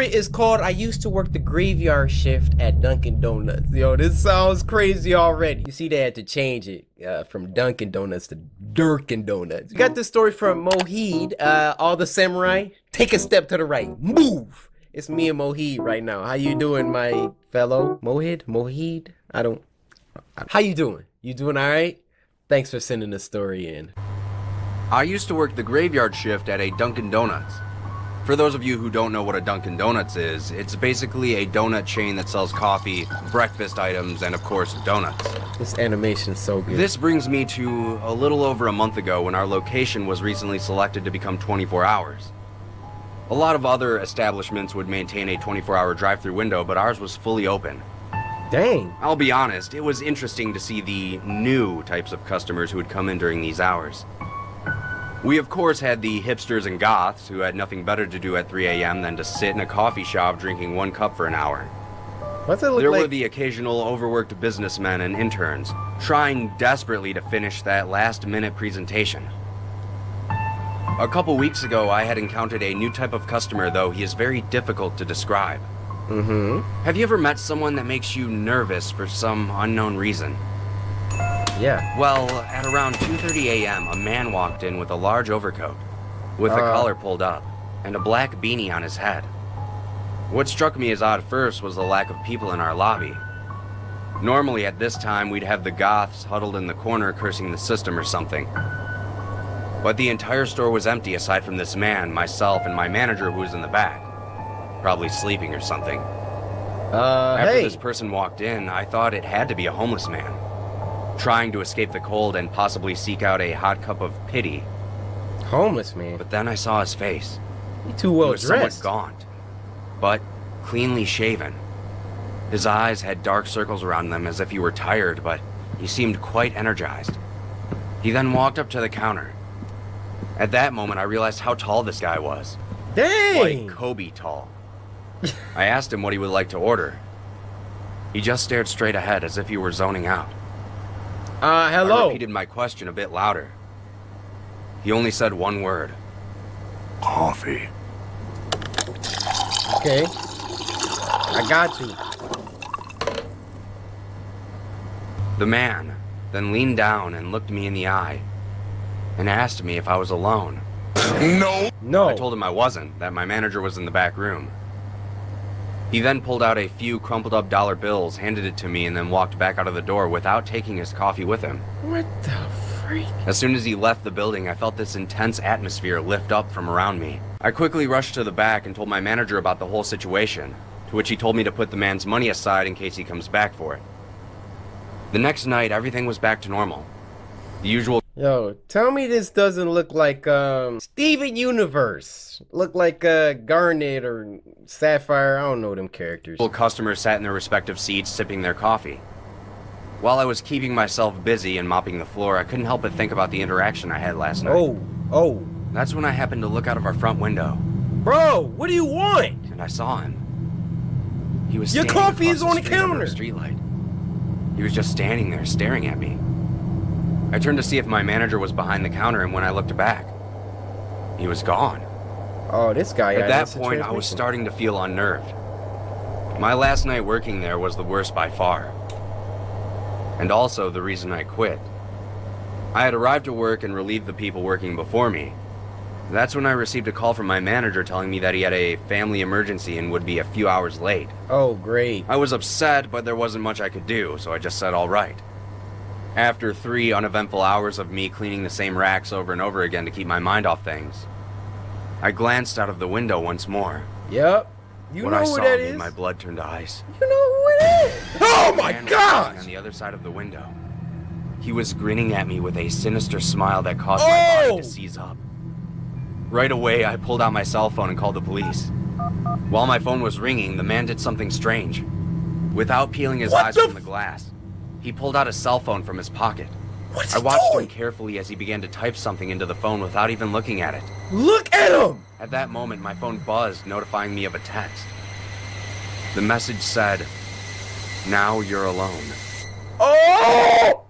story is called I Used to Work the Graveyard Shift at Dunkin' Donuts. Yo, this sounds crazy already. You see, they had to change it from Dunkin' Donuts to Durkin' Donuts. You got this story from Mohid, all the samurai. Take a step to the right. Move! It's me and Mohid right now. How you doing, my fellow? Mohid? How you doing? You doing all right? Thanks for sending the story in. I used to work the graveyard shift at a Dunkin' Donuts. For those of you who don't know what a Dunkin' Donuts is, it's basically a donut chain that sells coffee, breakfast items, and of course, donuts. This animation's so good. This brings me to a little over a month ago when our location was recently selected to become 24 hours. A lot of other establishments would maintain a 24-hour drive-through window, but ours was fully open. Dang. I'll be honest, it was interesting to see the new types of customers who would come in during these hours. We of course had the hipsters and goths who had nothing better to do at 3 a.m. than to sit in a coffee shop drinking 1 cup for an hour. What's it look There like? were the occasional overworked businessmen and interns, trying desperately to finish that last-minute presentation. A couple weeks ago, I had encountered a new type of customer, though he is very difficult to describe. Have you ever met someone that makes you nervous for some unknown reason? Yeah. Well, at around 2:30 a.m., a man walked in with a large overcoat, with the collar pulled up, and a black beanie on his head. What struck me as odd first was the lack of people in our lobby. Normally at this time, we'd have the goths huddled in the corner cursing the system or something. But the entire store was empty aside from this man, myself, and my manager who was in the back. Probably sleeping or something. After this person walked in, I thought it had to be a homeless man, trying to escape the cold and possibly seek out a hot cup of pity. Homeless man. But then I saw his face. He too well He was dressed. somewhat gaunt, but cleanly shaven. His eyes had dark circles around them as if he were tired, but he seemed quite energized. He then walked up to the counter. At that moment, I realized how tall this guy was. Dang! Like Kobe tall. I asked him what he would like to order. He just stared straight ahead as if he were zoning out. Hello. I repeated my question a bit louder. He only said one word. Coffee. Okay. I got you. The man then leaned down and looked me in the eye and asked me if I was alone. No. I told him I wasn't, that my manager was in the back room. He then pulled out a few crumpled up dollar bills, handed it to me, and then walked back out of the door without taking his coffee with him. What the freak? As soon as he left the building, I felt this intense atmosphere lift up from around me. I quickly rushed to the back and told my manager about the whole situation, to which he told me to put the man's money aside in case he comes back for it. The next night, everything was back to normal. The usual... Yo, tell me this doesn't look like, Steven Universe. Look like, Garnet or Sapphire. I don't know them characters. customers sat in their respective seats, sipping their coffee. While I was keeping myself busy and mopping the floor, I couldn't help but think about the interaction I had last night. Oh. That's when I happened to look out of our front window, Bro, what do you want? and I saw him. He was Your standing coffee across is on the street under a counter. streetlight. He was just standing there, staring at me. I turned to see if my manager was behind the counter, and when I looked back, he was gone. Oh, this guy. At that point, I was starting to feel unnerved. My last night working there was the worst by far. And also the reason I quit. I had arrived to work and relieved the people working before me. That's when I received a call from my manager telling me that he had a family emergency and would be a few hours late. Oh, great. I was upset, but there wasn't much I could do, so I just said all right. After 3 uneventful hours of me cleaning the same racks over and over again to keep my mind off things, I glanced out of the window once more. Yep. You What know I who saw that made is? my blood turn to ice. You know who it is? Oh my Man was standing God! on the other side of the window. He was grinning at me with a sinister smile that caused my body to seize up. Right away, I pulled out my cell phone and called the police. While my phone was ringing, the man did something strange. Without peeling his eyes from the glass, he pulled out a cell phone from his pocket. I watched him carefully as he began to type something into the phone without even looking at it. Look at him! At that moment, my phone buzzed, notifying me of a text. The message said, "Now you're alone." Oh!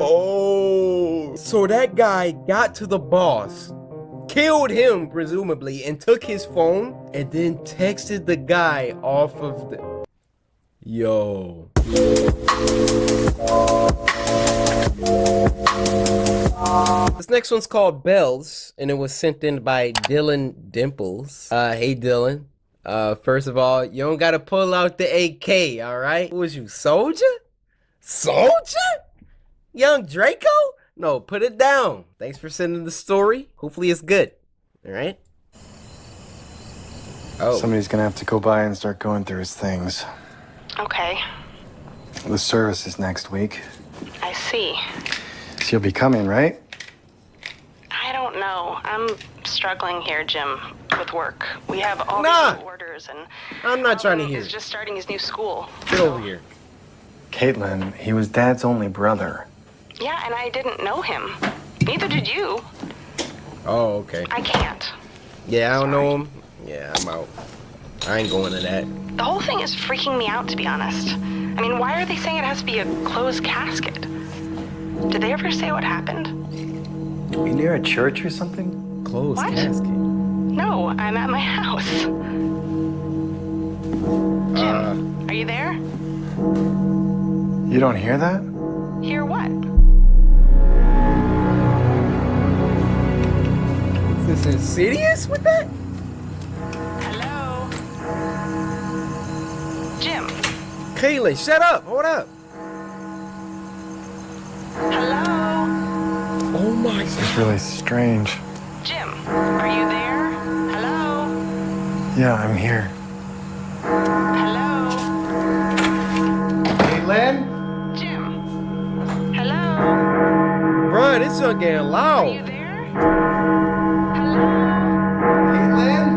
Oh, So that guy got to the boss, killed him presumably, and took his phone and then texted the guy off of the... Yo. This next one's called Bells, and it was sent in by Dylan Dimples. Hey Dylan. First of all, you don't gotta pull out the AK, alright? Who was you, Soldier? Soldier? Young Draco? No, put it down. Thanks for sending the story. Hopefully it's good. Alright? Oh. Somebody's gonna have to go by and start going through his things. Okay, The service is next week. I see. So you'll be coming, right? I don't know. I'm struggling here, Jim, with work. We have all Nah. these new orders, and I'm not trying to hear He's it. just starting his new school. Get over here. Caitlin, he was Dad's only brother. Yeah, and I didn't know him. Neither did you. Oh, okay. I can't. Yeah, I don't know him. Yeah, I'm out. I ain't going to that. The whole thing is freaking me out, to be honest. I mean, why are they saying it has to be a closed casket? Did they ever say what happened? Are you near a church or something? Closed What? casket. No, I'm at my house. Jim, are you there? You don't hear that? Hear what? Is this Insidious with that? Hello? Jim, Kayla, shut up. Hold up. hello? Oh my It's god. really strange. Jim, are you there? Hello? Yeah, I'm here. Hello? Caitlin? Jim? Hello? Bruh, this is getting Are you loud. there? Hello? Caitlin?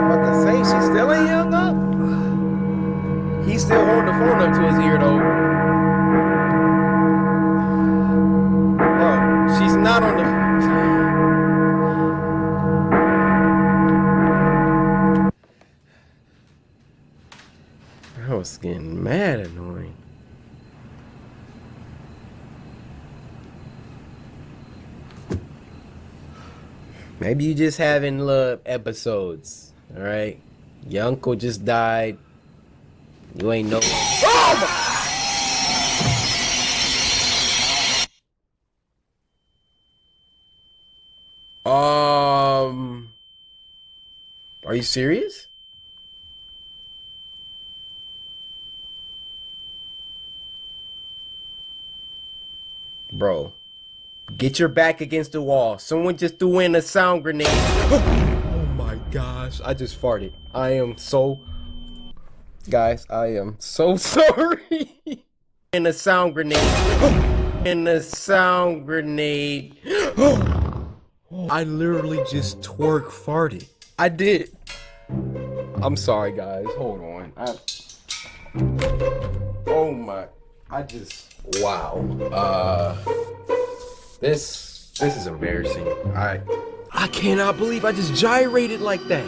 About to say, she still ain't hung up? He's still holding the phone up to his ear though. Bro, she's not on the... I was getting mad annoying. Maybe you just having little episodes, all right? Your uncle just died. You ain't know. Are you serious? Bro, get your back against the wall. Someone just threw in a sound grenade. Oh my gosh, I just farted. I am so... Guys, I am so sorry. In a sound grenade. In a sound grenade. I literally just twerk farted. I did. I'm sorry, guys. Hold on. Oh my. Wow. This is embarrassing. I cannot believe I just gyrated like that.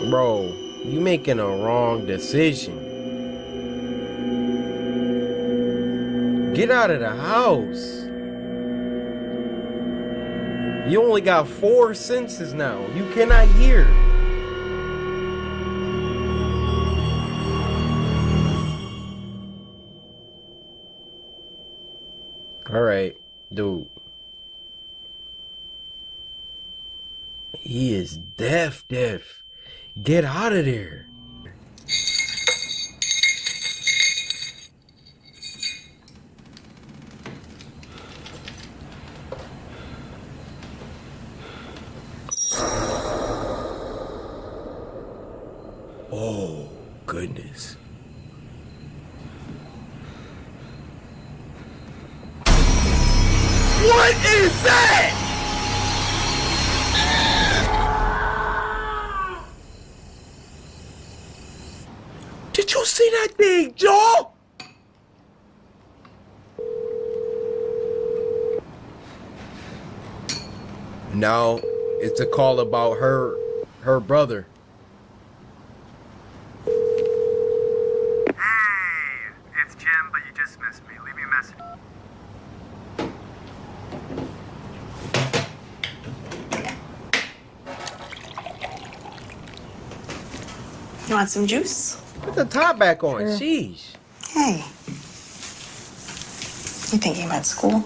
Bro, you making a wrong decision. Get out of the house. You only got 4 senses now. You cannot hear. All right, dude. He is deaf. Get out of there. Oh, goodness. What is that? Did you see that thing, Joel? No, it's a call about her brother. You want some juice? Put the top back on. Sheesh. Hey. You thinking about school?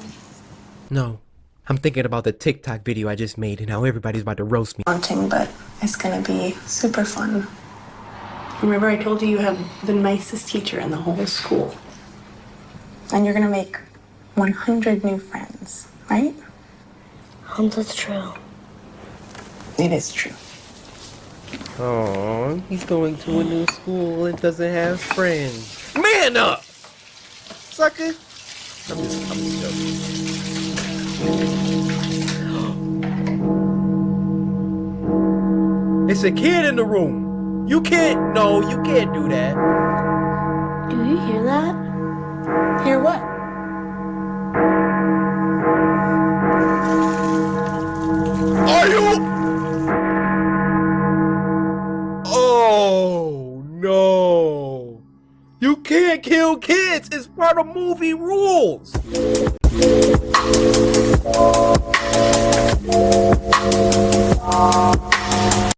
No. I'm thinking about the TikTok video I just made and how everybody's about to roast me. Daunting, but it's gonna be super fun. Remember I told you you have the nicest teacher in the whole school. And you're gonna make 100 new friends, right? That's true. It is true. Oh, he's going to a new school and doesn't have friends. Man up! Sucker! I'm just joking. It's a kid in the room. You can't do that. Do you hear that? Hear what? Are you? Oh, no. You can't kill kids. It's part of movie rules.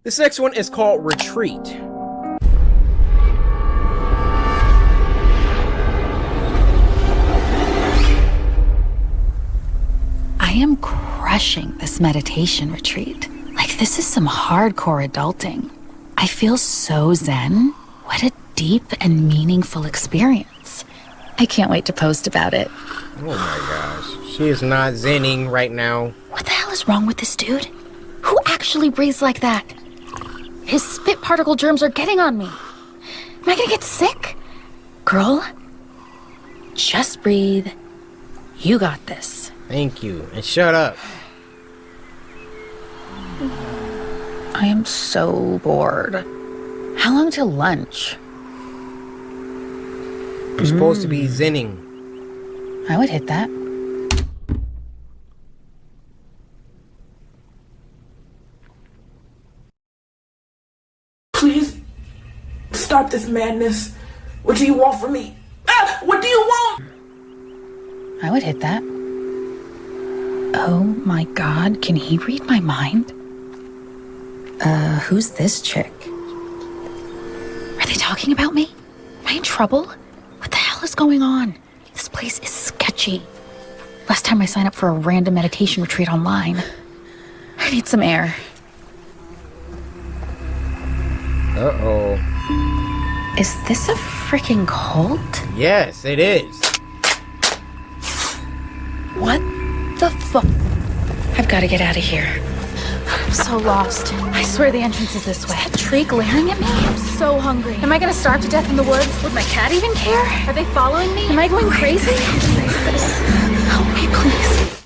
This next one is called Retreat. I am crushing this meditation retreat. Like, this is some hardcore adulting. I feel so zen. What a deep and meaningful experience. I can't wait to post about it. Oh my gosh. She is not zenning right now. What the hell is wrong with this dude? Who actually breathes like that? His spit particle germs are getting on me. Am I gonna get sick? Girl, just breathe. You got this. Thank you. And shut up. I am so bored. How long till lunch? You're supposed to be zenning. I would hit that. Please stop this madness. What do you want from me? Ah, what do you want? I would hit that. Oh my god, can he read my mind? Who's this chick? Are they talking about me? Am I in trouble? What the hell is going on? This place is sketchy. Last time I signed up for a random meditation retreat online. I need some air. Uh-oh. Is this a freaking cult? Yes, it is. What the fuck? I've got to get out of here. I'm so lost. I swear the entrance is this way. Is that tree glaring at me? I'm so hungry. Am I gonna starve to death in the woods? Would my cat even care? Are they following me? Am I going crazy? Help me, please.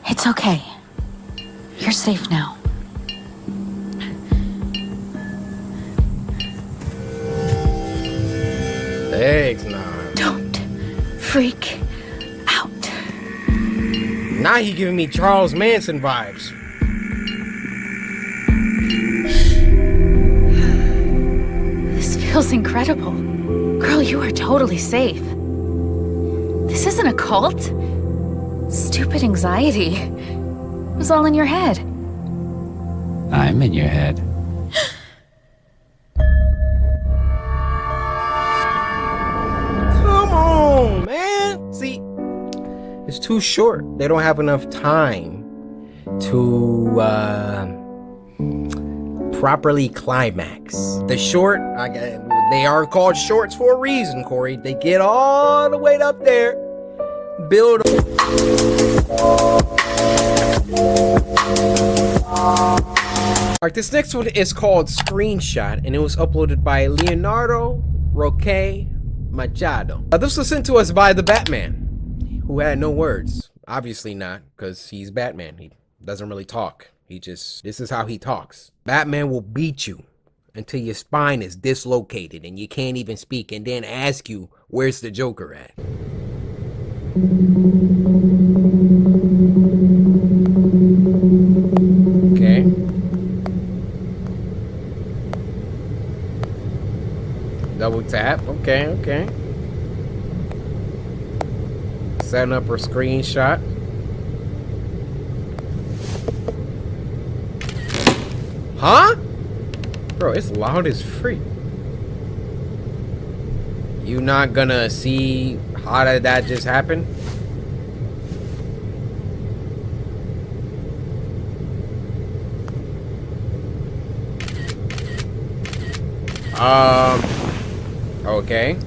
It's okay. You're safe now. Thanks, nah. Don't freak out. Now he giving me Charles Manson vibes. This feels incredible. Girl, you are totally safe. This isn't a cult. Stupid anxiety. It was all in your head. I'm in your head. Come on, man. See, it's too short. They don't have enough time to properly climax. The short, they are called shorts for a reason, Cory. They get all the way up there, build. Alright, this next one is called Screenshot, and it was uploaded by Leonardo Roque Machado. This was sent to us by the Batman, who had no words. Obviously not, because he's Batman. He doesn't really talk. This is how he talks. Batman will beat you until your spine is dislocated and you can't even speak, and then ask you, where's the Joker at? Okay. Double tap. Okay. Setting up her screenshot. Huh? Bro, it's loud as freak. You not gonna see how did that just happen? Okay.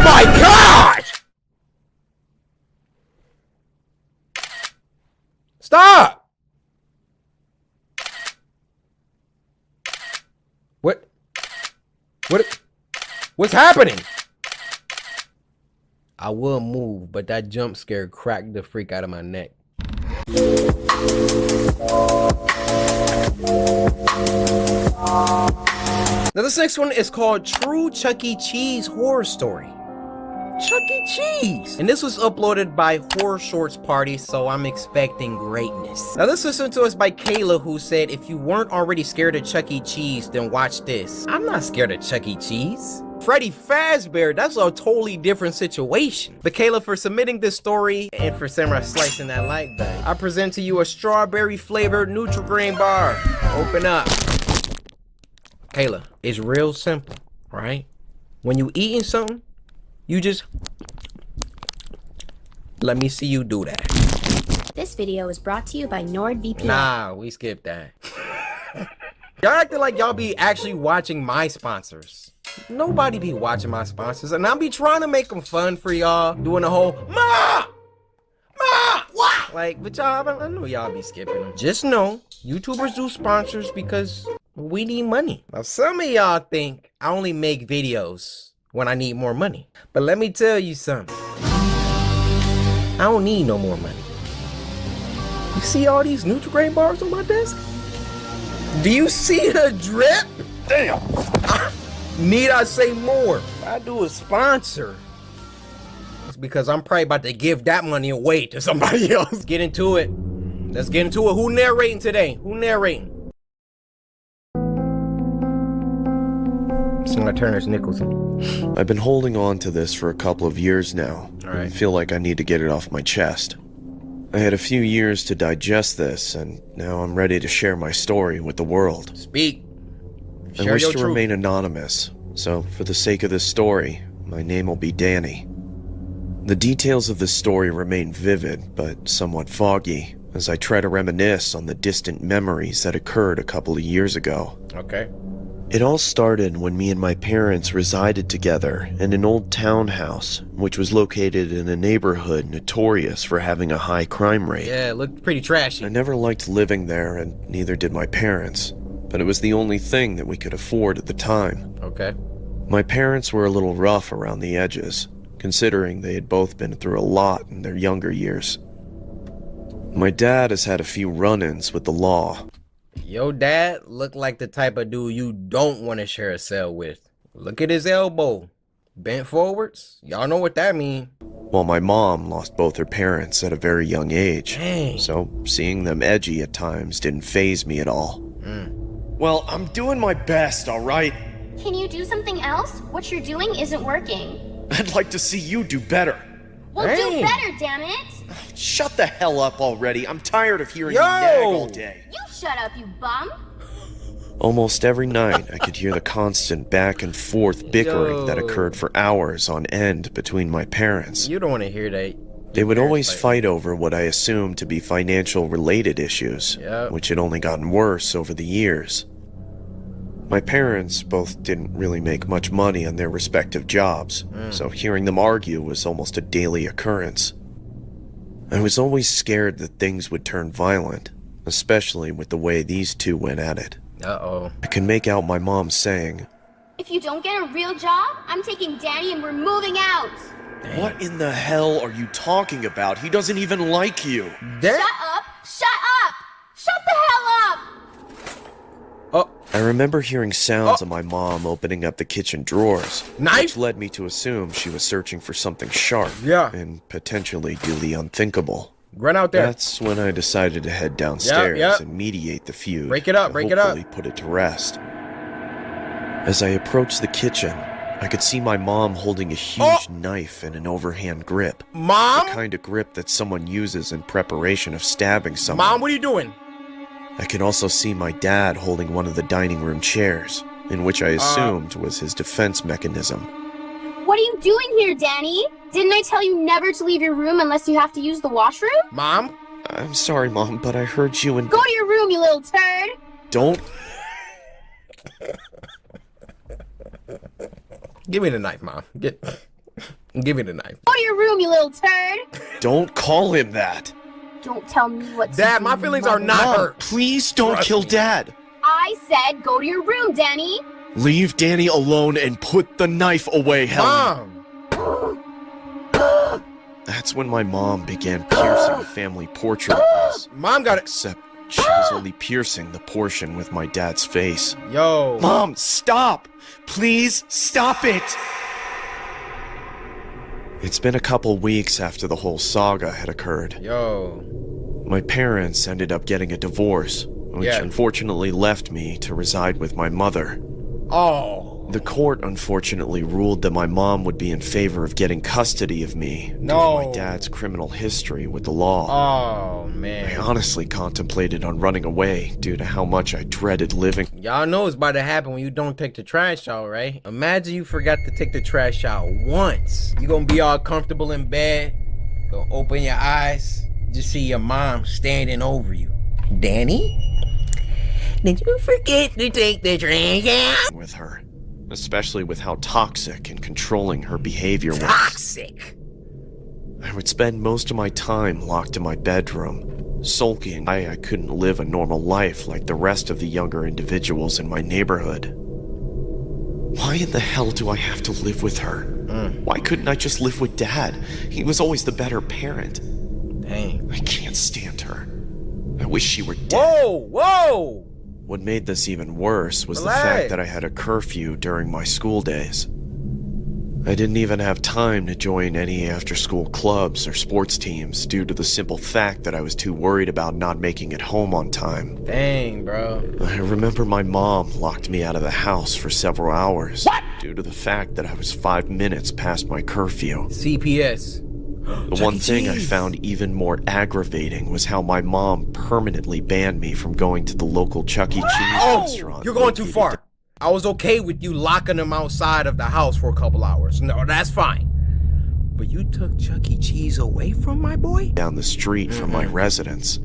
My God! Stop! What's happening? I will move, but that jump scare cracked the freak out of my neck. Now this next one is called True Chuck E. Cheese Horror Story. Chuck E. Cheese. And this was uploaded by HorrorShorts Party, so I'm expecting greatness. Now this was sent to us by Kayla, who said, if you weren't already scared of Chuck E. Cheese, then watch this. I'm not scared of Chuck E. Cheese. Freddy Fazbear, that's a totally different situation. But Kayla, for submitting this story and for Samurai slicing that like button, I present to you a strawberry flavored Nutri-Grain bar. Open up. Kayla, it's real simple, right? When you eating something, you just let me see you do that. This video is brought to you by NordVPN. Nah, we skipped that. Y'all acting like y'all be actually watching my sponsors. Nobody be watching my sponsors, and I'll be trying to make them fun for y'all, doing the whole Ma! What? Like, but y'all, I know y'all be skipping them. Just know, YouTubers do sponsors because we need money. Now, some of y'all think I only make videos when I need more money. But let me tell you something. I don't need no more money. You see all these Nutri-Grain bars on my desk? Do you see the drip? Damn. Need I say more? If I do a sponsor, it's because I'm probably about to give that money away to somebody else. Get into it. Let's get into it. Who narrating today? Who narrating? Singer Turner's Nicholson. I've been holding on to this for a couple of years now. All right. I feel like I need to get it off my chest. I had a few years to digest this, and now I'm ready to share my story with the world. Speak. I Share wish your to truth. remain anonymous, so for the sake of this story, my name will be Danny. The details of this story remain vivid, but somewhat foggy, as I try to reminisce on the distant memories that occurred a couple of years ago. Okay. It all started when me and my parents resided together in an old townhouse, which was located in a neighborhood notorious for having a high crime rate. Yeah, it looked pretty trashy. I never liked living there, and neither did my parents, but it was the only thing that we could afford at the time. Okay. My parents were a little rough around the edges, considering they had both been through a lot in their younger years. My dad has had a few run-ins with the law. Your dad looked like the type of dude you don't want to share a cell with. Look at his elbow. Bent forwards. Y'all know what that means. While my mom lost both her parents at a very young age. Dang. So seeing them edgy at times didn't faze me at all. Well, I'm doing my best, alright? Can you do something else? What you're doing isn't working. I'd like to see you do better. Well, do better, damn it! Shut the hell up already. I'm tired of hearing Yo! you nag all day. You shut up, you bum! Almost every night, I could hear the constant back and forth bickering that occurred for hours on end between my parents. You don't want to hear that. They would always fight over what I assumed to be financial related issues, which had only gotten worse over the years. My parents both didn't really make much money on their respective jobs, so hearing them argue was almost a daily occurrence. I was always scared that things would turn violent, especially with the way these two went at it. Uh-oh. I can make out my mom saying, If you don't get a real job, I'm taking Danny and we're moving out! "What in the hell are you talking about? He doesn't even like you." Shut up! Shut up! Shut the hell up! I remember hearing sounds of my mom opening up the kitchen drawers, which led me to assume she was searching for something sharp and potentially do the unthinkable. Run out there. That's when I decided to head downstairs and mediate the feud. Break it up, break it up. Hopefully put it to rest. As I approached the kitchen, I could see my mom holding a huge knife in an overhand grip. Mom? The kind of grip that someone uses in preparation of stabbing someone. Mom, what are you doing? I could also see my dad holding one of the dining room chairs, in which I assumed was his defense mechanism. What are you doing here, Danny? Didn't I tell you never to leave your room unless you have to use the washroom? Mom? I'm sorry, Mom, but I heard you and... Go to your room, you little turd! Don't... Give me the knife, Mom. Give me the knife. Go to your room, you little turd! Don't call him that! Don't tell me what to Dad, do, my feelings are not Mom, hurt. please don't kill Dad! I said go to your room, Danny! Leave Danny alone and put the knife away, Helen! Mom! That's when my mom began piercing the family portrait of us. Mom got it. Except she was only piercing the portion with my dad's face. Yo. Mom, stop! Please stop it! It's been a couple weeks after the whole saga had occurred. Yo. My parents ended up getting a divorce, which unfortunately left me to reside with my mother. Oh. The court unfortunately ruled that my mom would be in favor of getting custody of me due to my dad's criminal history with the law. Oh, man. I honestly contemplated on running away due to how much I dreaded living. Y'all know it's about to happen when you don't take the trash out, right? Imagine you forgot to take the trash out once. You gonna be all comfortable in bed, go open your eyes, just see your mom standing over you. Danny? Did you forget to take the trash out? With her. Especially with how toxic and controlling her behavior was. Toxic! I would spend most of my time locked in my bedroom, sulking. I couldn't live a normal life like the rest of the younger individuals in my neighborhood. Why in the hell do I have to live with her? Why couldn't I just live with Dad? He was always the better parent. Dang. I can't stand her. I wish she were dead. Whoa! Whoa! What made this even worse was the fact that I had a curfew during my school days. I didn't even have time to join any after-school clubs or sports teams due to the simple fact that I was too worried about not making it home on time. Dang, bro. I remember my mom locked me out of the house for several hours due to the fact that I was 5 minutes past my curfew. CPS. The one thing I found even more aggravating was how my mom permanently banned me from going to the local Chuck E. Cheese restaurant. You're going too far. I was okay with you locking them outside of the house for a couple hours. No, that's fine. But you took Chuck E. Cheese away from my boy? Down the street from my residence.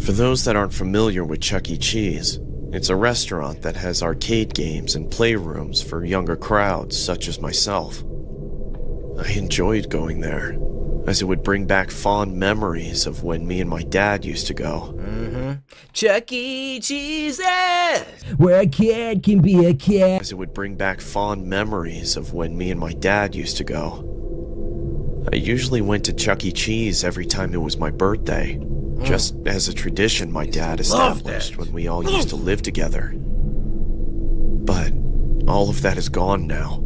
For those that aren't familiar with Chuck E. Cheese, it's a restaurant that has arcade games and playrooms for younger crowds such as myself. I enjoyed going there, as it would bring back fond memories of when me and my dad used to go. Chuck E. Cheese, where a kid can be a kid. As it would bring back fond memories of when me and my dad used to go. I usually went to Chuck E. Cheese every time it was my birthday, just as a tradition my dad established when we all used to live together. But all of that is gone now.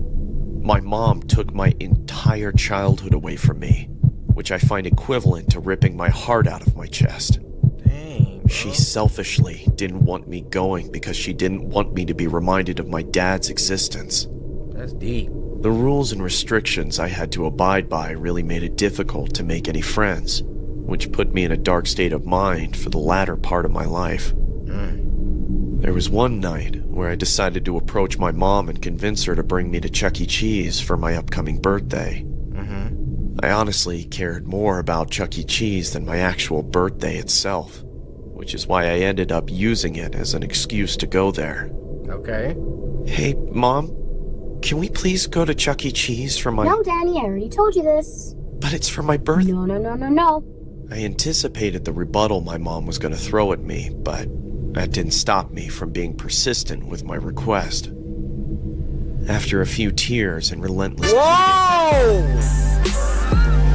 My mom took my entire childhood away from me, which I find equivalent to ripping my heart out of my chest. Dang, bro. She selfishly didn't want me going because she didn't want me to be reminded of my dad's existence. That's deep. The rules and restrictions I had to abide by really made it difficult to make any friends, which put me in a dark state of mind for the latter part of my life. There was one night where I decided to approach my mom and convince her to bring me to Chuck E. Cheese for my upcoming birthday. I honestly cared more about Chuck E. Cheese than my actual birthday itself, which is why I ended up using it as an excuse to go there. Okay. Hey, Mom, can we please go to Chuck E. Cheese for my... No, Danny, I already told you this. But it's for my birthday. No. I anticipated the rebuttal my mom was going to throw at me, but that didn't stop me from being persistent with my request. After a few tears and relentless... Whoa!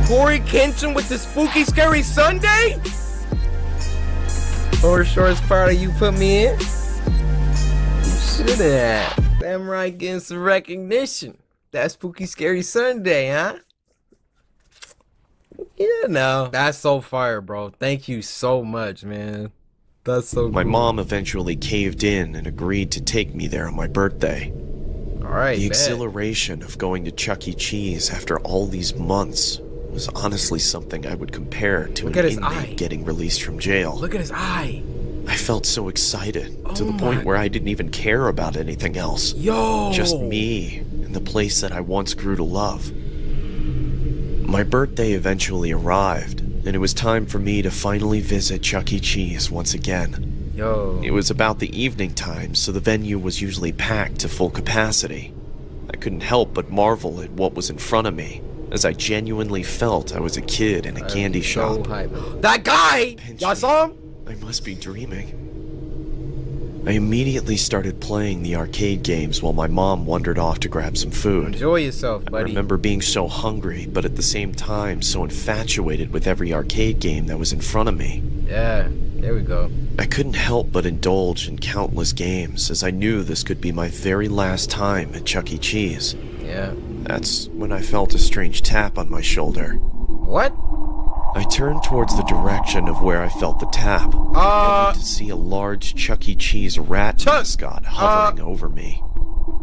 Coryxkenshin with the spooky, scary Sunday? HorrorShorts party you put me in? You should have. Damn right, getting some recognition. That spooky, scary Sunday, huh? Yeah, no. That's so fire, bro. Thank you so much, man. That's so My cool. mom eventually caved in and agreed to take me there on my birthday. Alright, The bet. exhilaration of going to Chuck E. Cheese after all these months was honestly something I would compare to Look an at his inmate eye. getting released from jail. Look at his eye. I felt so excited, to Oh the point my- where I didn't even care about anything else. Yo! Just me and the place that I once grew to love. My birthday eventually arrived, and it was time for me to finally visit Chuck E. Cheese once again. Yo. It was about the evening time, so the venue was usually packed to full capacity. I couldn't help but marvel at what was in front of me, as I genuinely felt I was a kid in a candy so shop. hype. That guy! Y'all saw him? I must be dreaming. I immediately started playing the arcade games while my mom wandered off to grab some food. Enjoy yourself, I buddy. remember being so hungry, but at the same time so infatuated with every arcade game that was in front of me. Yeah, there we go. I couldn't help but indulge in countless games, as I knew this could be my very last time at Chuck E. Cheese. Yeah. That's when I felt a strange tap on my shoulder. What? I turned towards the direction of where I felt the tap, only to see a large Chuck E. Cheese rat mascot hovering over me.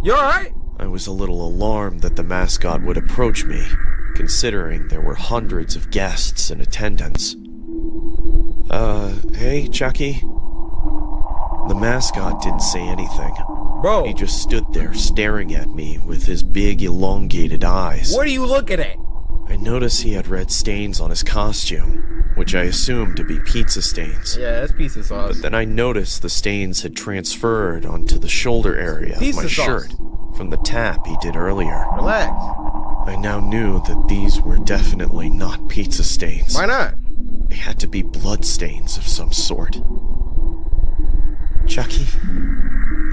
You alright? I was a little alarmed that the mascot would approach me, considering there were hundreds of guests in attendance. Hey, Chucky? The mascot didn't say anything. Bro. He just stood there staring at me with his big elongated eyes. What are you looking at? I noticed he had red stains on his costume, which I assumed to be pizza stains. Yeah, that's pizza sauce. But then I noticed the stains had transferred onto the shoulder area of Pizza my sauce. shirt from the tap he did earlier. Relax. I now knew that these were definitely not pizza stains. Why not? They had to be blood stains of some sort. Chucky?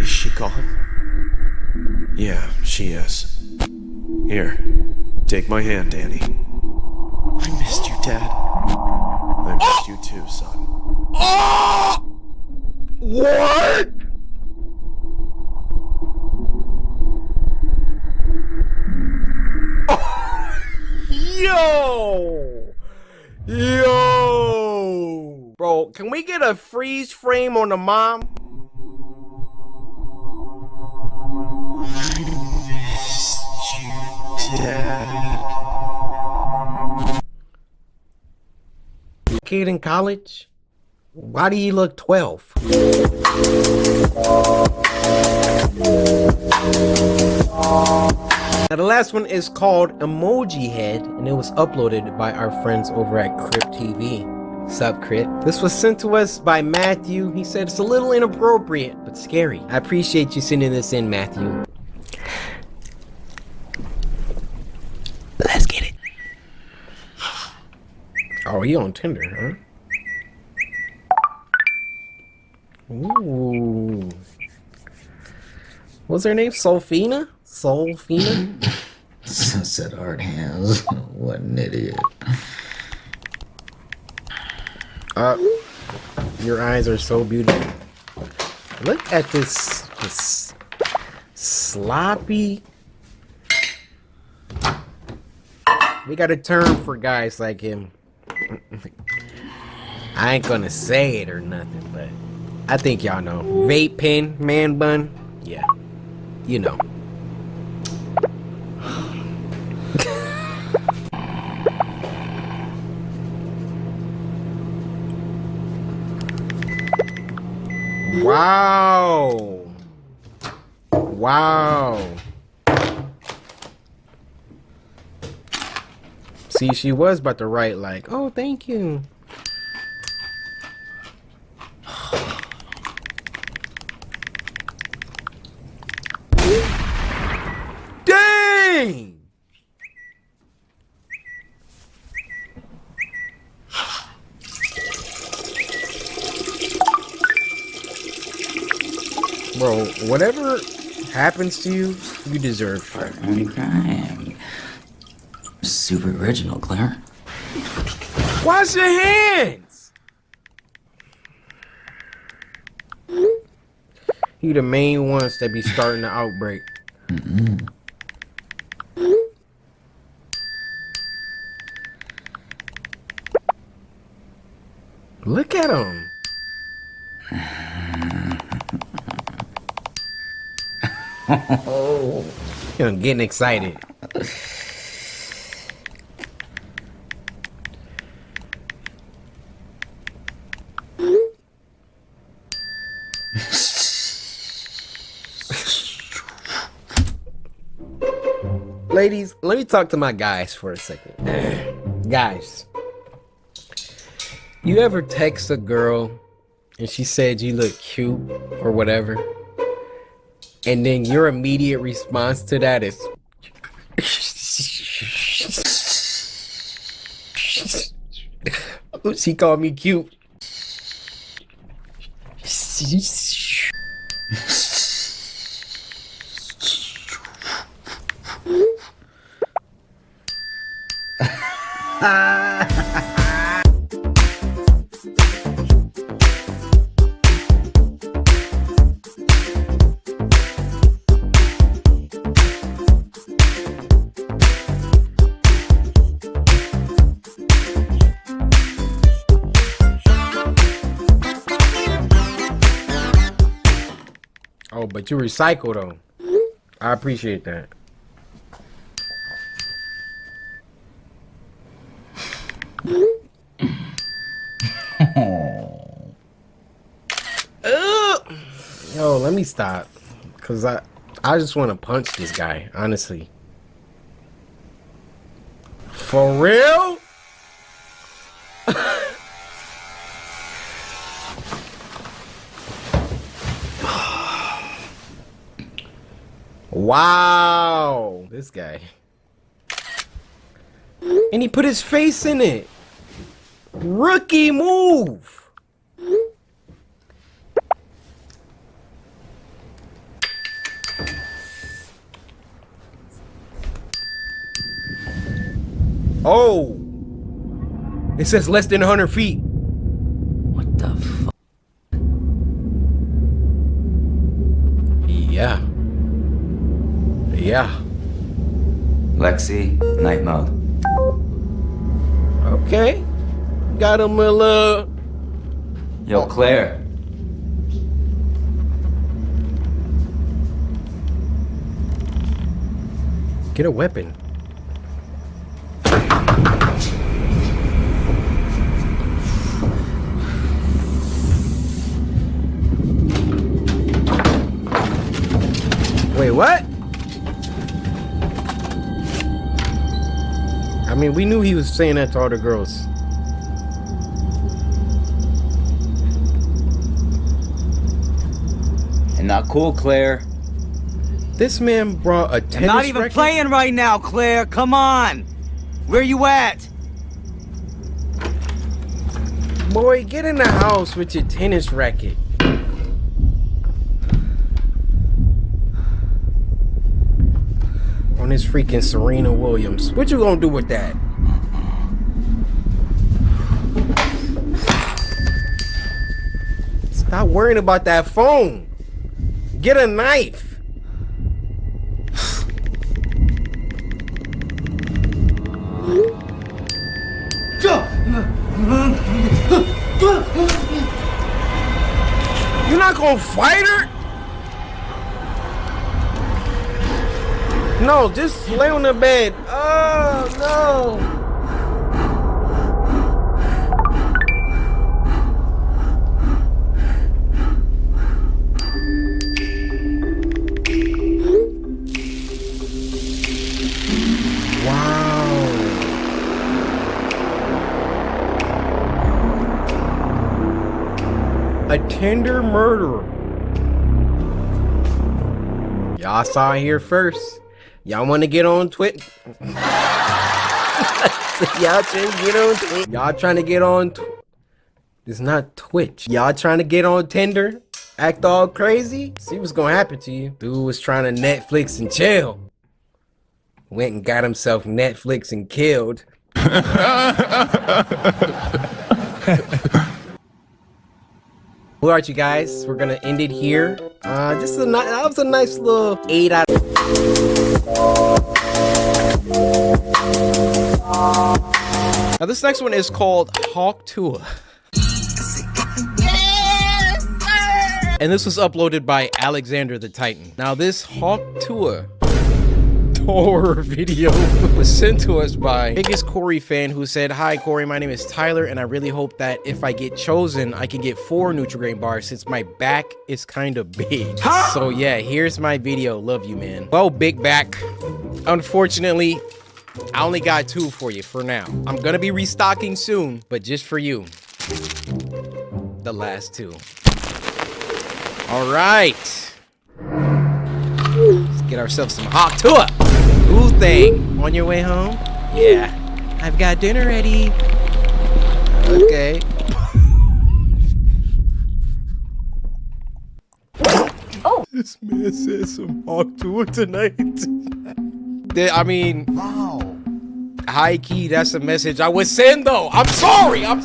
Is she gone? Yeah, she is. Here, take my hand, Danny. I missed you, Dad. I missed you too, son. Oh! What? Yo! Yo! Bro, can we get a freeze frame on the mom? Kid in college? Why do you look 12? Now the last one is called Emoji Head, and it was uploaded by our friends over at Crypt TV. Sup, Crypt? This was sent to us by Matthew. He said it's a little inappropriate, but scary. I appreciate you sending this in, Matthew. Let's get it. Oh, he on Tinder, huh? Ooh. What's her name? Solfina? Solfina? Said hard hands. What an idiot. Your eyes are so beautiful. Look at this sloppy. We got a term for guys like him. I ain't gonna say it or nothing, but I think y'all know. Vape pen, man bun. Yeah, you know. Wow. Wow. See, she was about to write like, oh, thank you. Dang! Bro, whatever happens to you, you deserve it. Crime. Super original, Claire. Wash your hands! You the main ones that be starting the outbreak. Look at him. Oh. I'm getting excited. Ladies, let me talk to my guys for a second. Guys, you ever text a girl and she said you look cute or whatever, and then your immediate response to that is she called me cute. Oh, but you recycle though. I appreciate that. Yo, let me stop, cause I just want to punch this guy, honestly. For real? Wow, this guy. And he put his face in it. Rookie move. Oh, it says less than 100 feet. What the fuck? Yeah. Yeah. Lexi, night mode. Okay. Got him a little. Yo, Claire. Get a weapon. Wait, what? I mean, we knew he was saying that to all the girls. And not cool, Claire. This man brought a tennis I'm not even racket? playing right now, Claire. Come on. Where you at? Boy, get in the house with your tennis racket. On this freaking Serena Williams. What you gonna do with that? Stop worrying about that phone. Get a knife. You're not gonna fight her? No, just lay on the bed. Oh, no. Wow. A tender murderer. Y'all saw it here first. Y'all want to get on Twitter? Y'all trying to get on Twitter? Y'all trying to get on? It's not Twitch. Y'all trying to get on Tinder? Act all crazy? See what's gonna happen to you. Dude was trying to Netflix and chill. Went and got himself Netflix and killed. All right, you guys, we're gonna end it here. That was a nice little 8 out of. Now this next one is called Hawk Tua. And this was uploaded by Alexander the Titan. Now this Hawk Tour horror video was sent to us by biggest Cory fan, who said, "Hi Cory, my name is Tyler and I really hope that if I get chosen I can get 4 Nutri-Grain bars since my back is kind of big." So yeah, here's my video. Love you, man. Well, big back, unfortunately I only got 2 for you for now. I'm gonna be restocking soon, but just for you, the last 2. All right, let's get ourselves some Hawk Tour. Ooh thing. On your way home? Yeah. I've got dinner ready. Okay. Oh. This man says some Hawk Tour tonight. I mean, wow. High key, that's a message I would send though. I'm sorry. I'm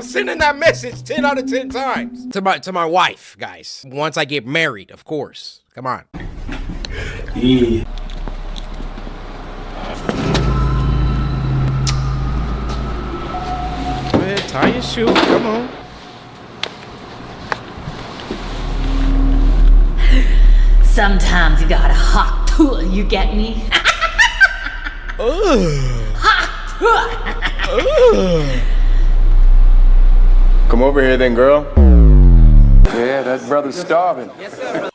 sending that message 10 out of 10 times to my wife, guys. Once I get married, of course. Come on. Yeah. Go ahead, tie your shoe. Come on. Sometimes you gotta hawk tool, you get me? Come over here then, girl. Yeah, that brother's starving. Yes, sir.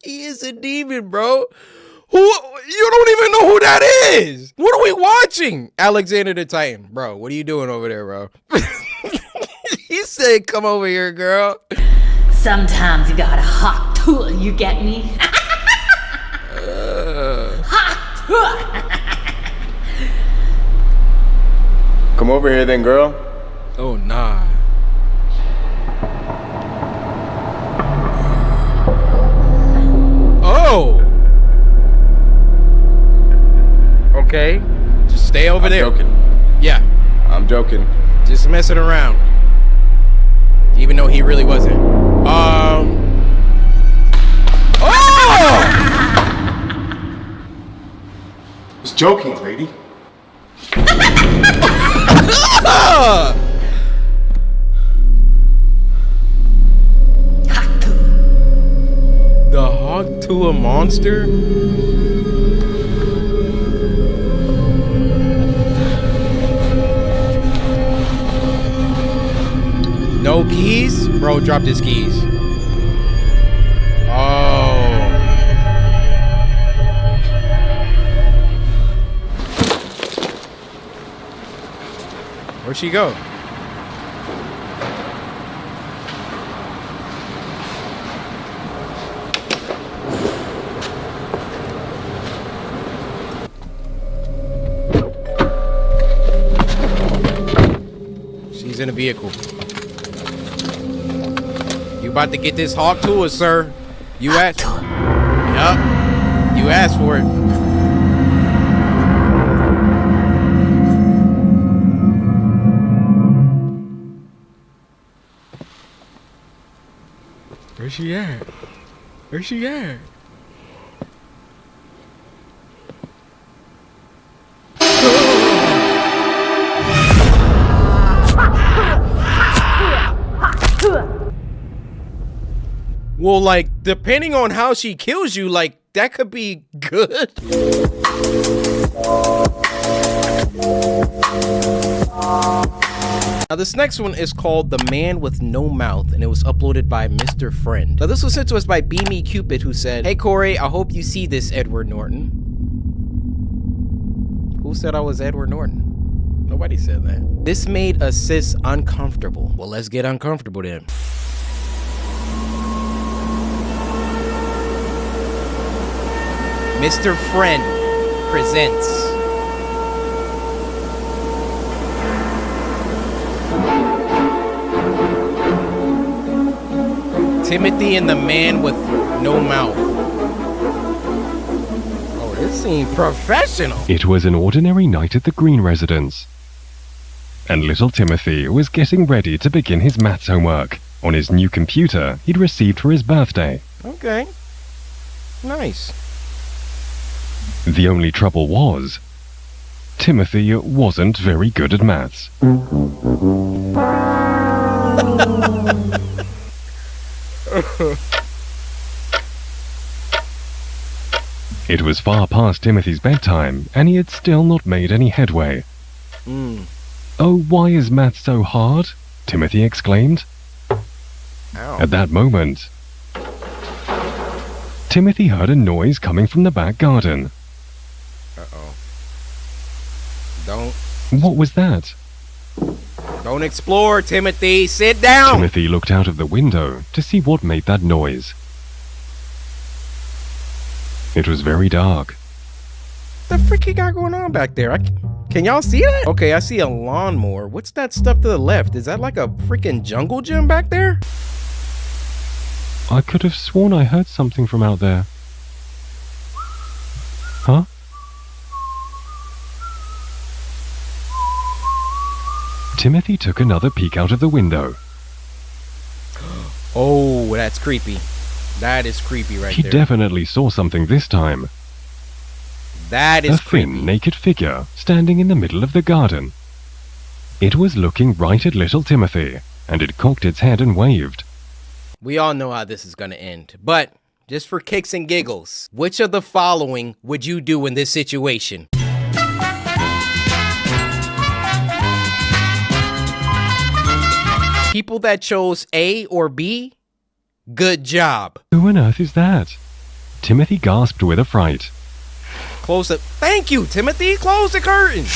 He is a demon, bro. Who? You don't even know who that is. What are we watching? Alexander the Titan. Bro, what are you doing over there, bro? He said, come over here, girl. Sometimes you gotta hawk tool, you get me? Come over here then, girl. Oh, nah. Oh. Okay. Just stay over there. I'm joking. Yeah. I'm joking. Just messing around. Even though he really wasn't. Oh! I was joking, lady. The Hawk to a monster? No keys? Bro dropped his keys. Oh. Where'd she go? She's in a vehicle. You about to get this Hawk to us, sir? You asked. Yup. You asked for it. Where's she at? Where's she at? Well, like, depending on how she kills you, like, that could be good. Now, this next one is called The Man with No Mouth, and it was uploaded by Mr. Friend. Now, this was sent to us by Beamy Cupid, who said, "Hey, Cory, I hope you see this, Edward Norton." Who said I was Edward Norton? Nobody said that. This made a sis uncomfortable. Well, let's get uncomfortable then. Mr. Friend presents Timothy and the Man with No Mouth. Oh, this seems professional. It was an ordinary night at the Green residence, and little Timothy was getting ready to begin his maths homework on his new computer he'd received for his birthday. Okay. Nice. The only trouble was, Timothy wasn't very good at maths. It was far past Timothy's bedtime, and he had still not made any headway. Oh, why is math so hard? Timothy exclaimed. Ow. At that moment, Timothy heard a noise coming from the back garden. Uh-oh. Don't. What was that? Don't explore, Timothy. Sit down. Timothy looked out of the window to see what made that noise. It was very dark. What the frick you got going on back there? Can y'all see that? Okay, I see a lawnmower. What's that stuff to the left? Is that like a freaking jungle gym back there? I could have sworn I heard something from out there. Huh? Timothy took another peek out of the window. Oh, that's creepy. That is creepy right He there. definitely saw something this time. That is A thin, naked figure standing in the middle of the garden. It was looking right at little Timothy, and it cocked its head and waved. We all know how this is going to end, but just for kicks and giggles, which of the following would you do in this situation? People that chose A or B, good job. Who on earth is that? Timothy gasped with affright. Close it. Thank you, Timothy. Close the curtain.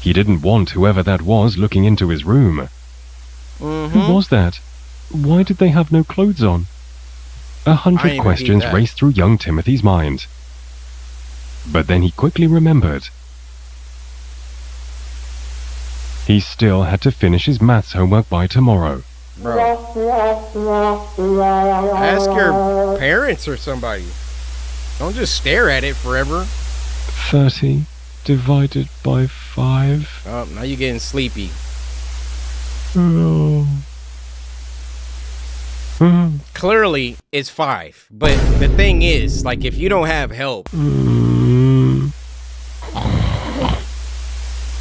He didn't want whoever that was looking into his room. Who was that? Why did they have no clothes on? 100 questions raced through young Timothy's mind. But then he quickly remembered. He still had to finish his maths homework by tomorrow. Bro. Ask your parents or somebody. Don't just stare at it forever. 30 divided by 5. Oh, now you're getting sleepy. Oh. Clearly, it's 5. But the thing is, like, if you don't have help.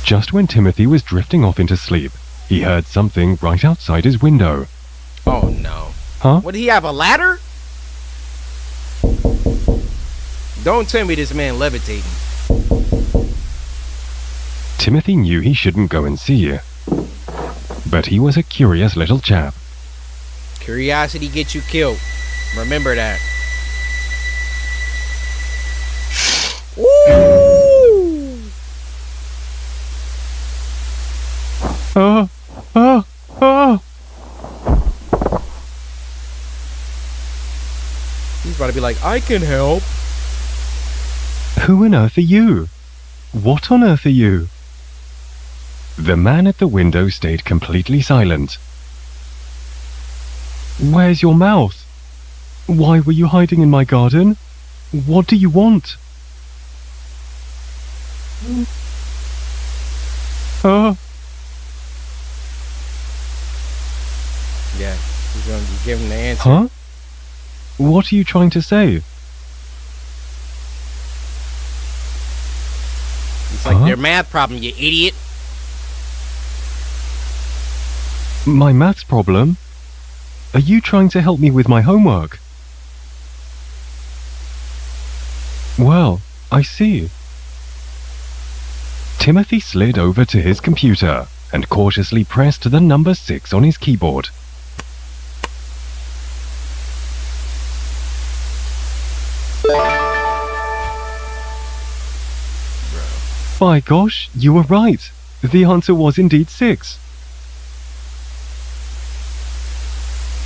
Just when Timothy was drifting off into sleep, he heard something right outside his window. Oh, no. Huh? What, did he have a ladder? Don't tell me this man levitating. Timothy knew he shouldn't go and see. But he was a curious little chap. Curiosity gets you killed. Remember that. Ooh! He's about to be like, I can help. Who on earth are you? What on earth are you? The man at the window stayed completely silent. Where's your mouth? Why were you hiding in my garden? What do you want? Yeah, he's going to give him the answer. Huh? What are you trying to say? It's like their math problem, you idiot. My maths problem? Are you trying to help me with my homework? Well, I see. Timothy slid over to his computer and cautiously pressed the number 6 on his keyboard. By gosh, you were right. The answer was indeed 6.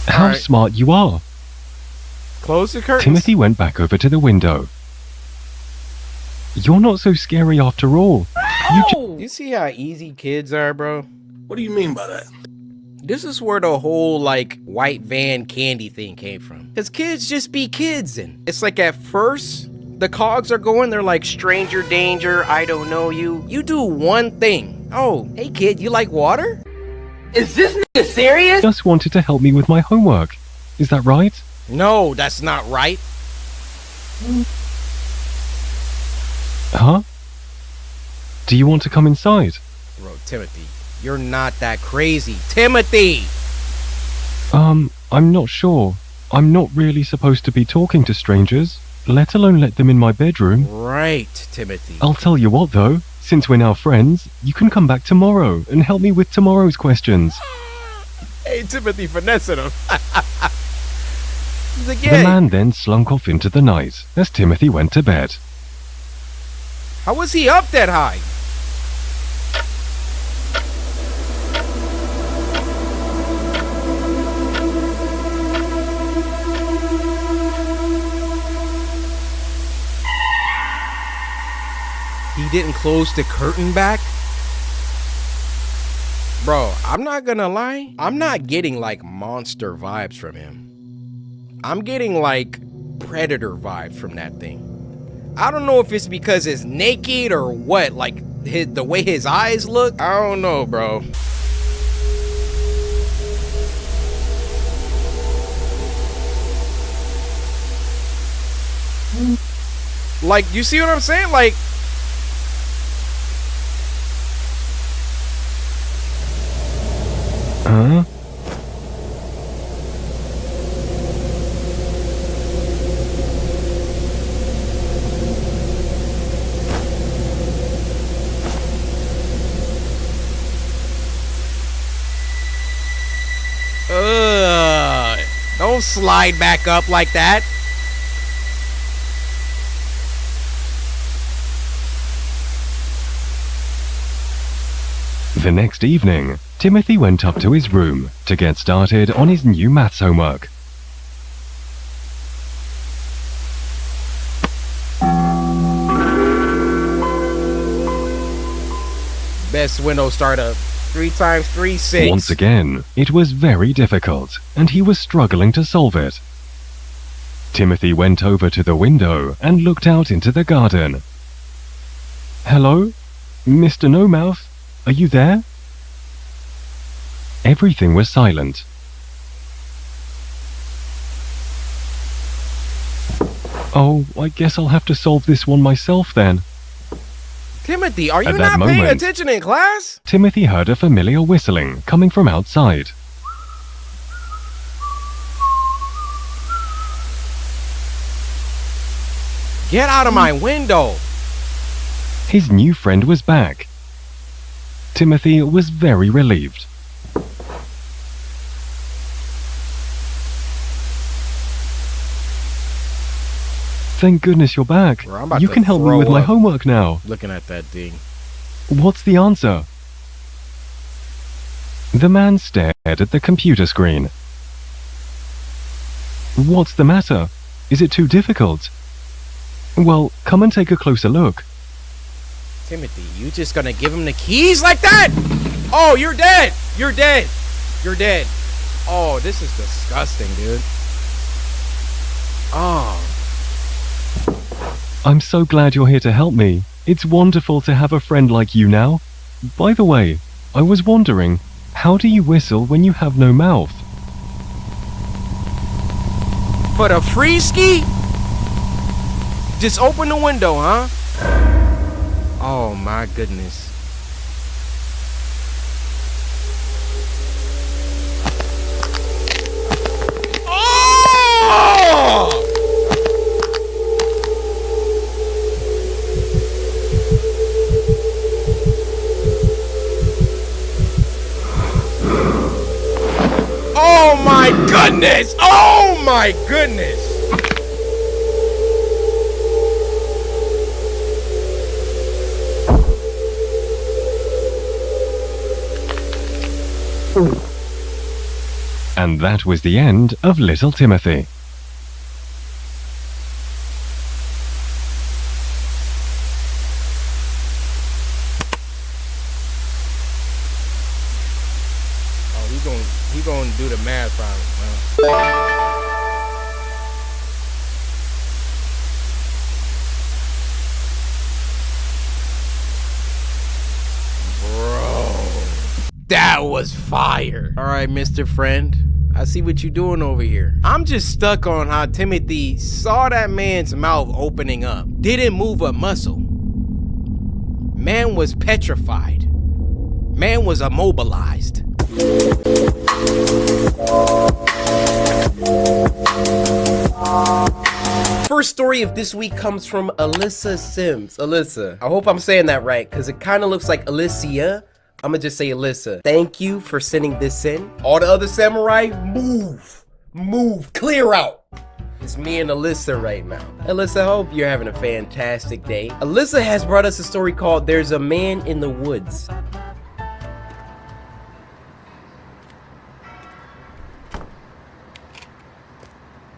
How smart you are. Close the curtains. Timothy went back over to the window. You're not so scary after all. You see how easy kids are, bro? What do you mean by that? This is where the whole, like, white van candy thing came from. Because kids just be kids, and it's like at first, the cogs are going, they're like, stranger danger, I don't know you. You do one thing. Oh, hey kid, you like water? Is this nigga serious? Just wanted to help me with my homework. Is that right? No, that's not right. Huh? Do you want to come inside? Bro, Timothy, you're not that crazy. Timothy! I'm not sure. I'm not really supposed to be talking to strangers, let alone let them in my bedroom. Right, Timothy. I'll tell you what though, since we're now friends, you can come back tomorrow and help me with tomorrow's questions. Hey, Timothy, finessing him. He's like, The man then slunk off into the night as Timothy went to bed. How was he up that high? He didn't close the curtain back? Bro, I'm not gonna lie. I'm not getting like monster vibes from him. I'm getting like predator vibes from that thing. I don't know if it's because it's naked or what, like the way his eyes look. I don't know, bro. Like, you see what I'm saying? Like, huh? don't slide back up like that. The next evening, Timothy went up to his room to get started on his new maths homework. Best window startup. 3 times 3, 6. Once again, it was very difficult, and he was struggling to solve it. Timothy went over to the window and looked out into the garden. Hello? Mr. No Mouth? Are you there? Everything was silent. Oh, I guess I'll have to solve this one myself then. Timothy, are you At that not paying moment, attention in class? Timothy heard a familiar whistling coming from outside. Get out of my window! His new friend was back. Timothy was very relieved. Thank goodness you're back. Bro, I'm about You to can help me throw with my up homework now. Looking at that thing. What's the answer? The man stared at the computer screen. What's the matter? Is it too difficult? Well, come and take a closer look. Timothy, you just gonna give him the keys like that? Oh, you're dead! You're dead! You're dead. Oh, this is disgusting, dude. Oh. I'm so glad you're here to help me. It's wonderful to have a friend like you now. By the way, I was wondering, how do you whistle when you have no mouth? For the free ski? Just open the window, huh? Oh my goodness. Oh! Oh my goodness! Oh my goodness! And that was the end of Little Timothy. He gonna do the math problem, huh? That was fire. All right, Mr. Friend. I see what you're doing over here. I'm just stuck on how Timothy saw that man's mouth opening up. Didn't move a muscle. Man was petrified. Man was immobilized. First story of this week comes from Alyssa Sims. Alyssa, I hope I'm saying that right, because it kind of looks like Alicia. I'm gonna just say Alyssa. Thank you for sending this in. All the other samurai, move, clear out. It's me and Alyssa right now. Alyssa, I hope you're having a fantastic day. Alyssa has brought us a story called There's a Man in the Woods.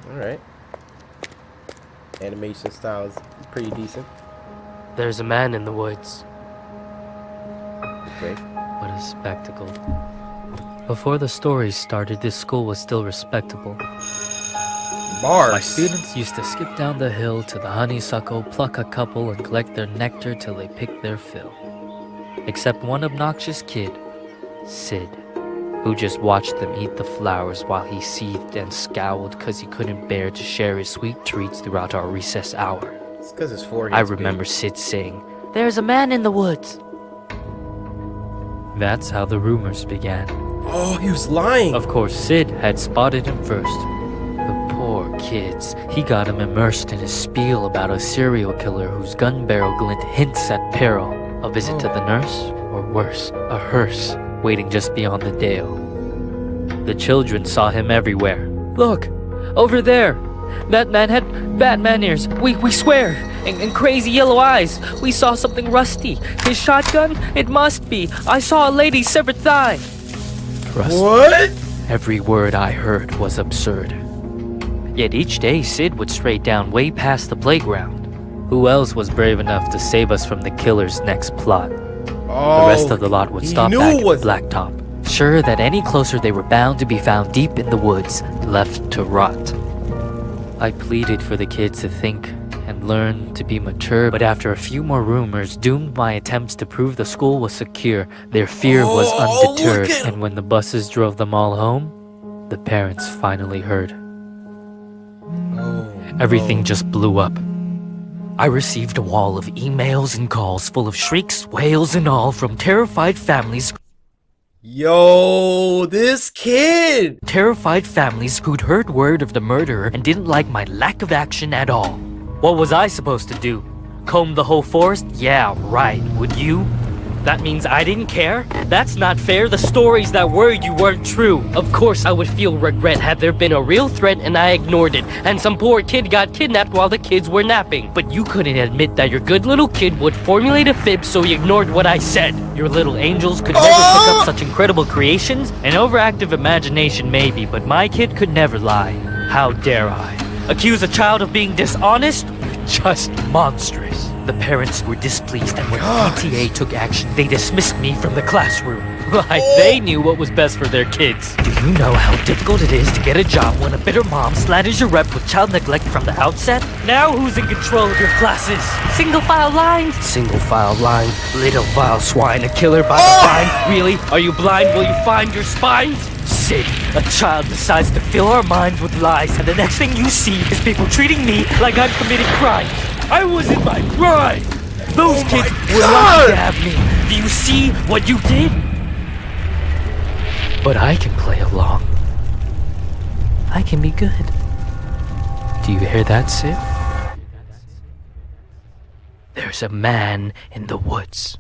Alright. Animation style is pretty decent. There's a man in the woods. Okay. What a spectacle. Before the story started, this school was still respectable. Bars. My students used to skip down the hill to the honeysuckle, pluck a couple, and collect their nectar till they picked their fill. Except one obnoxious kid, Sid, who just watched them eat the flowers while he seethed and scowled because he couldn't bear to share his sweet treats throughout our recess hour. It's because his forehead. I remember Sid saying, "There's a man in the woods." That's how the rumors began. Oh, he was lying. Of course, Sid had spotted him first. The poor kids. He got him immersed in his spiel about a serial killer whose gun barrel glint hints at peril. A visit to the nurse, or worse, a hearse, waiting just beyond the dale. The children saw him everywhere. "Look, over there. That man had Batman ears. We swear. And crazy yellow eyes. We saw something rusty. His shotgun? It must be. I saw a lady's severed thigh." Trust what? me, every word I heard was absurd. Yet each day, Sid would stray down way past the playground. Who else was brave enough to save us from the killer's next plot? The rest of the lot would stop back at the blacktop, sure that any closer they were bound to be found deep in the woods, left to rot. I pleaded for the kids to think and learn to be mature, but after a few more rumors doomed my attempts to prove the school was secure, their fear was undeterred, and when the buses drove them all home, the parents finally heard. Everything just blew up. I received a wall of emails and calls full of shrieks, wails, and all from terrified families. Yo, this kid! Terrified families who'd heard word of the murderer and didn't like my lack of action at all. What was I supposed to do? Comb the whole forest? Yeah, right. Would you? That means I didn't care? That's not fair. The stories that were you weren't true. Of course I would feel regret had there been a real threat and I ignored it, and some poor kid got kidnapped while the kids were napping. But you couldn't admit that your good little kid would formulate a fib, so you ignored what I said. Your little angels could never pick up such incredible creations. An overactive imagination maybe, but my kid could never lie. How dare I? Accuse a child of being dishonest? Just monstrous. The parents were displeased, and when PTA took action, they dismissed me from the classroom. Like they knew what was best for their kids. Do you know how difficult it is to get a job when a bitter mom slanders your rep with child neglect from the outset? Now who's in control of your classes? Single file lines? Single file lines. Little vile swine, a killer by the find. Really? Are you blind? Will you find your spines? Sid, a child decides to fill our minds with lies, and the next thing you see is people treating me like I'm committing crimes. I was in my prime. Those kids were lucky to have me. Do you see what you did? But I can play along. I can be good. Do you hear that, Sid? There's a man in the woods.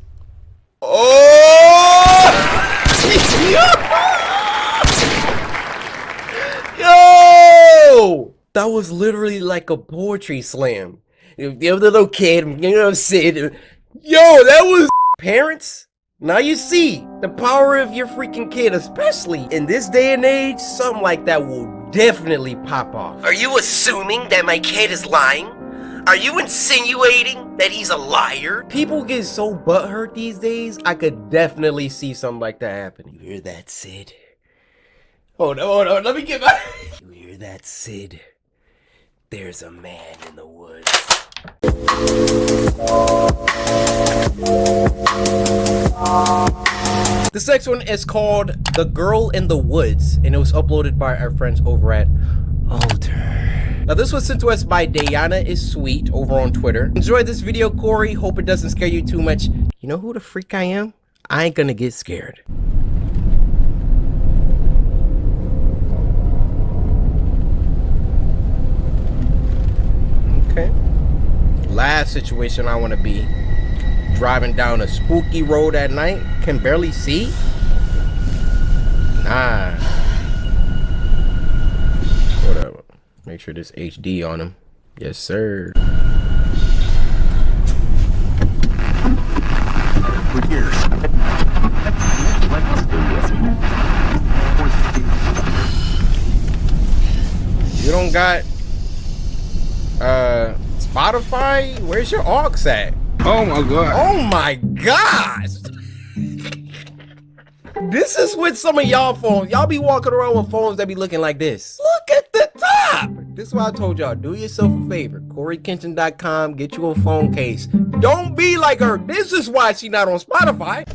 Yo! That was literally like a poetry slam. The other little kid, you know, Sid. Yo, that was parents. Now you see the power of your freaking kid, especially in this day and age. Something like that will definitely pop off. Are you assuming that my kid is lying? Are you insinuating that he's a liar? People get so butthurt these days. I could definitely see something like that happen. You hear that, Sid? Hold on, let me get back. You hear that, Sid? There's a man in the woods. This next one is called The Girl in the Woods, and it was uploaded by our friends over at Alter. Now this was sent to us by Diana is Sweet over on Twitter. Enjoyed this video, Cory. Hope it doesn't scare you too much. You know who the freak I am? I ain't gonna get scared. last situation I want to be. Driving down a spooky road at night, can barely see. Nah. Whatever. Make sure this HD on him. Yes, sir. You don't got Spotify? Where's your aux at? Oh my god. Oh my gosh. This is with some of y'all phones. Y'all be walking around with phones that be looking like this. Look at the top. This is why I told y'all, do yourself a favor. Coryxkenshin.com, get you a phone case. Don't be like her. This is why she not on Spotify.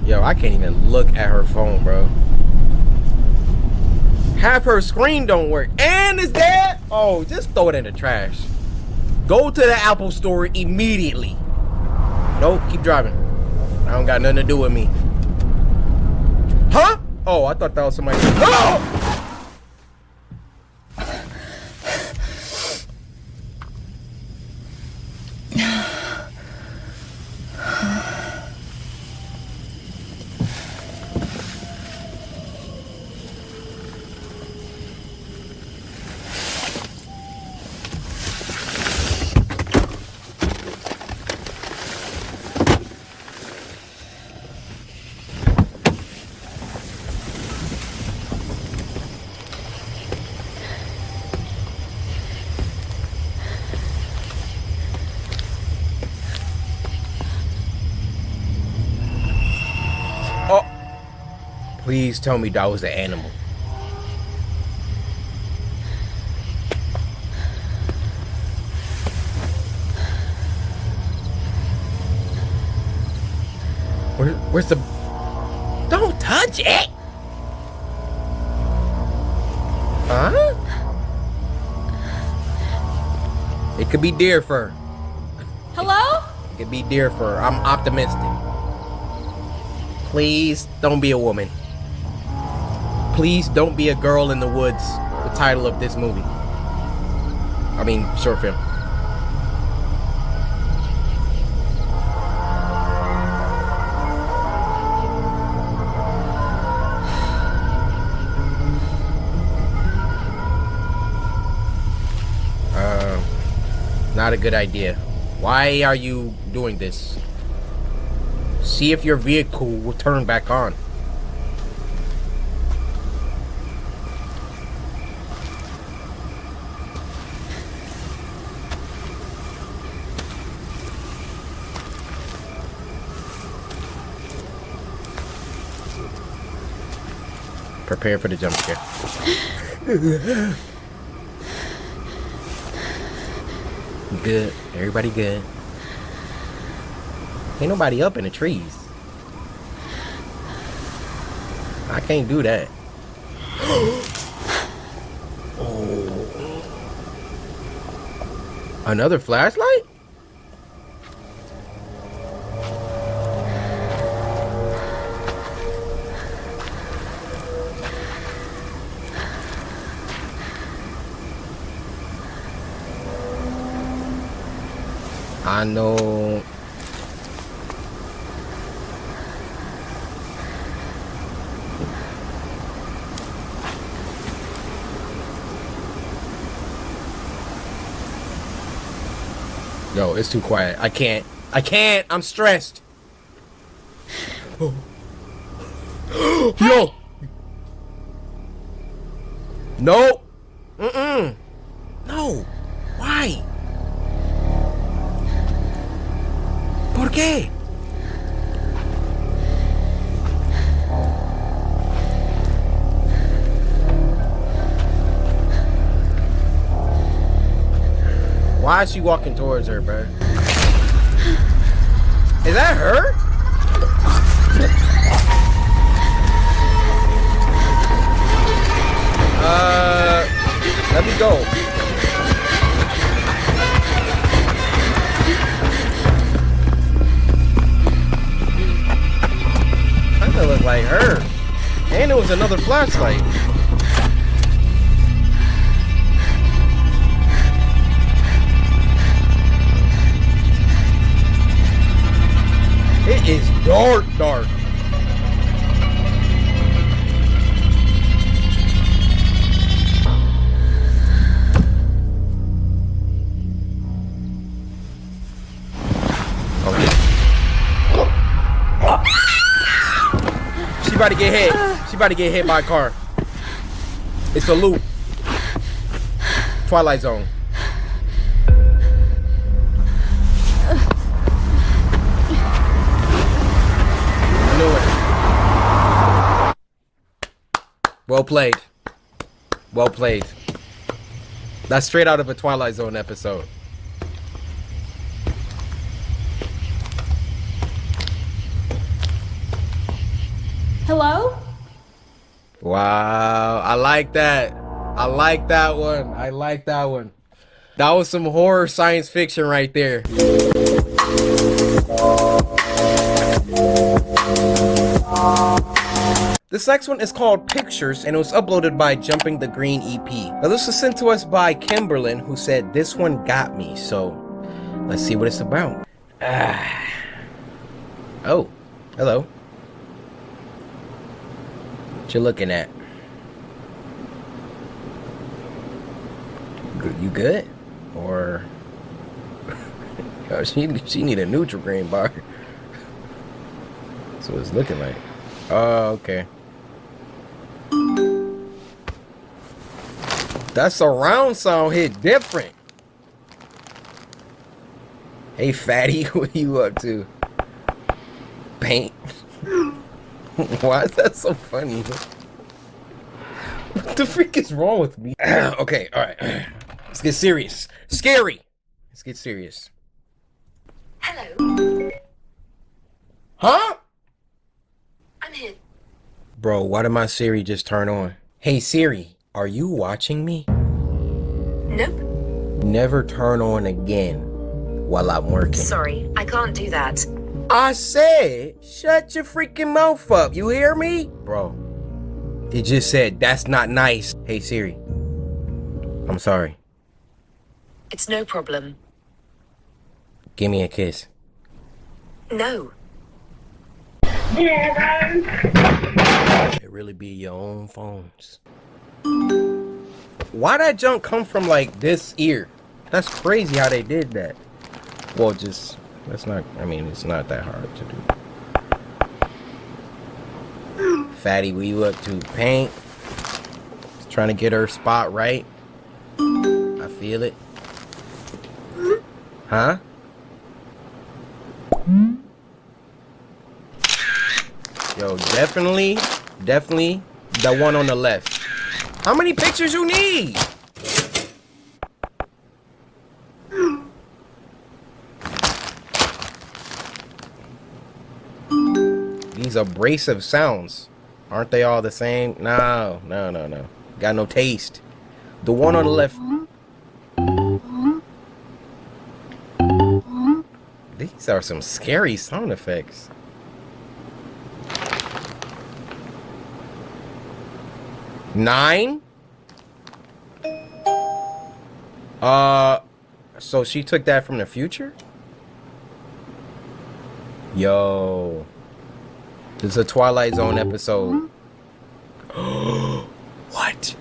Yo, I can't even look at her phone, bro. Half her screen don't work. And it's dead. Oh, just throw it in the trash. Go to the Apple store immediately. Nope, keep driving. I don't got nothing to do with me. Huh? Oh, I thought that was somebody. Oh! Please tell me that was an animal. Where's the... Don't touch it! Huh? It could be deer fur. Hello? It could be deer fur. I'm optimistic. Please don't be a woman. Please don't be a girl in the woods. The title of this movie. I mean, short film. Not a good idea. Why are you doing this? See if your vehicle will turn back on. Prepare for the jump scare. Good. Everybody good. Ain't nobody up in the trees. I can't do that. Oh. Another flashlight? I know. Yo, it's too quiet. I can't. I'm stressed. Yo. No. No. Why? ¿Por qué? Why is she walking towards her, bro? Is that her? Let me go. Kinda look like her. And it was another flashlight. Dark, dark. She about to get hit. She about to get hit by a car. It's a loop. Twilight Zone. I knew it. Well played. Well played. That's straight out of a Twilight Zone episode. Hello? Wow, I like that. I like that one. I like that one. That was some horror science fiction right there. This next one is called Pictures, and it was uploaded by Jumping the Green EP. Now this was sent to us by Kimberlyn, who said this one got me. So let's see what it's about. Oh, hello. What you looking at? You good? Or she need a Nutri-Grain bar. That's what it's looking like. Oh, okay. That surround sound hit different. Hey fatty, what you up to? Paint. Why is that so funny? What the freak is wrong with me? Okay, alright. Let's get serious. Scary! Let's get serious. Hello. Huh? I'm here. Bro, why did my Siri just turn on? Hey Siri, are you watching me? Nope. Never turn on again while I'm working. Sorry, I can't do that. I said, shut your freaking mouth up. You hear me? Bro, it just said, that's not nice. Hey Siri, I'm sorry. It's no problem. Give me a kiss. No. It really be your own phones. Why that junk come from like this ear? That's crazy how they did that. Well, just, that's not, I mean, it's not that hard to do. Fatty, what you up to? Paint. Just trying to get her spot right. I feel it. Huh? Yo, definitely the one on the left. How many pictures you need? These abrasive sounds. Aren't they all the same? No. Got no taste. The one on the left. These are some scary sound effects. Nine? So she took that from the future? Yo. This is a Twilight Zone episode. What?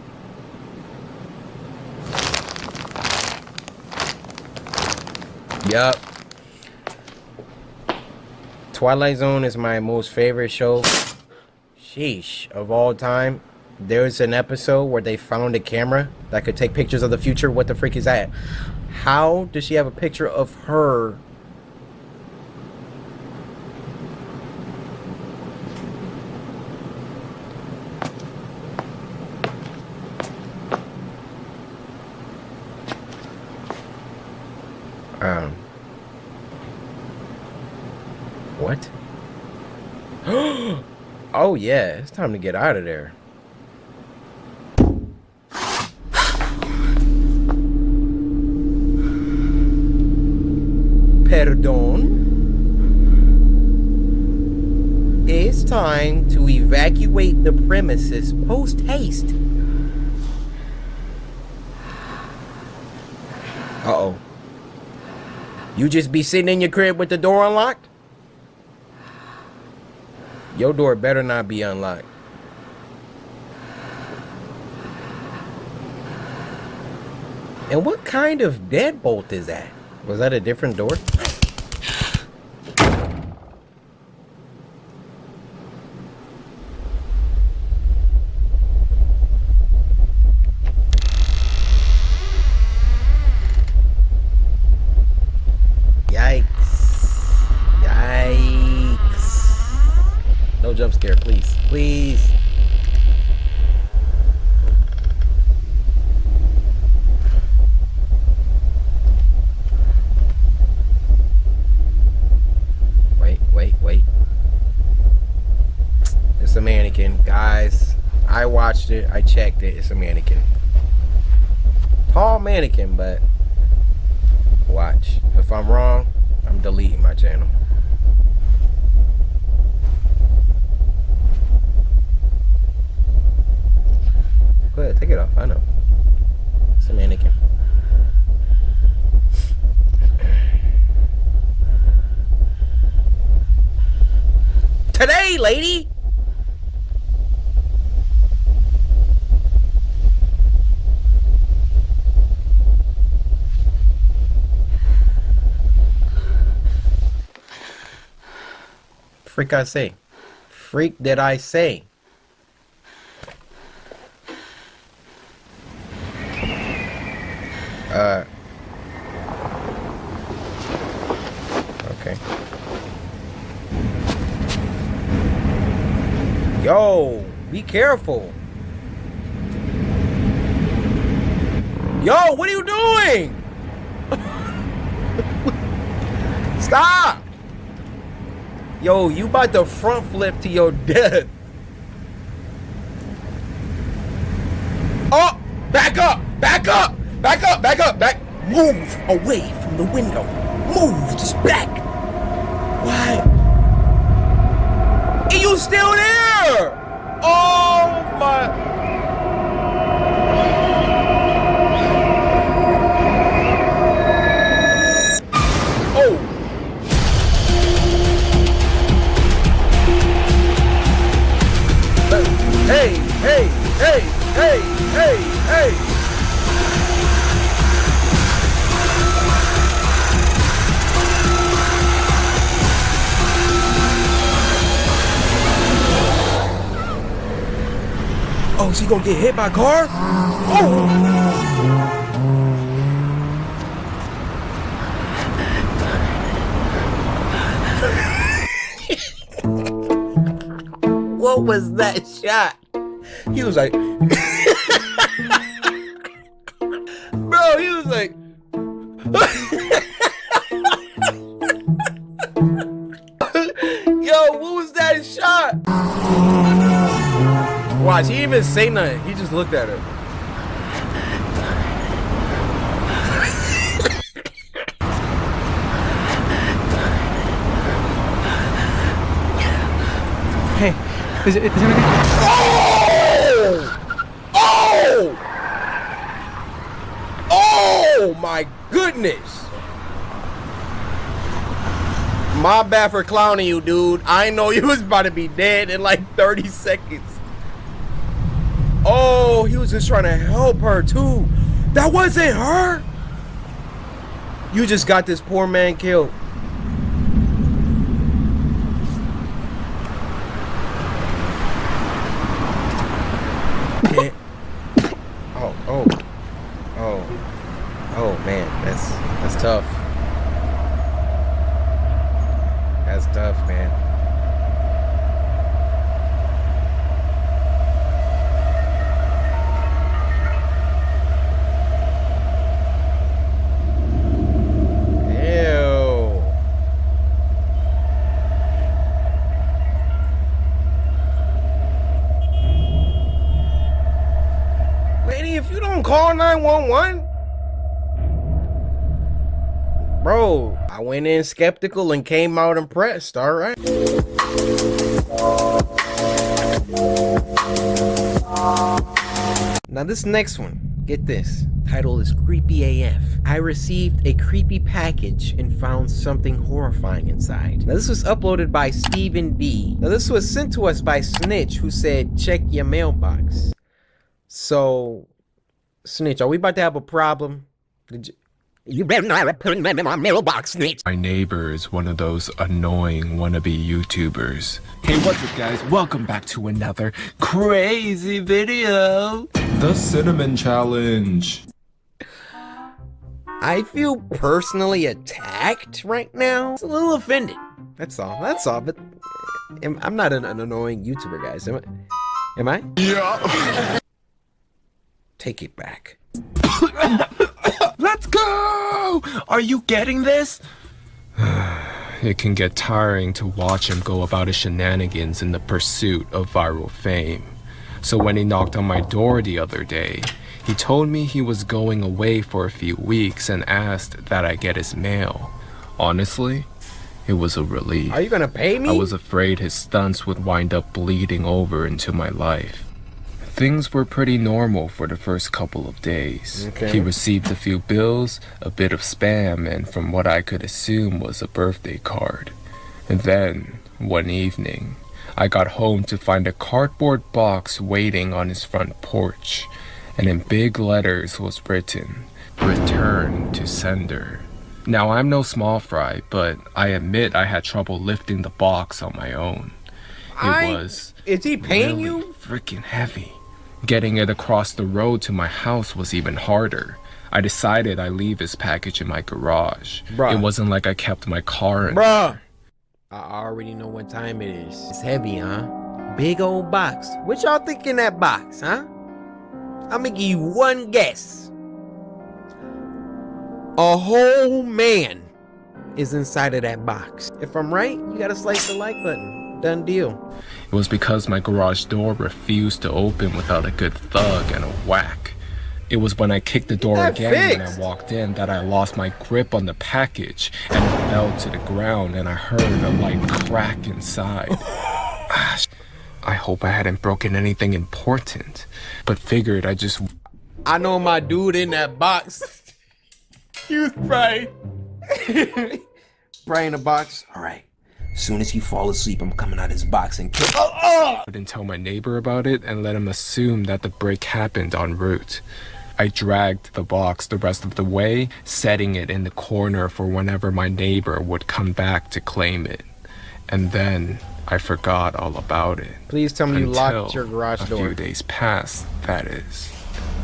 Yup. Twilight Zone is my most favorite show. Sheesh, of all time. There's an episode where they found a camera that could take pictures of the future. What the freak is that? How does she have a picture of her? What? Oh yeah, it's time to get out of there. Perdón. It's time to evacuate the premises post-haste. Uh-oh. You just be sitting in your crib with the door unlocked? Your door better not be unlocked. And what kind of deadbolt is that? Was that a different door? Yikes. Yikes. No jump scare, please. Please. Wait. It's a mannequin, guys. I watched it. I checked it. It's a mannequin. Tall mannequin, but watch. If I'm wrong, I'm deleting my channel. Go ahead, take it off. I know. It's a mannequin. Today, lady! Freak I say. Freak did I say. Okay. Yo, be careful. Yo, what are you doing? Stop. Yo, you about to front flip to your death. Oh, back up, back up, back up, back up, back. Move away from the window. Move, just back. Why? Are you still there? Oh my. Oh. Hey, hey, hey, hey, hey, hey. Oh, she gonna get hit by a car? Oh! What was that shot? He was like, bro, he was like, yo, what was that shot? Watch, he didn't even say nothing. He just looked at her. Hey, is it okay? Oh! Oh my goodness! My bad for clowning you, dude. I know you was about to be dead in like 30 seconds. Oh, he was just trying to help her too. That wasn't her. You just got this poor man killed. Oh man, that's tough. That's tough, man. Ew. Lady, if you don't call 911, bro, I went in skeptical and came out impressed, all right? Now this next one, Get this. Title is Creepy AF. I received a creepy package and found something horrifying inside. Now this was uploaded by Stephen D. Now this was sent to us by Snitch, who said, check your mailbox. So, Snitch, are we about to have a problem? You better not put him in my mailbox, Snitch. My neighbor is one of those annoying wannabe YouTubers. Hey, what's up, guys? Welcome back to another crazy video. The Cinnamon Challenge. I feel personally attacked right now. It's a little offended. That's all. That's all. But I'm not an annoying YouTuber, guys. Am I? Yeah. Take it back. Let's go! Are you getting this? It can get tiring to watch him go about his shenanigans in the pursuit of viral fame. So when he knocked on my door the other day, he told me he was going away for a few weeks and asked that I get his mail. Honestly, it was a relief. Are you gonna pay me? I was afraid his stunts would wind up bleeding over into my life. Things were pretty normal for the first couple of days. Okay. He received a few bills, a bit of spam, and from what I could assume was a birthday card. And then, one evening, I got home to find a cardboard box waiting on his front porch, and in big letters was written, "Return to sender." Now, I'm no small fry, but I admit I had trouble lifting the box on my own. Is he paying really you? Freaking heavy. Getting it across the road to my house was even harder. I decided I'd leave his package in my garage. Bruh. It wasn't like I kept my car in. Bruh! I already know what time it is. It's heavy, huh? Big old box. What y'all think in that box, huh? I'm gonna give you one guess. A whole man is inside of that box. If I'm right, you gotta slice the like button. Done deal. It was because my garage door refused to open without a good thug and a whack. It was when I kicked the door again when I walked in that I lost my grip on the package and it fell to the ground and I heard a light crack inside. I hope I hadn't broken anything important, but figured I know my dude in that box. He was Brian. Brian in the box. All right. As soon as you fall asleep, I'm coming out of this box and kill. I didn't tell my neighbor about it and let him assume that the break happened en route. I dragged the box the rest of the way, setting it in the corner for whenever my neighbor would come back to claim it. And then I forgot all about it. Please tell me you locked your garage door. A few days passed, that is.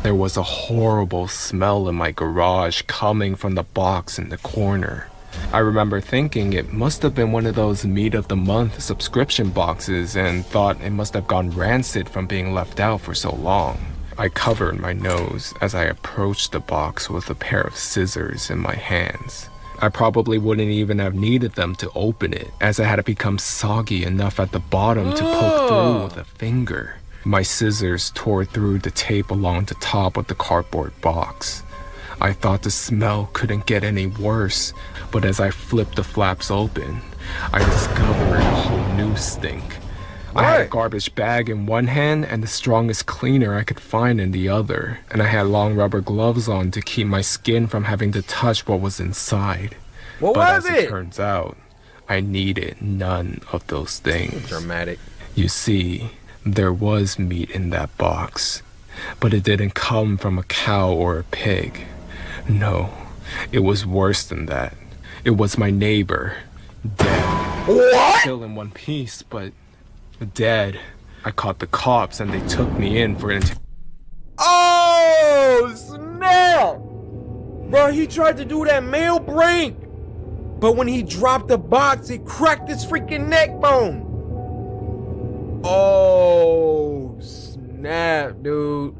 There was a horrible smell in my garage coming from the box in the corner. I remember thinking it must have been one of those meat of the month subscription boxes and thought it must have gone rancid from being left out for so long. I covered my nose as I approached the box with a pair of scissors in my hands. I probably wouldn't even have needed them to open it, as it had become soggy enough at the bottom to poke through with a finger. My scissors tore through the tape along the top of the cardboard box. I thought the smell couldn't get any worse, but as I flipped the flaps open, I discovered a whole new stink. I had a garbage bag in one hand and the strongest cleaner I could find in the other, and I had long rubber gloves on to keep my skin from having to touch what was inside. What but was as it? It turns out, I needed none of those things. Dramatic. You see, there was meat in that box, but it didn't come from a cow or a pig. No, it was worse than that. It was my neighbor, dead. What? Still in one piece, but dead. I caught the cops and they took me in for an Oh, snap! Bro, he tried to do that mail break, but when he dropped the box, it cracked his freaking neck bone. Oh, snap, dude.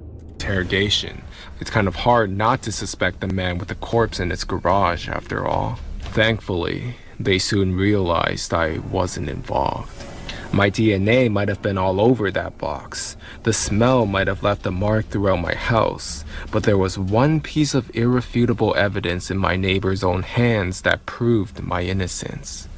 interrogation. It's kind of hard not to suspect the man with the corpse in its garage, after all. Thankfully, they soon realized I wasn't involved. My DNA might have been all over that box. The smell might have left a mark throughout my house, but there was one piece of irrefutable evidence in my neighbor's own hands that proved my innocence.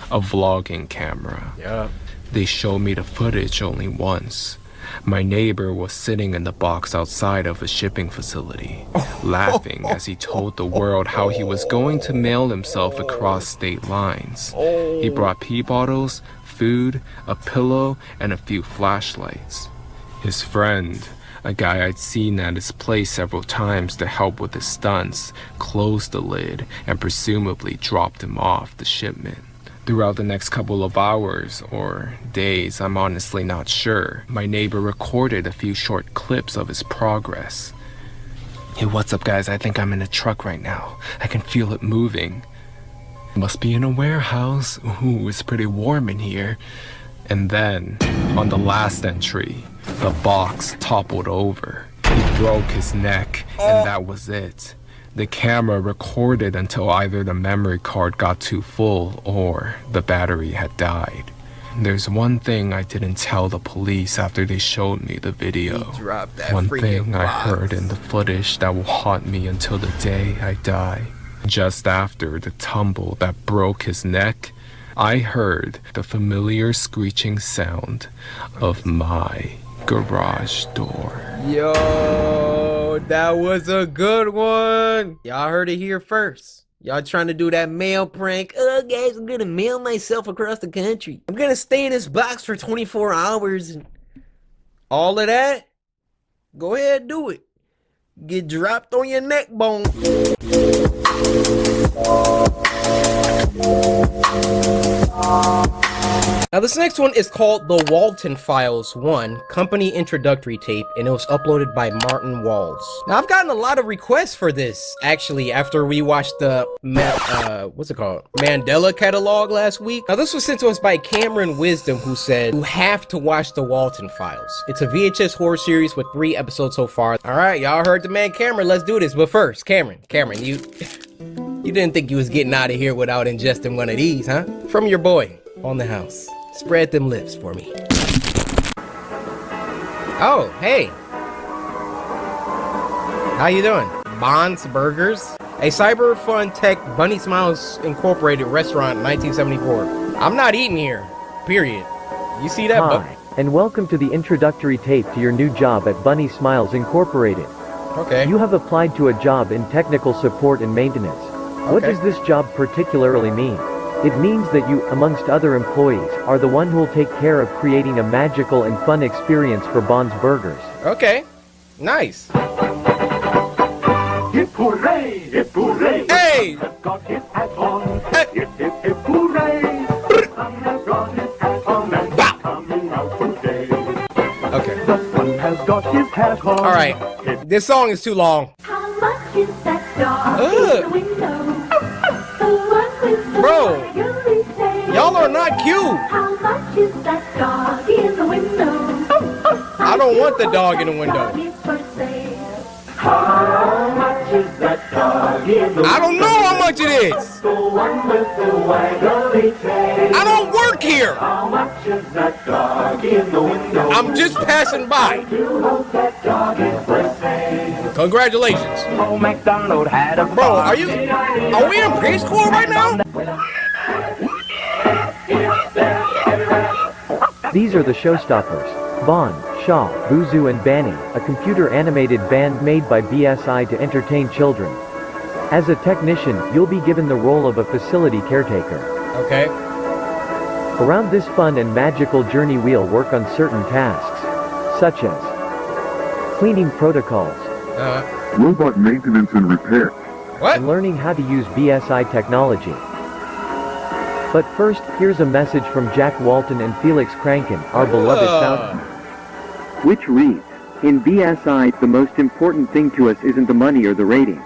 A vlogging camera. Yeah. They showed me the footage only once. My neighbor was sitting in the box outside of a shipping facility, laughing as he told the world how he was going to mail himself across state lines. He brought pee bottles, food, a pillow, and a few flashlights. His friend, a guy I'd seen at his place several times to help with his stunts, closed the lid and presumably dropped him off the shipment. Throughout the next couple of hours, or days, I'm honestly not sure, my neighbor recorded a few short clips of his progress. Hey, what's up guys? I think I'm in a truck right now. I can feel it moving. Must be in a warehouse. Ooh, it's pretty warm in here. And then, on the last entry, the box toppled over. He broke his neck, and that was it. The camera recorded until either the memory card got too full or the battery had died. There's one thing I didn't tell the police after they showed me the video. One thing I heard in the footage that will haunt me until the day I die. Just after the tumble that broke his neck, I heard the familiar screeching sound of my garage door. Yo, that was a good one. Y'all heard it here first. Y'all trying to do that mail prank. Oh, guys, I'm gonna mail myself across the country. I'm gonna stay in this box for 24 hours. And all of that? Go ahead, do it. Get dropped on your neck bone. Now this next one is called The Walton Files 1, Company Introductory Tape, and it was uploaded by Martin Walls. Now I've gotten a lot of requests for this, actually, after we watched the, what's it called? Mandela catalog last week. Now this was sent to us by Cameron Wisdom, who said, you have to watch The Walton Files. It's a VHS horror series with 3 episodes so far. Alright, y'all heard the man Cameron, let's do this. But first, Cameron, you didn't think you was getting out of here without ingesting one of these, huh? From your boy on the house. Spread them lips for me. Oh, hey. How you doing? Bond's Burgers? A cyber fun tech Bunny Smiles Incorporated restaurant in 1974. I'm not eating here, period. You see that? Hi, and welcome to the introductory tape to your new job at Bunny Smiles Incorporated. Okay. You have applied to a job in technical support and maintenance. What does this job particularly mean? It means that you, amongst other employees, are the one who will take care of creating a magical and fun experience for Bond's Burgers. Okay, nice. Hip hooray! Hip hooray! Hey! Got his hat on. Hip hip hip hooray! Sun has got his hat on and he's coming out today. Okay. The sun has got his hat on. All right, this song is too long. How much is that dog in the window? Bro, y'all are not cute. How much is that dog in the window? I don't want the dog in the window. How much is that dog in the window? I don't know how much it is. The one with the waggly tail. I don't work here. How much is that dog in the window? I'm just passing by. You hope that dog is for sale. Congratulations. Old MacDonald had a Bro, are we in preschool right now? These are the showstoppers. Bond, Shaw, Boozoo and Banny, a computer-animated band made by BSI to entertain children. As a technician, you'll be given the role of a facility caretaker. Okay. Around this fun and magical journey we'll work on certain tasks, such as cleaning protocols, robot maintenance and repair, and learning how to use BSI technology. But first, here's a message from Jack Walton and Felix Kranken, our beloved founders. Which reads, in BSI, the most important thing to us isn't the money or the rating.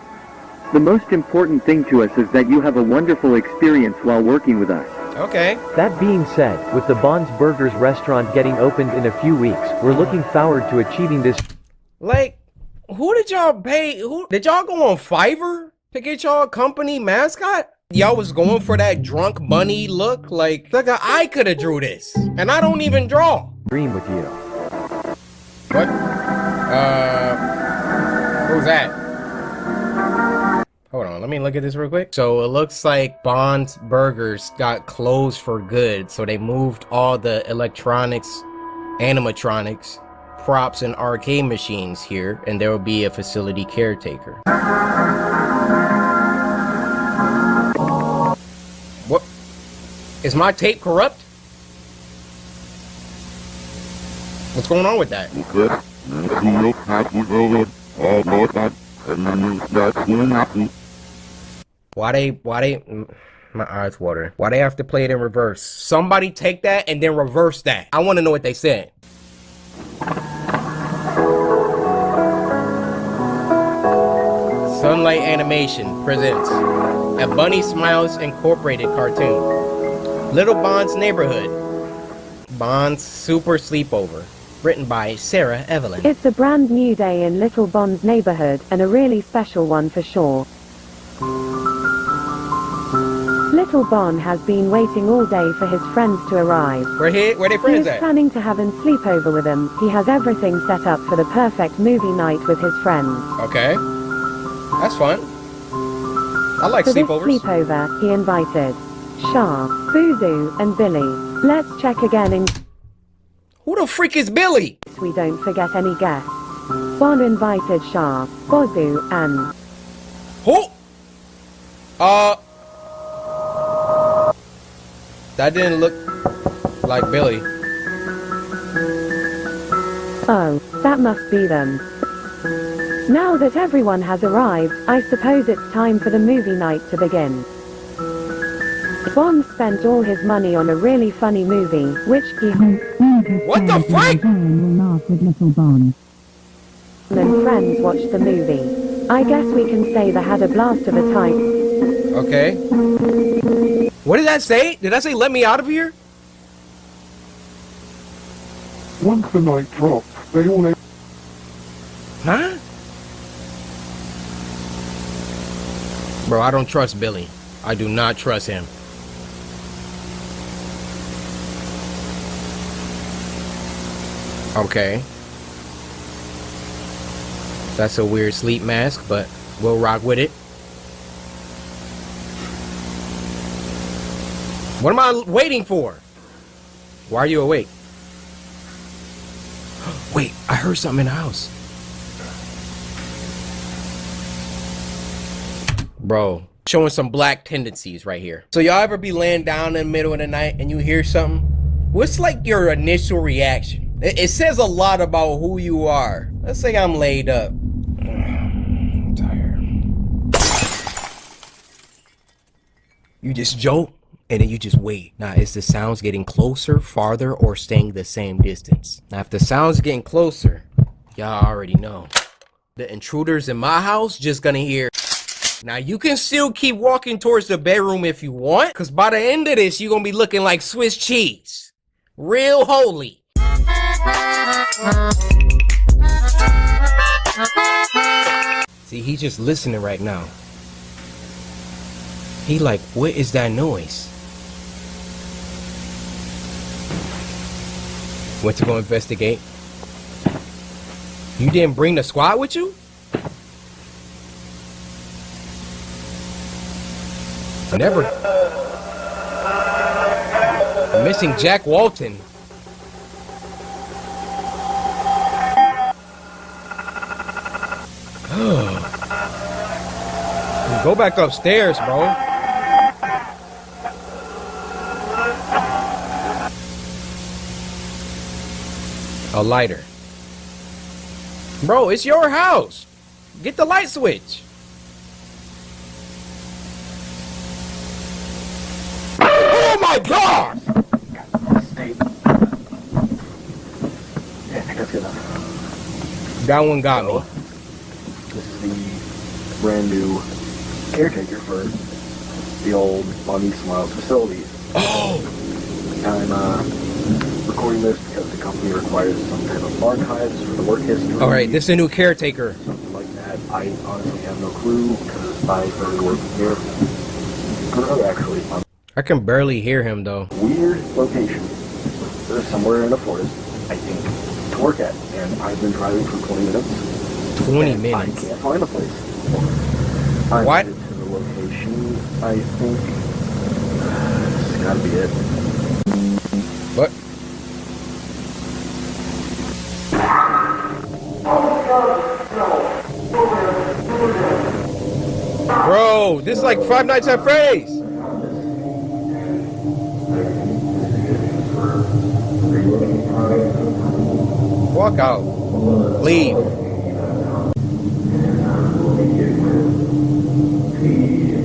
The most important thing to us is that you have a wonderful experience while working with us. Okay. That being said, with the Bond's Burgers restaurant getting opened in a few weeks, we're looking forward to achieving this. Like, who did y'all pay? Did y'all go on Fiverr to get y'all company mascot? Y'all was going for that drunk bunny look? Like I could have drew this. And I don't even draw. Dream with you. What? Who's that? Hold on, let me look at this real quick. So it looks like Bond's Burgers got closed for good. So they moved all the electronics, animatronics, props and arcade machines here, and there will be a facility caretaker. What? Is my tape corrupt? What's going on with that? Why they, my eyes watering. Why they have to play it in reverse? Somebody take that and then reverse that. I want to know what they said. Sunlight Animation presents a Bunny Smiles Incorporated cartoon. Little Bond's Neighborhood. Bond's Super Sleepover. Written by Sarah Evelyn. It's a brand new day in Little Bond's neighborhood, and a really special one for sure. Little Bond has been waiting all day for his friends to arrive. Where they friends at? He is planning to have a sleepover with them. He has everything set up for the perfect movie night with his friends. Okay. That's fun. I like sleepovers. For this sleepover, he invited Shah, Boozoo, and Billy. Let's check again in... Who the freak is Billy? We don't forget any guests. Bond invited Shah, Boozoo, and... Who? That didn't look like Billy. Oh, that must be them. Now that everyone has arrived, I suppose it's time for the movie night to begin. Bond spent all his money on a really funny movie, which he What the freak? with Little Bond. And friends watched the movie. I guess we can say they had a blast of a time. Okay. What did that say? Did I say let me out of here? Once the night dropped, they all... Huh? Bro, I don't trust Billy. I do not trust him. Okay. That's a weird sleep mask, but we'll rock with it. What am I waiting for? Why are you awake? Wait, I heard something in the house. Bro, showing some black tendencies right here. So y'all ever be laying down in the middle of the night and you hear something? What's like your initial reaction? It says a lot about who you are. Let's say I'm laid up. I'm tired. You just joke and then you just wait. Now, is the sounds getting closer, farther, or staying the same distance? Now, if the sound's getting closer, y'all already know. The intruders in my house just gonna hear. Now, you can still keep walking towards the bedroom if you want, because by the end of this, you're gonna be looking like Swiss cheese. Real holy. See, he's just listening right now. He like, what is that noise? Went to go investigate. You didn't bring the squad with you? Never. Missing Jack Walton. Go back upstairs, bro. A lighter. Bro, it's your house. Get the light switch. Oh my God! That one got me. This is the brand new caretaker for the old Bunny Smiles facility. Oh! I'm recording this because the company requires some type of archives for the work history. Alright, this is a new caretaker. Something like that. I honestly have no clue because I started working here. Actually, I can barely hear him though. Weird location. There's somewhere in the forest, I think, to work at. And I've been driving for 20 minutes. 20 minutes? I can't find the place. I'm what? headed to the location, I think. This gotta be it. What? this is like Five Nights at Freddy's. Walk out. Leave.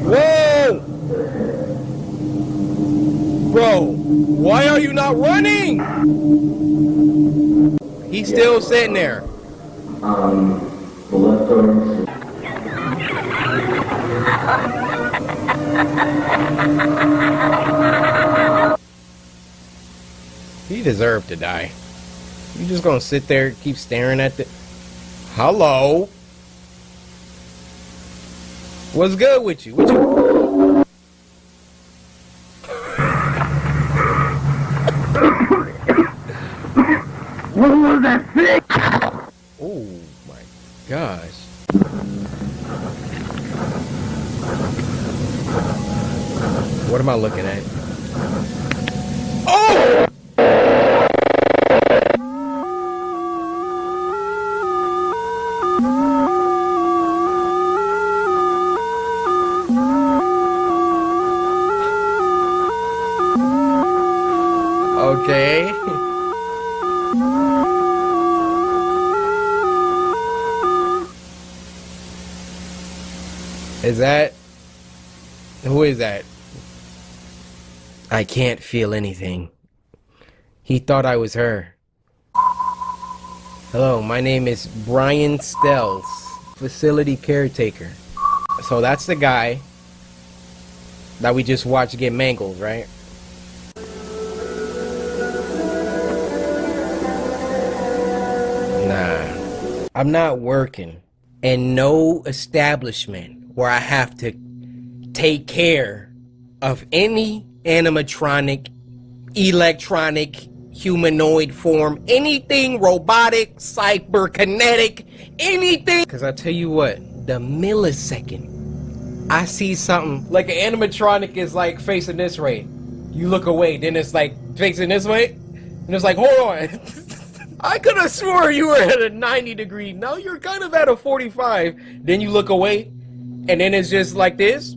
Whoa! Bro, why are you not running? He's still sitting there. The leftovers. He deserved to die. You just gonna sit there, keep staring at the... Hello? What's good with you? What you... What was that thing? Oh my gosh. What am I looking at? Oh! Okay. Is that... Who is that? I can't feel anything. He thought I was her. Hello, my name is Brian Stells, facility caretaker. So that's the guy that we just watched get mangled, right? Nah, I'm not working in no establishment where I have to take care of any animatronic, electronic, humanoid form, anything robotic, cyberkinetic, anything. Because I tell you what, the millisecond I see something like an animatronic is like facing this way, you look away, then it's like facing this way, and it's like, hold on. I could have swore you were at a 90 degree. No, you're kind of at a 45. Then you look away, and then it's just like this.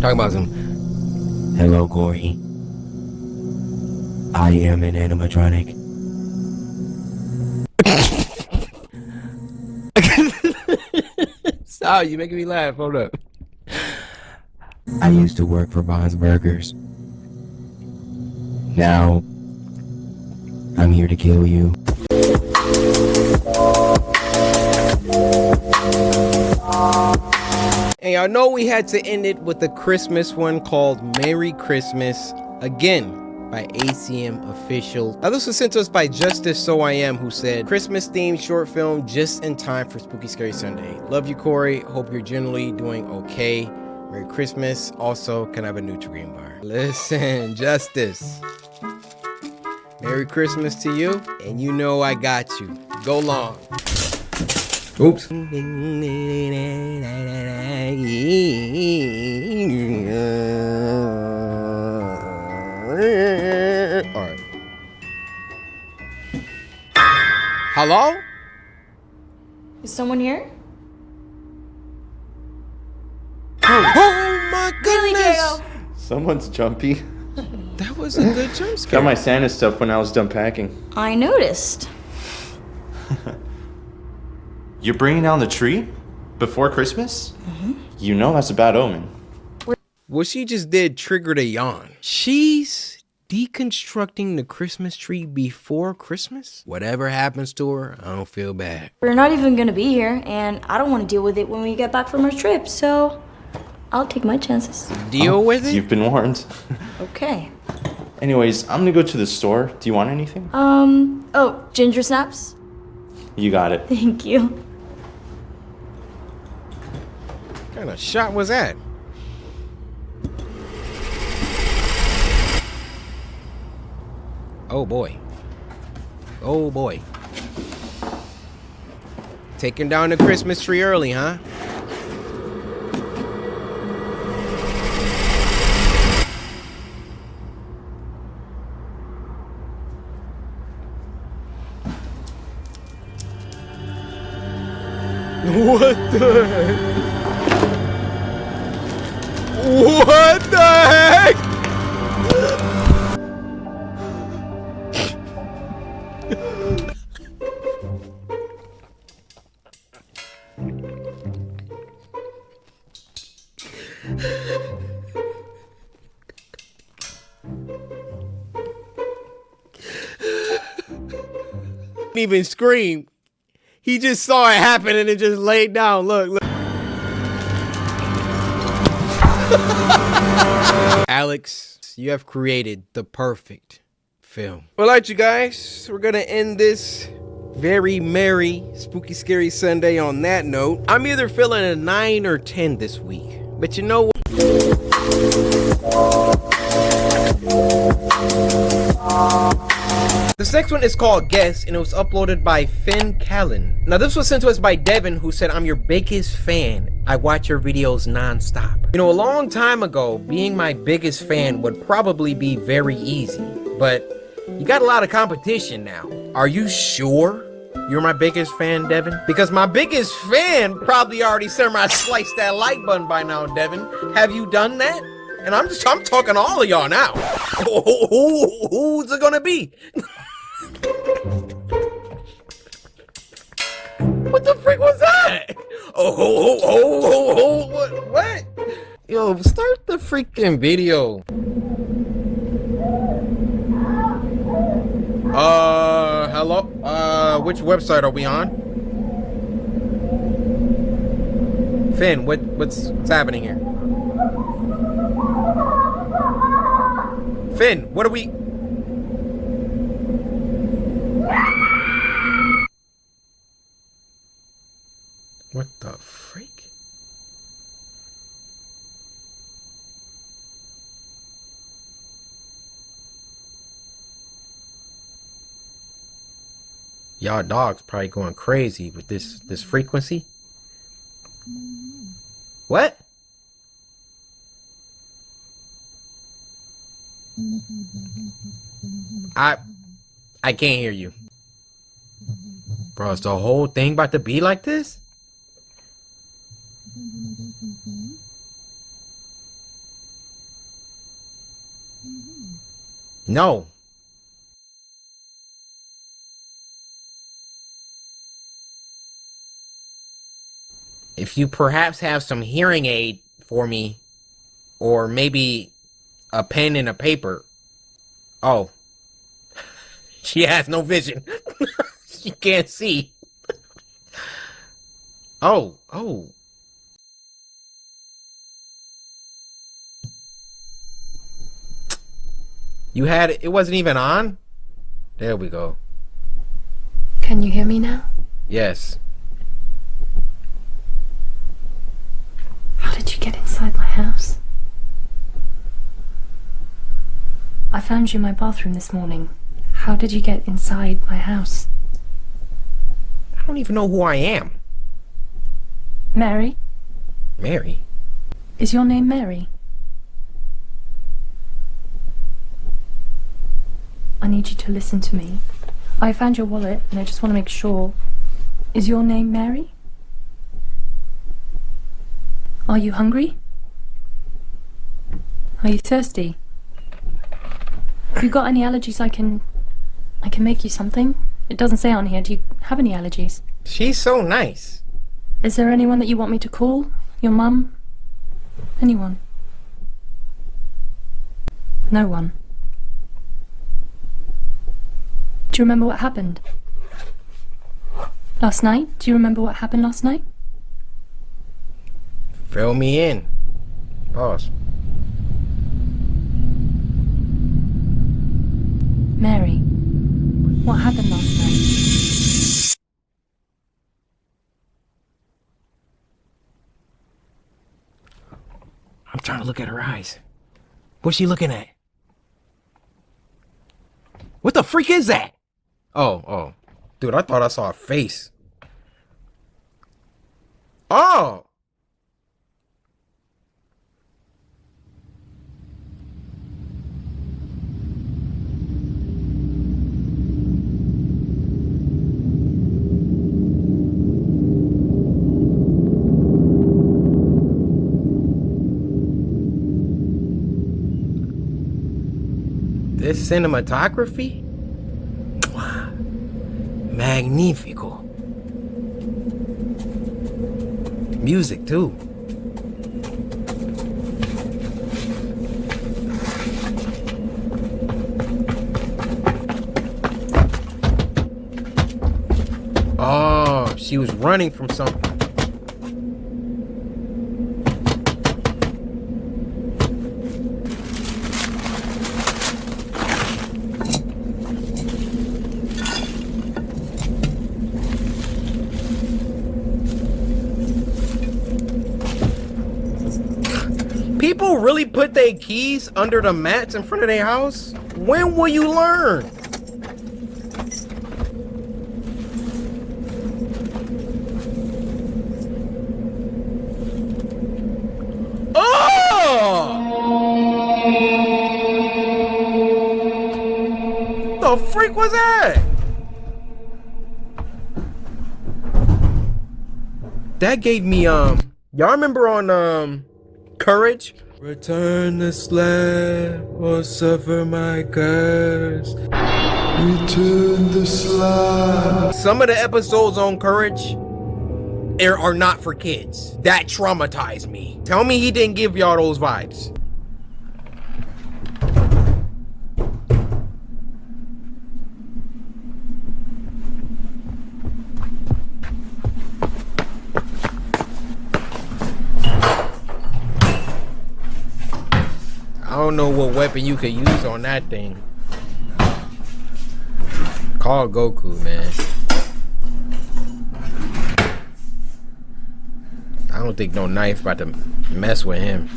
Talking about some, hello, Cory. I am an animatronic. Stop, you making me laugh. Hold up. I used to work for Bond's Burgers. Now, I'm here to kill you. And y'all know we had to end it with a Christmas one called Merry Christmas Again by ACM Official. Now this was sent to us by Justice So I Am, who said, Christmas themed short film just in time for Spooky Scary Sunday. Love you, Cory. Hope you're generally doing okay. Merry Christmas. Also, can I have a Nutri-Green bar? Listen, Justice. Merry Christmas to you, and you know I got you. Go long. Oops. Alright. Hello? Is someone here? Oh my goodness! Someone's jumpy. That was a good jump scare. Got my Santa stuff when I was done packing. I noticed. You're bringing down the tree? Before Christmas? You know that's a bad omen. What she just did triggered a yawn. She's deconstructing the Christmas tree before Christmas? Whatever happens to her, I don't feel bad. We're not even gonna be here, and I don't want to deal with it when we get back from our trip, so I'll take my chances. Deal with it? You've been warned. Okay. Anyways, I'm gonna go to the store. Do you want anything? Oh, ginger snaps? You got it. Thank you. What kind of shot was that? Oh boy. Oh boy. Taking down the Christmas tree early, huh? What the heck? What the heck? Even scream. He just saw it happen and it just laid down. Look. Alex, you have created the perfect film. Well, all right, you guys, we're gonna end this very merry, spooky, scary Sunday on that note. I'm either feeling a 9 or 10 this week, but you know what? This next one is called Guess, and it was uploaded by Finn Callan. Now, this was sent to us by Devin, who said, I'm your biggest fan. I watch your videos non-stop. You know, a long time ago, being my biggest fan would probably be very easy, but you got a lot of competition now. Are you sure you're my biggest fan, Devin? Because my biggest fan probably already sliced that like button by now, Devin. Have you done that? And I'm talking to all of y'all now. Who's it gonna be? What the frick was that? What? Yo, start the freaking video. Hello? Which website are we on? Finn, what's happening here? Finn, what are we? What the freak? Y'all dog's probably going crazy with this frequency. What? I can't hear you. Bro, is the whole thing about to be like this? No. If you perhaps have some hearing aid for me, or maybe a pen and a paper. Oh. She has no vision. She can't see. Oh. You had it wasn't even on? There we go. Can you hear me now? Yes. How did you get inside my house? I found you in my bathroom this morning. How did you get inside my house? I don't even know who I am. Mary? Mary? Is your name Mary? I need you to listen to me. I found your wallet and I just want to make sure. Is your name Mary? Are you hungry? Are you thirsty? Have you got any allergies? I can make you something. It doesn't say on here. Do you have any allergies? She's so nice. Is there anyone that you want me to call? Your mum? Anyone? No one. Do you remember what happened? Last night? Do you remember what happened last night? Fill me in. Pause. Mary, what happened last night? I'm trying to look at her eyes. What's she looking at? What the freak is that? Oh. Dude, I thought I saw a face. Oh! This cinematography? Magnifico. Music too. Oh, she was running from something. People really put their keys under the mats in front of their house? When will you learn? The freak was that? That gave me y'all remember on Courage? Return the slab or suffer my curse. Return the slab. Some of the episodes on Courage are not for kids. That traumatized me. Tell me he didn't give y'all those vibes. I don't know what weapon you could use on that thing. Call Goku, man. I don't think no knife about to mess with him.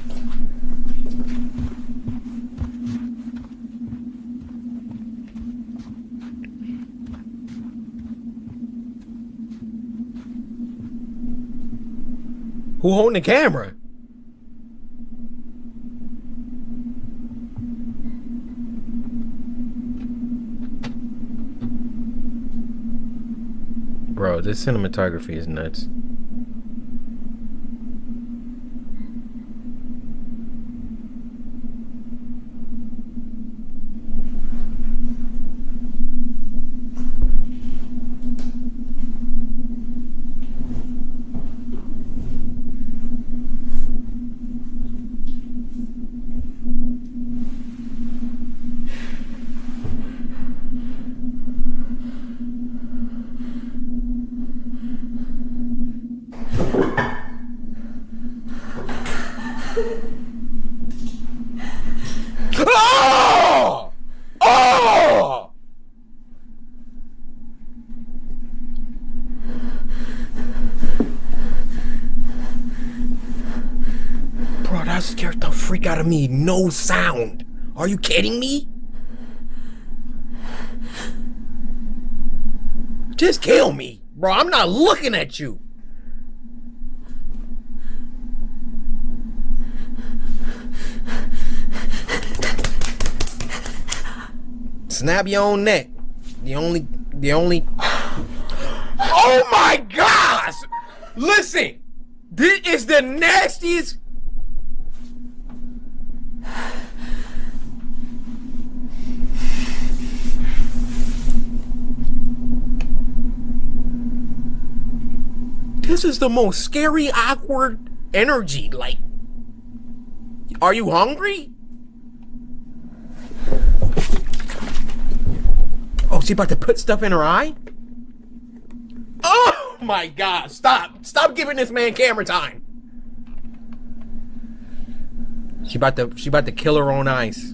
Who holding the camera? Bro, this cinematography is nuts. Oh! Oh! Bro, that scared the freak out of me. No sound. Are you kidding me? Just kill me. Bro, I'm not looking at you. Snap your own neck. The only Oh my gosh! Listen! This is the nastiest. This is the most scary, awkward energy. Like, are you hungry? Oh, she about to put stuff in her eye? Oh my God, stop. Stop giving this man camera time. She about to kill her own eyes.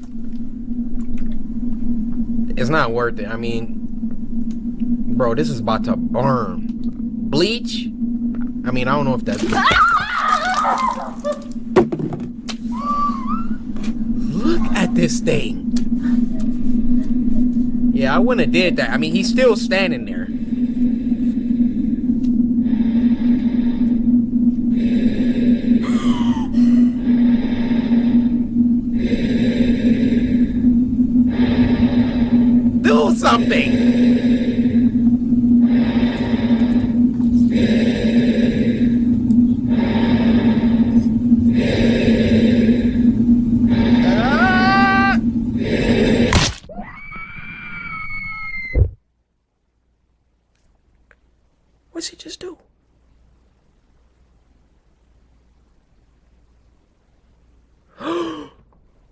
It's not worth it. I mean, bro, this is about to burn. Bleach? I mean, I don't know if that's... Look at this thing. Yeah, I wouldn't have did that. I mean, he's still standing there. Do something! she just do?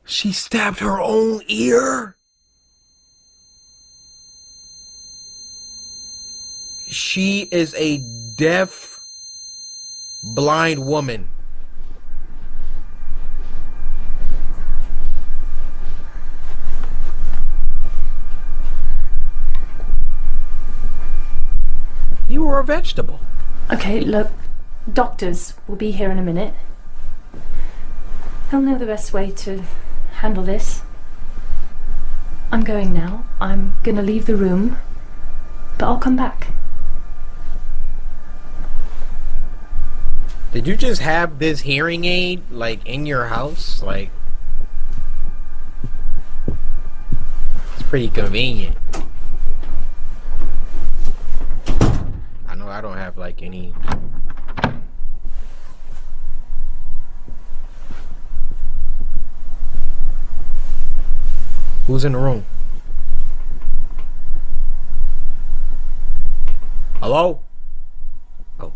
She stabbed her own ear? She is a deaf, blind woman. You were a vegetable. Okay, look, doctors will be here in a minute. They'll know the best way to handle this. I'm going now. I'm gonna leave the room, but I'll come back. Did you just have this hearing aid, like, in your house? Like, it's pretty convenient. I know I don't have, like, any... Who's in the room? Hello? Oh.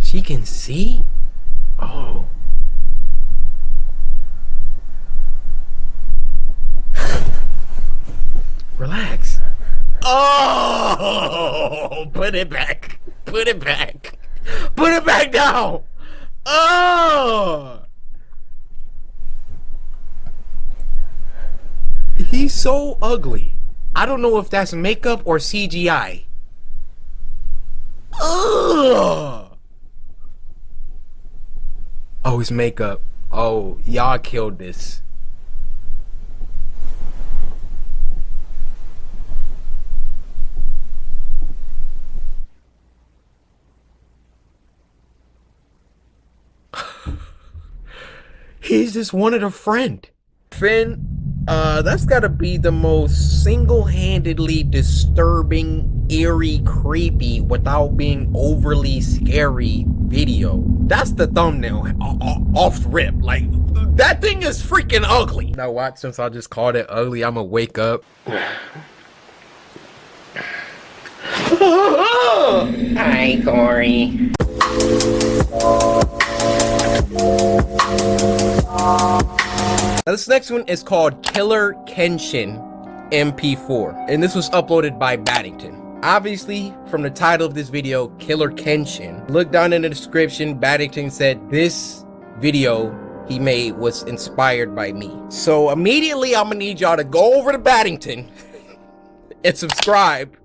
She can see? Oh. Relax. Oh, put it back. Put it back. Put it back down. Oh. He's so ugly. I don't know if that's makeup or CGI. Ugh. Oh, it's makeup. Oh, y'all killed this. He just wanted a friend. Finn, that's gotta be the most single-handedly disturbing, eerie, creepy, without being overly scary video. That's the thumbnail off rip. Like, that thing is freaking ugly. Now watch, since I just called it ugly, I'ma wake up. Hi, Cory. Now this next one is called Coryxkenshin MP4, and this was uploaded by Baddington. Obviously, from the title of this video, Coryxkenshin, look down in the description. Baddington said this video he made was inspired by me. So immediately I'm gonna need y'all to go over to Baddington and subscribe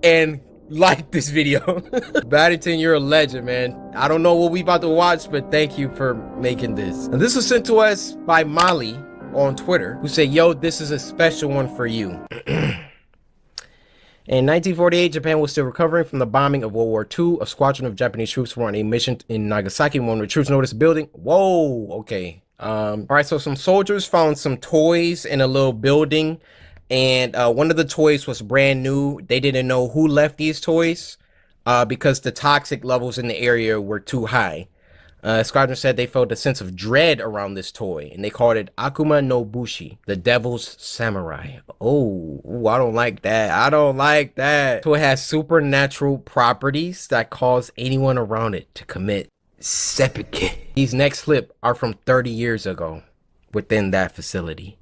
and like this video. Baddington, you're a legend, man. I don't know what we about to watch, but thank you for making this. And this was sent to us by Molly on Twitter, who said, yo, this is a special one for you. In 1948, Japan was still recovering from the bombing of World War II. A squadron of Japanese troops were on a mission in Nagasaki when the troops noticed a building. Whoa, okay. All right, so some soldiers found some toys in a little building, and one of the toys was brand new. They didn't know who left these toys because the toxic levels in the area were too high. Squadron said they felt a sense of dread around this toy, and they called it Akuma no Bushi, the Devil's Samurai. Oh, ooh, I don't like that. I don't like that. So it has supernatural properties that cause anyone around it to commit seppuku. These next clips are from 30 years ago within that facility.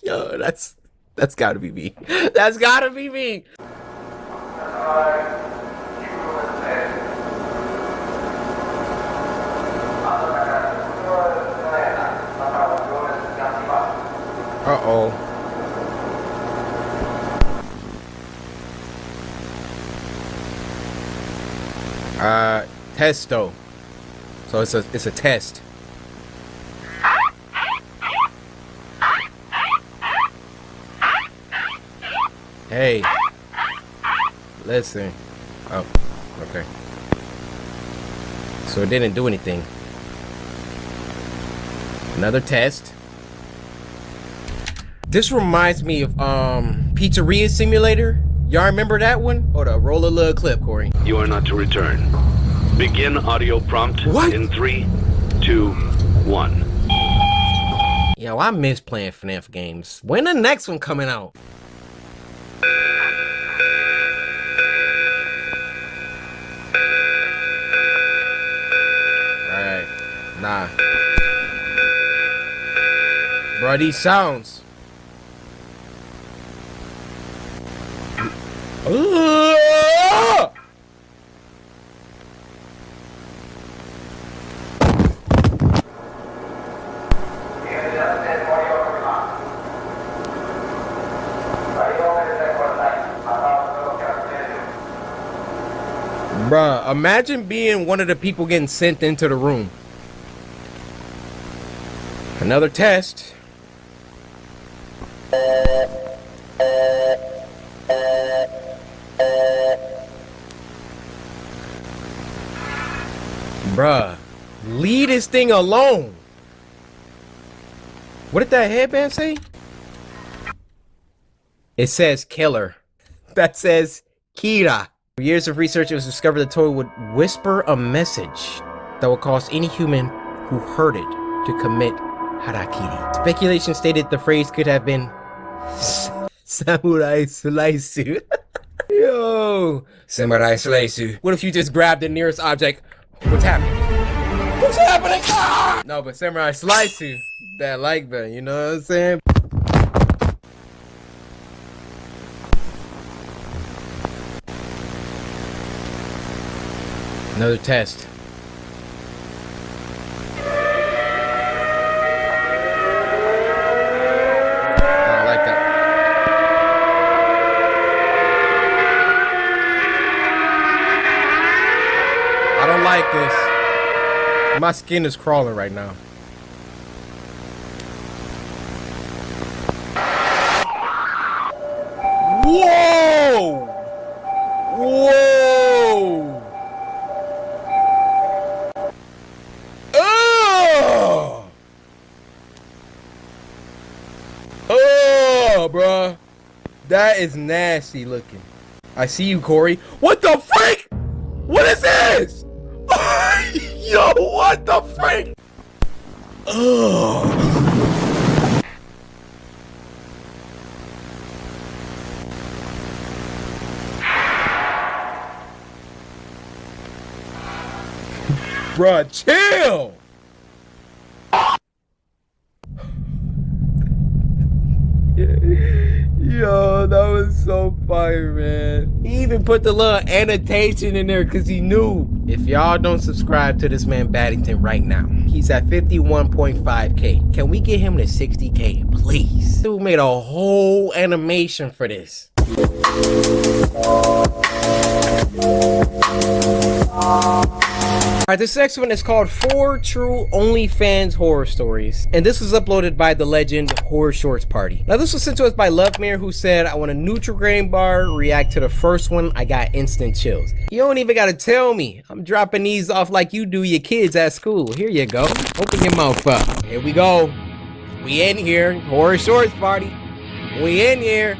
Yo, that's gotta be me. That's gotta be me. Uh-oh. Testo. So it's a test. Hey, listen. Oh, okay. So it didn't do anything. Another test. This reminds me of Pizzeria Simulator. Y'all remember that one? Hold up, roll a little clip, Cory. You are not to return. Begin audio prompt in 3, 2, 1. Yo, I miss playing FNAF games. When the next one coming out? Alright, nah. Bro, these sounds. Bruh, imagine being one of the people getting sent into the room. Another test. Bruh, leave this thing alone. What did that headband say? It says killer. That says Kira. For years of research, it was discovered the toy would whisper a message that would cause any human who heard it to commit harakiri. Speculation stated the phrase could have been samurai slice. Yo, samurai slice. What if you just grabbed the nearest object? What's happening? What's happening? Ah! No, but samurai slice that like better, you know what I'm saying? Another test. I don't like that. I don't like this. My skin is crawling right now. Whoa! Whoa! Oh, bruh. That is nasty looking. I see you, Cory. What the freak? What is this? Yo, what the freak? Ugh. Bruh, chill. Yo, that was so fire, man. He even put the little annotation in there because he knew. If y'all don't subscribe to this man Baddington right now, he's at 51.5K. Can we get him to 60K, please? Dude made a whole animation for this. Alright, this next one is called 4 True OnlyFans Horror Stories. And this was uploaded by the legend HorrorShorts Party. Now this was sent to us by Lovemere, who said, I want a Nutri-Grain bar, react to the first one, I got instant chills. You don't even gotta tell me. I'm dropping these off like you do your kids at school. Here you go. Open your mouth up. Here we go. We in here. HorrorShorts Party. We in here.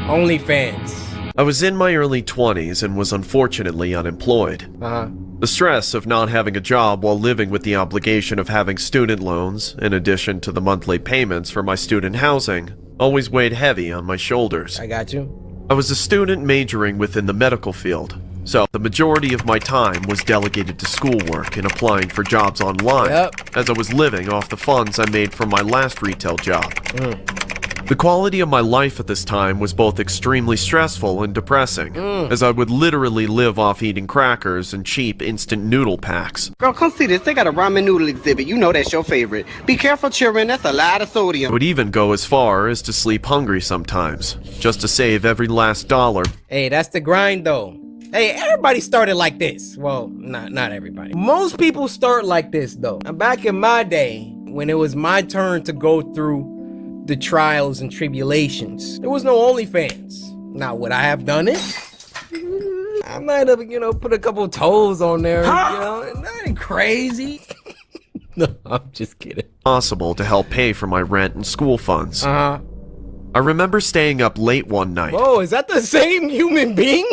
OnlyFans. I was in my early 20s and was unfortunately unemployed. The stress of not having a job while living with the obligation of having student loans, in addition to the monthly payments for my student housing, always weighed heavy on my shoulders. I got you. I was a student majoring within the medical field, so the majority of my time was delegated to schoolwork and applying for jobs online, as I was living off the funds I made from my last retail job. The quality of my life at this time was both extremely stressful and depressing, as I would literally live off eating crackers and cheap instant noodle packs. Girl, come see this. They got a ramen noodle exhibit. You know that's your favorite. Be careful, children. That's a lot of sodium. I would even go as far as to sleep hungry sometimes, just to save every last dollar. Hey, that's the grind though. Hey, everybody started like this. Well, not everybody. Most people start like this though. Now, back in my day, when it was my turn to go through the trials and tribulations, there was no OnlyFans. Now, would I have done it? I might have, put a couple toes on there, nothing crazy. No, I'm just kidding. Possible to help pay for my rent and school funds. I remember staying up late one night. Whoa, is that the same human being?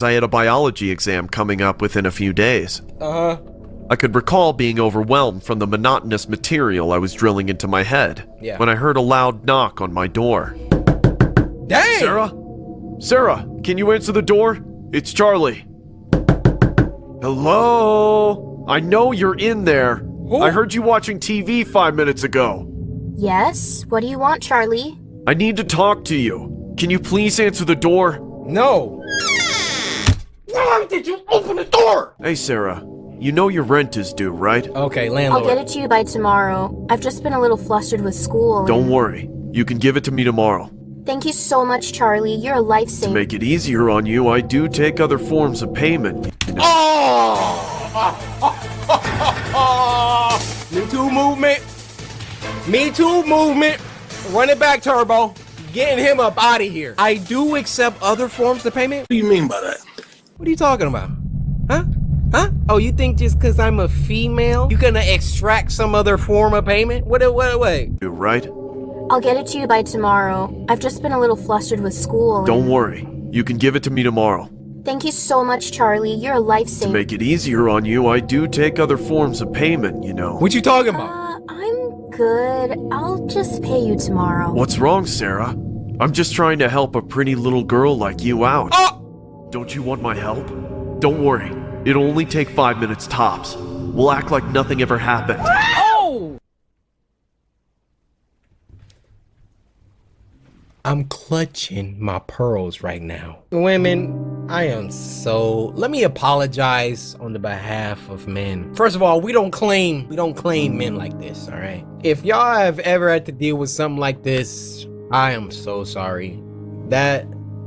I had a biology exam coming up within a few days. I could recall being overwhelmed from the monotonous material I was drilling into my head when I heard a loud knock on my door. Dang! Sarah? Sarah, can you answer the door? It's Charlie. Hello? I know you're in there. Who? I heard you watching TV 5 minutes ago. Yes? What do you want, Charlie? I need to talk to you. Can you please answer the door? No. Why did you open the door? Hey, Sarah. You know your rent is due, right? Okay, landlord. I'll get it to you by tomorrow. I've just been a little flustered with school. Don't worry. You can give it to me tomorrow. Thank you so much, Charlie. You're a lifesaver. To make it easier on you, I do take other forms of payment. Me Too movement. Me Too movement. Run it back, Turbo. Getting him up out of here. I do accept other forms of payment. What do you mean by that? What are you talking about? Huh? Huh? Oh, you think just because I'm a female, you gonna extract some other form of payment? What? You're right. I'll get it to you by tomorrow. I've just been a little flustered with school. Don't worry. You can give it to me tomorrow. Thank you so much, Charlie. You're a lifesaver. To make it easier on you, I do take other forms of payment, you know. What you talking about? I'm good. I'll just pay you tomorrow. What's wrong, Sarah? I'm just trying to help a pretty little girl like you out. Don't you want my help? Don't worry. It'll only take 5 minutes tops. We'll act like nothing ever happened. Oh! I'm clutching my pearls right now. Women, I am so... Let me apologize on the behalf of men. First of all, we don't claim men like this, all right? If y'all have ever had to deal with something like this, I am so sorry.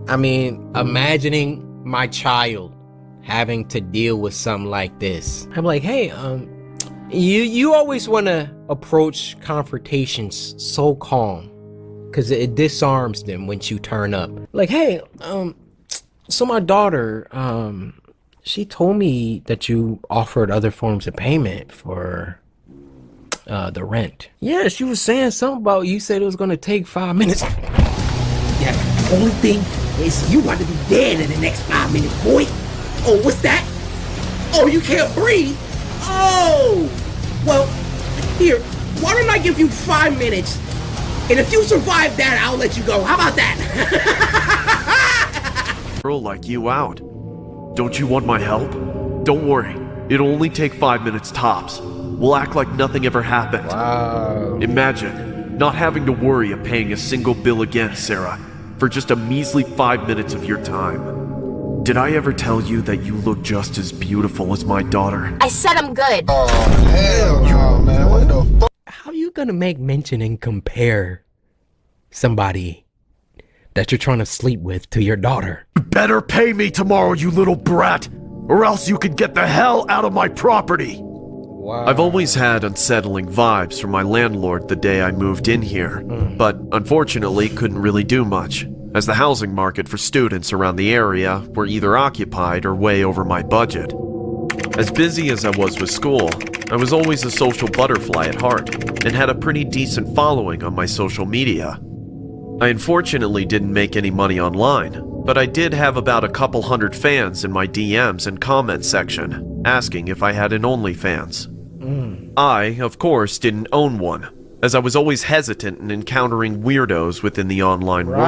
Imagining my child having to deal with something like this. I'm like, hey, you always want to approach confrontations so calm, because it disarms them once you turn up. Like, hey, so my daughter, she told me that you offered other forms of payment for the rent. Yeah, she was saying something about, you said it was gonna take 5 minutes. Yeah, the only thing is you want to be dead in the next 5 minutes, boy. Oh, what's that? Oh, you can't breathe? Oh! Well, here, why don't I give you 5 minutes? And if you survive that, I'll let you go. How about that? Girl like you out. Don't you want my help? Don't worry. It'll only take 5 minutes tops. We'll act like nothing ever happened. Wow. Imagine not having to worry of paying a single bill again, Sarah, for just a measly 5 minutes of your time. Did I ever tell you that you look just as beautiful as my daughter? I said I'm good. Oh, hell no, man. What the fuck? How you gonna make mention and compare somebody that you're trying to sleep with to your daughter? You better pay me tomorrow, you little brat, or else you can get the hell out of my property. Wow. I've always had unsettling vibes from my landlord the day I moved in here, but unfortunately couldn't really do much, as the housing market for students around the area were either occupied or way over my budget. As busy as I was with school, I was always a social butterfly at heart, and had a pretty decent following on my social media. I unfortunately didn't make any money online, but I did have about a couple hundred fans in my DMs and comments section, asking if I had an OnlyFans. I, of course, didn't own one, as I was always hesitant in encountering weirdos within the online world.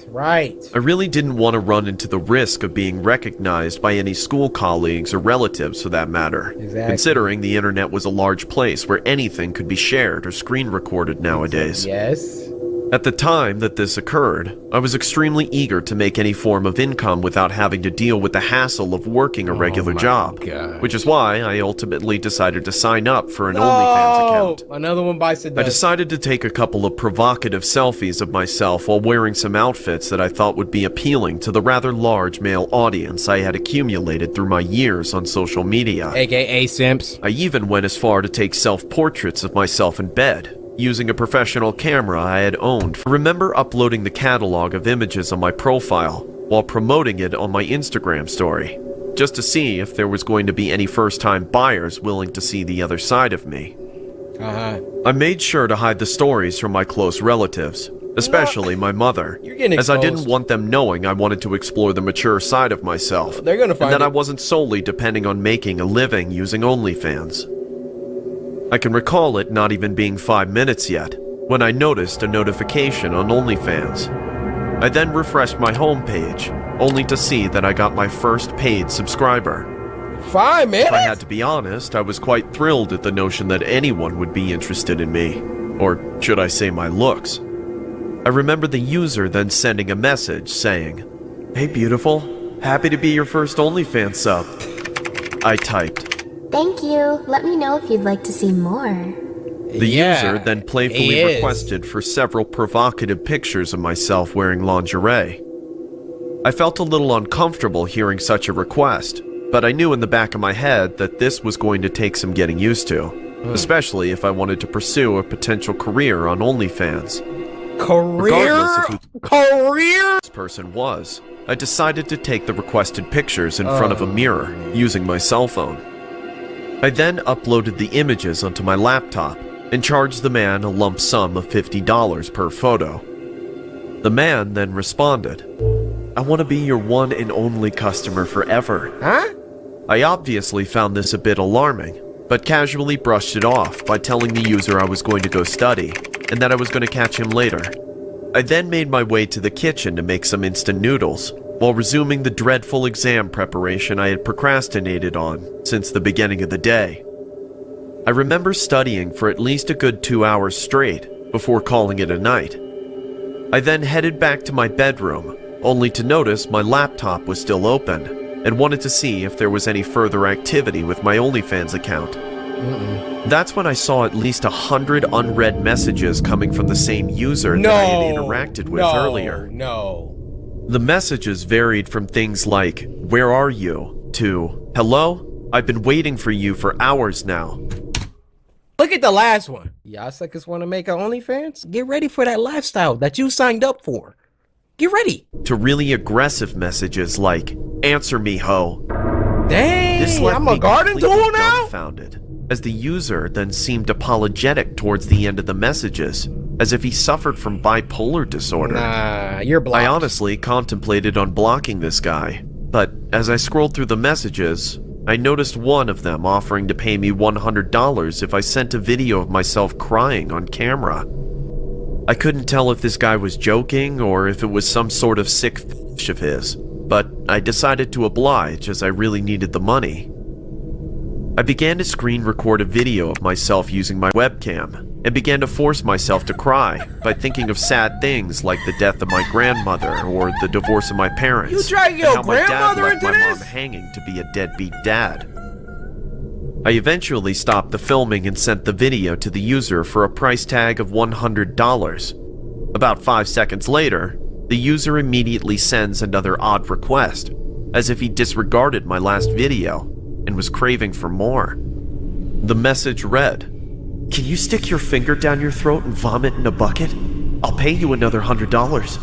Right. I really didn't want to run into the risk of being recognized by any school colleagues or relatives for that matter, considering the internet was a large place where anything could be shared or screen recorded nowadays. Yes. At the time that this occurred, I was extremely eager to make any form of income without having to deal with the hassle of working a regular job, which is why I ultimately decided to sign up for an OnlyFans account. Another one bites the dust. I decided to take a couple of provocative selfies of myself while wearing some outfits that I thought would be appealing to the rather large male audience I had accumulated through my years on social media. AKA simps. I even went as far to take self-portraits of myself in bed, using a professional camera I had owned. I remember uploading the catalog of images on my profile while promoting it on my Instagram story, just to see if there was going to be any first-time buyers willing to see the other side of me. I made sure to hide the stories from my close relatives, especially my mother, You're getting as I didn't exposed. want them knowing I wanted to explore the mature side of myself. They're gonna find and that I it. wasn't solely depending on making a living using OnlyFans. I can recall it not even being 5 minutes yet, when I noticed a notification on OnlyFans. I then refreshed my homepage, only to see that I got my first paid subscriber. 5 minutes? If I had to be honest, I was quite thrilled at the notion that anyone would be interested in me, or should I say my looks. I remember the user then sending a message saying, "Hey beautiful, happy to be your first OnlyFans sub." I typed. Thank you. Let me know if you'd like to see more. The user then playfully he is. requested for several provocative pictures of myself wearing lingerie. I felt a little uncomfortable hearing such a request, but I knew in the back of my head that this was going to take some getting used to, especially if I wanted to pursue a potential career on OnlyFans. Regardless of who this person was, I decided to take the requested pictures in front of a mirror using my cell phone. I then uploaded the images onto my laptop and charged the man a lump sum of $50 per photo. The man then responded, "I want to be your one and only customer forever." Huh? I obviously found this a bit alarming, but casually brushed it off by telling the user I was going to go study and that I was going to catch him later. I then made my way to the kitchen to make some instant noodles, while resuming the dreadful exam preparation I had procrastinated on since the beginning of the day. I remember studying for at least a good 2 hours straight before calling it a night. I then headed back to my bedroom, only to notice my laptop was still open, and wanted to see if there was any further activity with my OnlyFans account. That's when I saw at least 100 unread messages coming from the same user that I had interacted with earlier. No. The messages varied from things like, "Where are you?" to, "Hello? I've been waiting for you for hours now." Look at the last one. Y'all suckers want to make an OnlyFans? Get ready for that lifestyle that you signed up for. Get ready. To really aggressive messages like, "Answer me, ho." Dang, This left I'm a me garden completely tool now? dumbfounded, as the user then seemed apologetic towards the end of the messages, as if he suffered from bipolar disorder. Nah, you're blocked. I honestly contemplated on blocking this guy, but as I scrolled through the messages, I noticed one of them offering to pay me $100 if I sent a video of myself crying on camera. I couldn't tell if this guy was joking or if it was some sort of sick fetish of his, but I decided to oblige as I really needed the money. I began to screen record a video of myself using my webcam, and began to force myself to cry by thinking of sad things like the death of my grandmother or the divorce of my parents. You drag and your how my dad grandmother left into my mom this? hanging to be a deadbeat dad. I eventually stopped the filming and sent the video to the user for a price tag of $100. About 5 seconds later, the user immediately sends another odd request, as if he disregarded my last video and was craving for more. The message read, "Can you stick your finger down your throat and vomit in a bucket? I'll pay you another $100.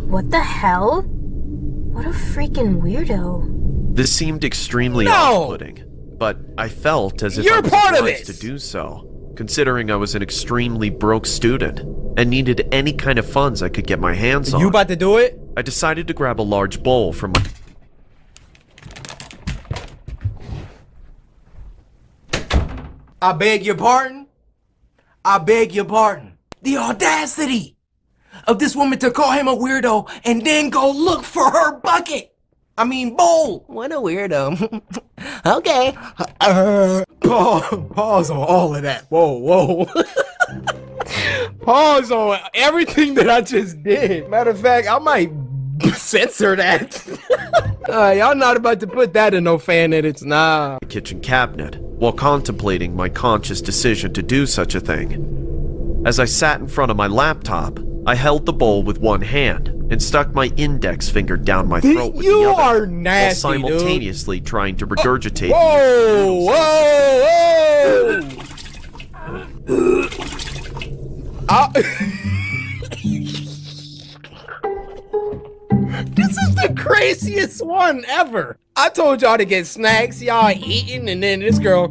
What the hell? What a freaking weirdo. This seemed extremely off-putting, but I felt as if I was obliged to do so, considering I was an extremely broke student and needed any kind of funds I could get my hands on. You about to do it? I decided to grab a large bowl from my... I beg your pardon? I beg your pardon. The audacity of this woman to call him a weirdo and then go look for her bucket. I mean, bowl. What a weirdo. Okay. Pause on all of that. Whoa. Pause on everything that I just did. Matter of fact, I might censor that. Y'all not about to put that in no fan edits, nah. kitchen cabinet while contemplating my conscious decision to do such a thing. As I sat in front of my laptop, I held the bowl with one hand and stuck my index finger down my throat with the other, are nasty, while simultaneously trying to regurgitate. Whoa! This is the craziest one ever. I told y'all to get snacks, y'all eating, and then this girl.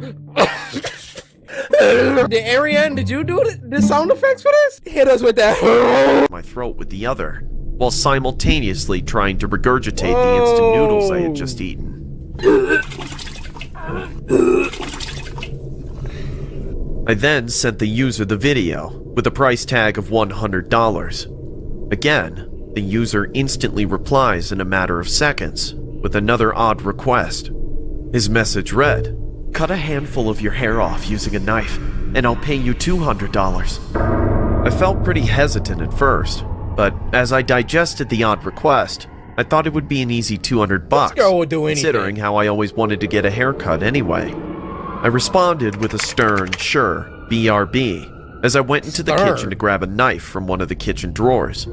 Ariane, did you do the sound effects for this? Hit us with that. My throat with the other, while simultaneously trying to regurgitate the instant noodles I had just eaten. I then sent the user the video with a price tag of $100. Again, the user instantly replies in a matter of seconds with another odd request. His message read, "Cut a handful of your hair off using a knife, and I'll pay you $200. I felt pretty hesitant at first, but as I digested the odd request, I thought it would be an easy $200 This girl will do anything. considering how I always wanted to get a haircut anyway. I responded with a stern, sure, BRB, as I went into the kitchen to grab a knife from one of the kitchen drawers.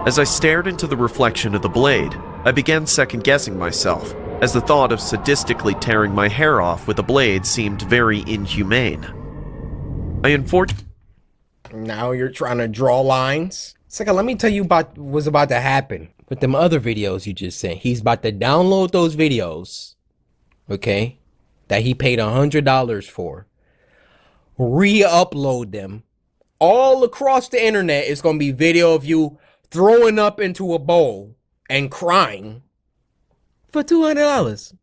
As I stared into the reflection of the blade, I began second-guessing myself, as the thought of sadistically tearing my hair off with a blade seemed very inhumane. Now you're trying to draw lines? Second, let me tell you about what's about to happen with them other videos you just sent. He's about to download those videos, okay, that he paid $100 for, re-upload them all across the internet. It's gonna be video of you throwing up into a bowl and crying for $200.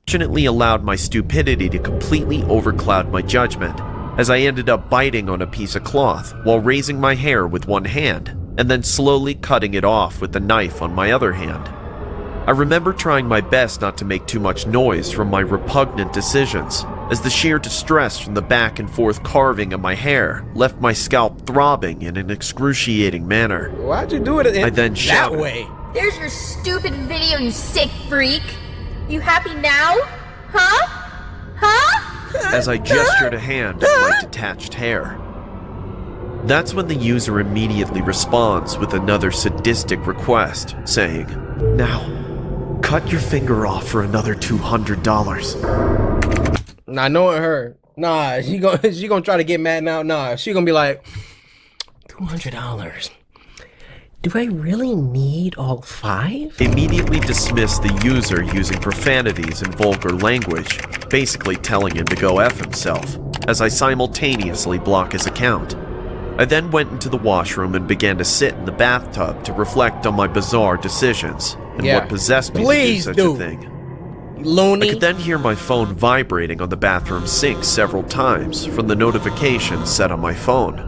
Fortunately allowed my stupidity to completely overcloud my judgment, as I ended up biting on a piece of cloth while raising my hair with one hand and then slowly cutting it off with the knife on my other hand. I remember trying my best not to make too much noise from my repugnant decisions, as the sheer distress from the back and forth carving of my hair left my scalp throbbing in an excruciating manner. Why'd you do it I then shouted, that way? There's your stupid video, you sick freak. You happy now? Huh? Huh? as I gestured a hand at my detached hair. That's when the user immediately responds with another sadistic request, saying, "Now, cut your finger off for another $200. Nah, knowing her, nah, she gonna try to get mad now. Nah, she gonna be like, $200. Do I really need all 5? Immediately dismissed the user using profanities and vulgar language, basically telling him to go F himself, as I simultaneously block his account. I then went into the washroom and began to sit in the bathtub to reflect on my bizarre decisions and what possessed me to do such a thing. Loony. I could then hear my phone vibrating on the bathroom sink several times from the notifications set on my phone.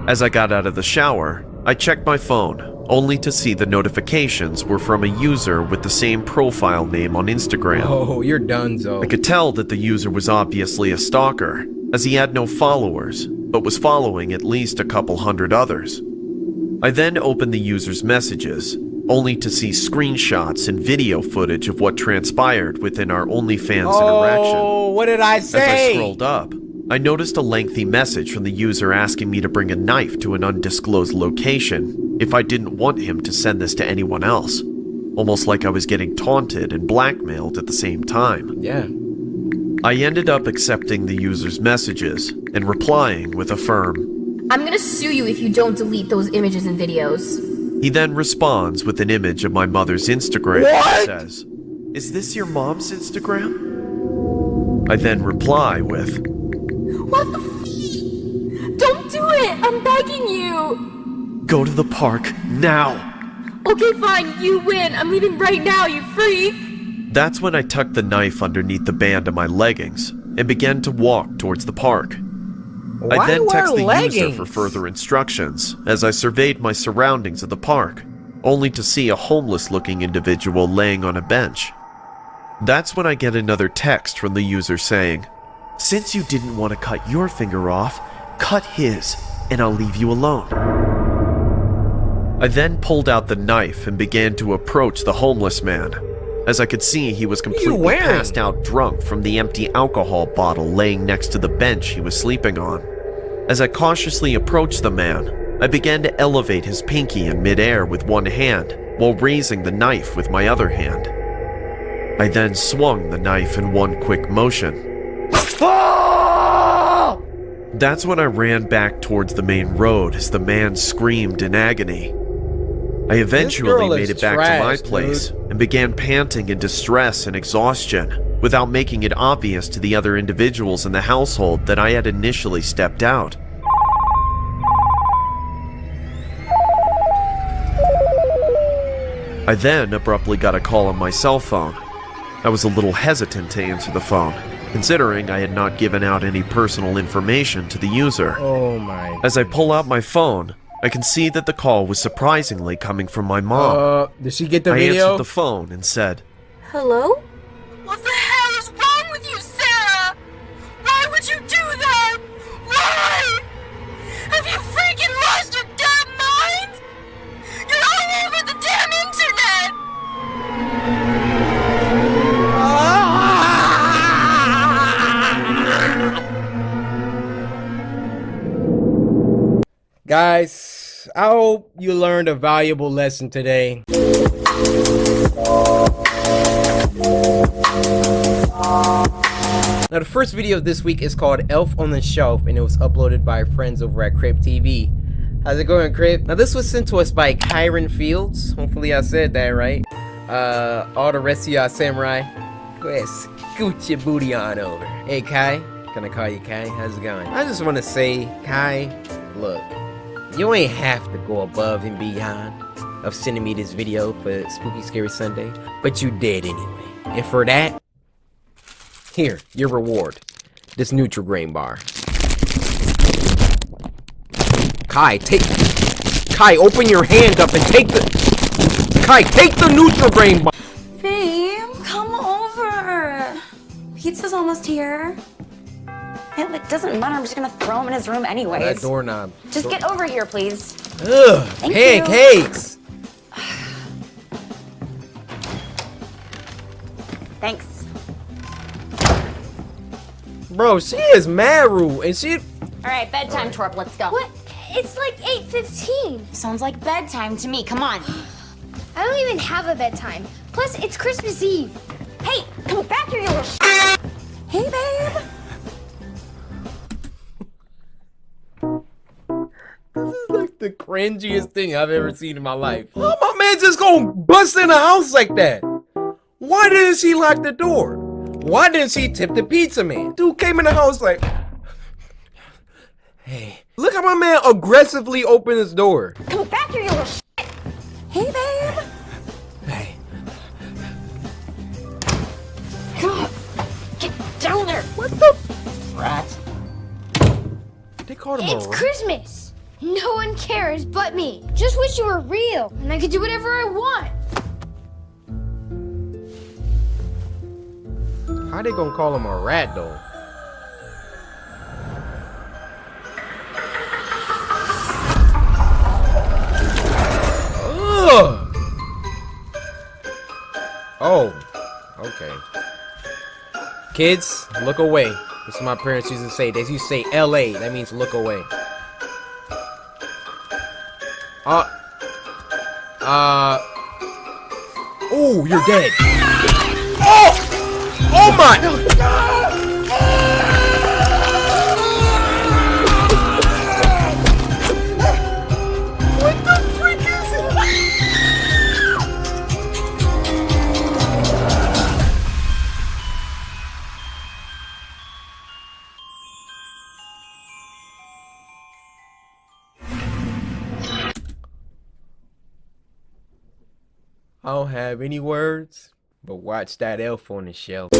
As I got out of the shower, I checked my phone, only to see the notifications were from a user with the same profile name on Instagram. Oh, you're done, Zo. I could tell that the user was obviously a stalker, as he had no followers, but was following at least a couple hundred others. I then opened the user's messages, only to see screenshots and video footage of what transpired within our OnlyFans interaction. Oh, what did I say? As I scrolled up, I noticed a lengthy message from the user asking me to bring a knife to an undisclosed location if I didn't want him to send this to anyone else. Almost like I was getting taunted and blackmailed at the same time. Yeah. I ended up accepting the user's messages and replying with a firm, I'm gonna sue you if you don't delete those images and videos. He then responds with an image of my mother's Instagram and says, "Is this your mom's Instagram?" I then reply with, What the f***? Don't do it! I'm begging you! "Go to the park now!" Okay, fine, you win. I'm leaving right now, you freak! That's when I tucked the knife underneath the band of my leggings and began to walk towards the park. I then texted the user for further instructions as I surveyed my surroundings of the park, only to see a homeless-looking individual laying on a bench. That's when I get another text from the user saying, "Since you didn't want to cut your finger off, cut his, and I'll leave you alone." I then pulled out the knife and began to approach the homeless man, as I could see he was completely passed out drunk from the empty alcohol bottle laying next to the bench he was sleeping on. As I cautiously approached the man, I began to elevate his pinky in midair with one hand while raising the knife with my other hand. I then swung the knife in one quick motion. That's when I ran back towards the main road as the man screamed in agony. I eventually made it back to my place and began panting in distress and exhaustion without making it obvious to the other individuals in the household that I had initially stepped out. I then abruptly got a call on my cell phone. I was a little hesitant to answer the phone, considering I had not given out any personal information to the user. Oh my. As I pull out my phone, I can see that the call was surprisingly coming from my mom. Did she get the I video? answered the phone and said, Hello? What the hell is wrong with you, Sarah? Why would you do that? Why? Have you freaking lost your damn mind? You're all over the damn internet! Guys, I hope you learned a valuable lesson today. Now, the first video of this week is called Elf on the Shelf, and it was uploaded by friends over at Crip TV. How's it going, Crip? Now, this was sent to us by Kyron Fields. Hopefully I said that right. All the rest of y'all samurai, go ahead, scoot your booty on over. Hey, Kai. Can I call you Kai? How's it going? I just want to say, Kai, look, you ain't have to go above and beyond of sending me this video for Spooky Scary Sunday, but you did anyway. And for that, here, your reward. This Nutri-Grain bar. Kai, open your hand up and take the... Kai, take the Nutri-Grain bar! Babe, come over. Pizza's almost here. It doesn't matter, I'm just gonna throw him in his room anyways. That doorknob. Just get over here, please. Ugh, Thank pancakes! Thanks. Bro, she is mad rude, and she... Alright, bedtime, Torp, let's go. What? It's like 8:15. Sounds like bedtime to me, come on. I don't even have a bedtime. Plus, it's Christmas Eve. Hey, come back here, you little Hey, babe. This is like the cringiest thing I've ever seen in my life. How my man just gonna bust in the house like that? Why didn't she lock the door? Why didn't she tip the pizza man? Dude came in the house like, hey, look how my man aggressively opened his door. Come back here, you little shit. Hey, babe. Hey. God, get down there. What the? Rat. They called him It's a rat? Christmas. No one cares but me. Just wish you were real, and I could do whatever I want. How they gonna call him a rat though? Ugh. Oh, okay. Kids, look away. This is my parents used to say. They used to say LA. That means look away. Oh, you're dead. Oh! Oh my! What the freak is it? I don't have any words. But watch that elf on the shelf.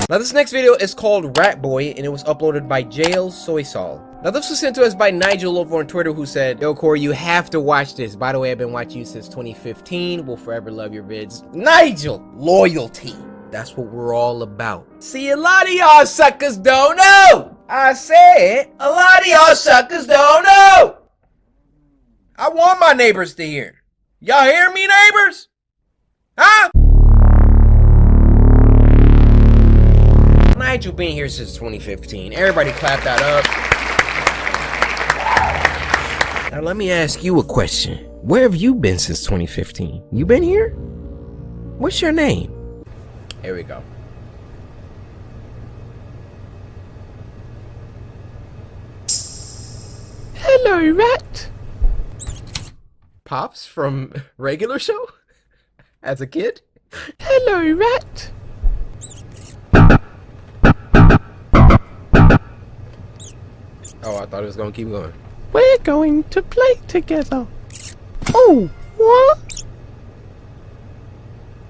Now this next video is called Rat Boy, and it was uploaded by Jail Soy Sal. Now this was sent to us by Nigel over on Twitter, who said, yo Cory, you have to watch this. By the way, I've been watching you since 2015. We'll forever love your vids. Nigel! Loyalty. That's what we're all about. See, a lot of y'all suckers don't know. I said, a lot of y'all suckers don't know. I want my neighbors to hear. Y'all hear me, neighbors? Huh? Nigel been here since 2015. Everybody clap that up. Now let me ask you a question. Where have you been since 2015? You been here? What's your name? Here we go. Hello, rat. Pops from Regular Show? As a kid? Hello, rat. Oh, I thought it was gonna keep going. We're going to play together. Oh, what?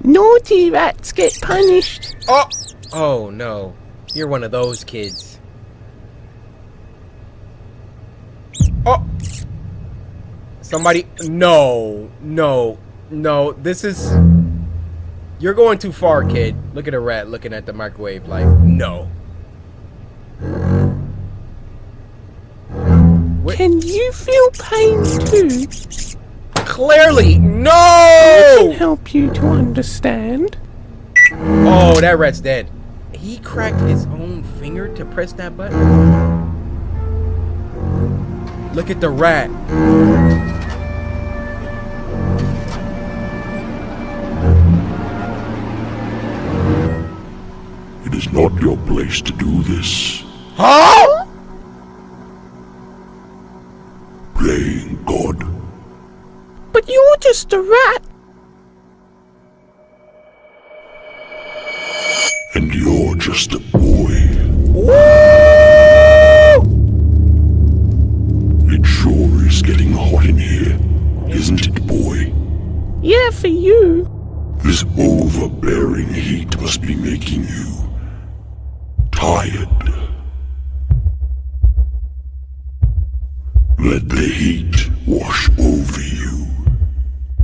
Naughty rats get punished. Oh! Oh no. You're one of those kids. Oh! Somebody. No. No. No. This is. You're going too far, kid. Look at a rat looking at the microwave like, no. What? Can you feel pain too? Clearly, no! I can help you to understand. Oh, that rat's dead. He cracked his own finger to press that button. Look at the rat. It is not your place to do this. Huh? Playing God. But you're just a rat. And you're just a boy. Woo! It sure is getting hot in here, isn't it, boy? Yeah, for you. This overbearing heat must be making you tired. Let the heat wash over you.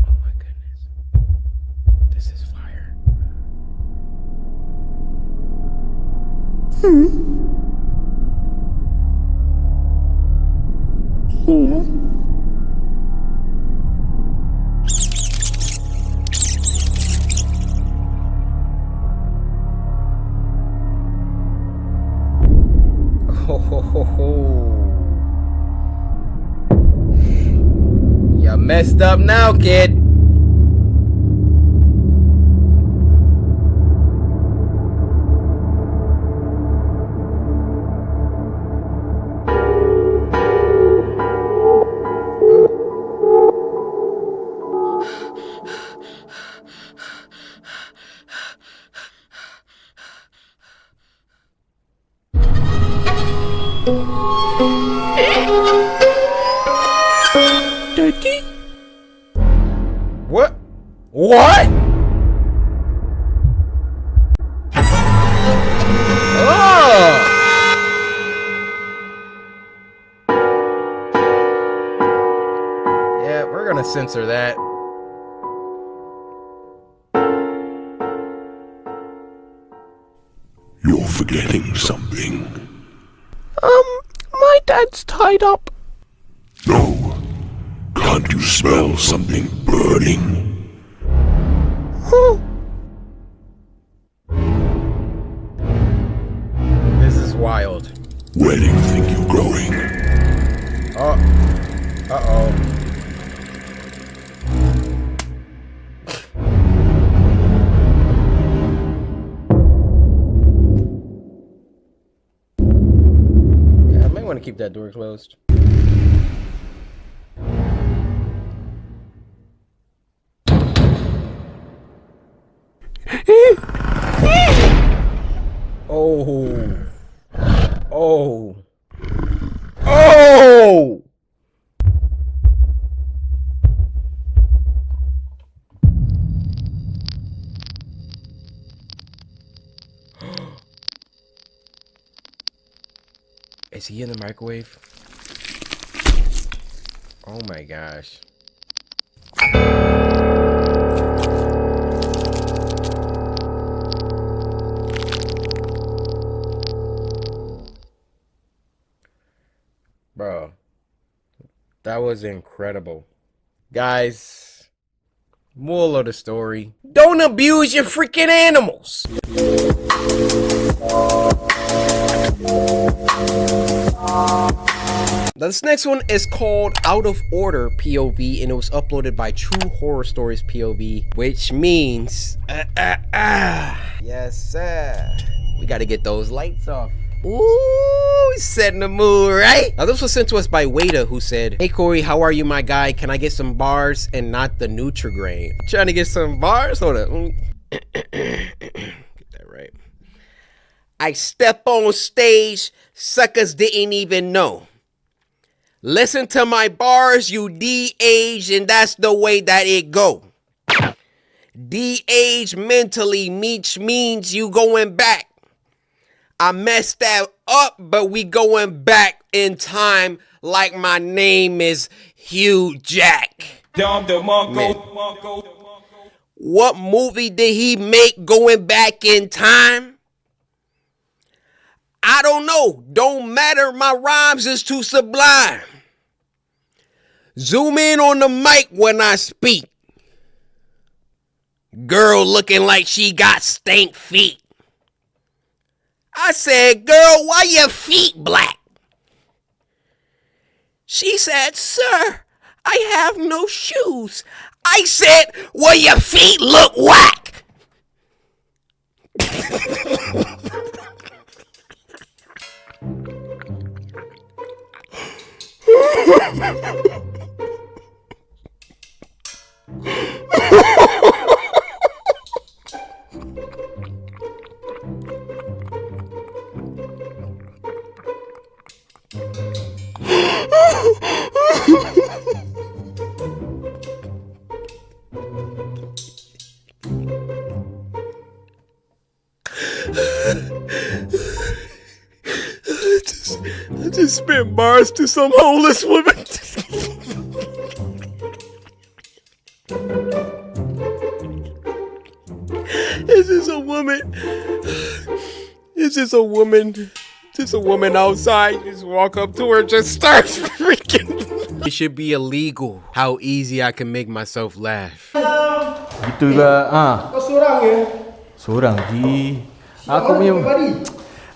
Oh my goodness. This is fire. Ho ho ho ho. You messed up now, kid. Dirty. What? What? Oh! Yeah, we're gonna censor that. You're forgetting something. My dad's tied up. No. Can't you smell something burning? This is wild. Where do you think you're going? Uh-oh. Yeah, I might want to keep that door closed. Oh. Oh. Oh! Is he in the microwave? Oh my gosh. Bro, that was incredible. Guys, moral of the story, don't abuse your freaking animals. This next one is called Out of Order POV, and it was uploaded by True Horror Stories POV, which means yes sir, we gotta get those lights off. Ooh, Setting the mood, right? Now, this was sent to us by Wada, who said, "Hey, Cory, how are you, my guy? Can I get some bars and not the Nutri-Grain?" Trying to get some bars? Hold up. Get that right. I step on stage, suckers didn't even know. Listen to my bars, you de-age, and that's the way that it go. De-age mentally means you going back. I messed that up, but we going back in time like my name is Hugh Jack. Man. What movie did he make going back in time? I don't know. Don't matter. My rhymes is too sublime. Zoom in on the mic when I speak. Girl looking like she got stank feet. I said, girl, why your feet black? She said, sir, I have no shoes. I said, well, your feet look whack. I just spent bars to some homeless woman. This is a woman. It's just a woman. Just a woman outside. You just walk up to her, just start freaking. It should be illegal. How easy I can make myself laugh. Gitu juga. Kau seorang ya? Seorang Ji. Aku punya.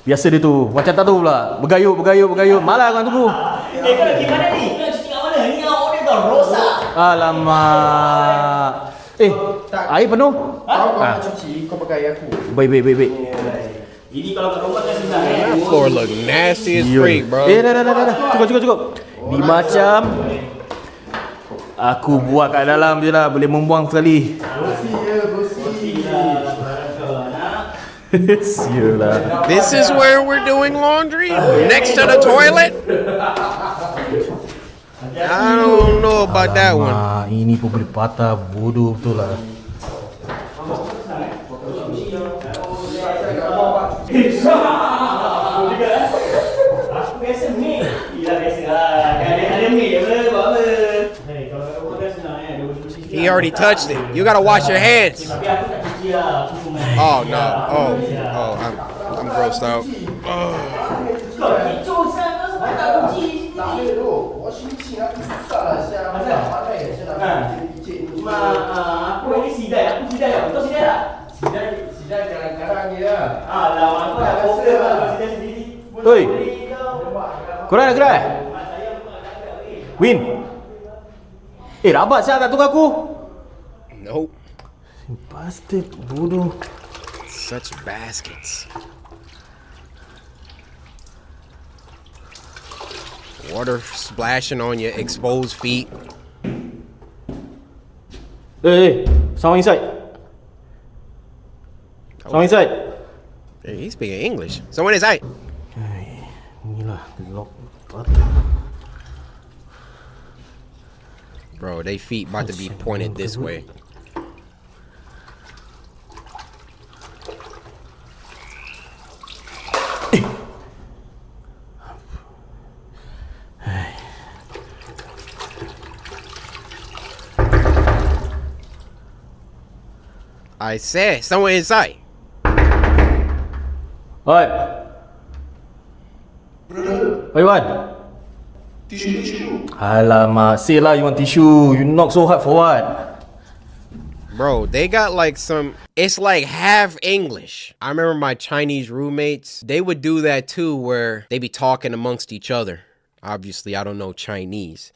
Biasa dia tu. Macam tak tahu pula. Bergayut. Malah kan tunggu. Kau nak gimana ni? Kau nak cuci kat mana? Ni awak dia dah rosak. Alamak. Air penuh? Kau nak cuci, kau pakai aku. Baik. Ini kalau kat rumah kan senang. That floor look nasty as freak, bro. Dah. Cukup. Ni macam aku buat kat dalam je lah. Boleh membuang sekali. Sialah. This is where we're doing laundry? Next to the toilet? I don't know about that one. Ini pun boleh patah. Bodoh betul lah. Aku biasa mik. Yelah biasa lah. Ada mik je boleh buat apa. Hei, kalau kat rumah kan senang ya. Dia bersih-bersih. He already touched it. You gotta wash your hands. Tapi aku tak cuci lah. Aku cuma. Oh no. Oh, I'm grossed out. Kau kecoh sangat sebab tak cuci. Tak ada tu. Washing machine aku susah lah. Saya pandai. Saya nak kicik. Cuma aku ni sidai. Aku sidai tak? Kau sidai tak? Sidai kadang-kadang je lah. Alah, aku dah problem lah. Kau sidai sendiri. Oi. Korang nak gerak? Win. Rabat siapa tak tunggu aku? Nope. Bastard, bodoh. Such baskets. Water splashing on your exposed feet. Hey, someone inside. Someone inside. Hey, he's speaking English. Someone inside. Inilah lock. Bro, they feet about to be pointed this way. I said, someone inside. Oi. What you want? Tissue. Alamak, say lah you want tissue. You knock so hard for what? Bro, they got like it's like half English. I remember my Chinese roommates, they would do that too, where they be talking amongst each other. Obviously, I don't know Chinese.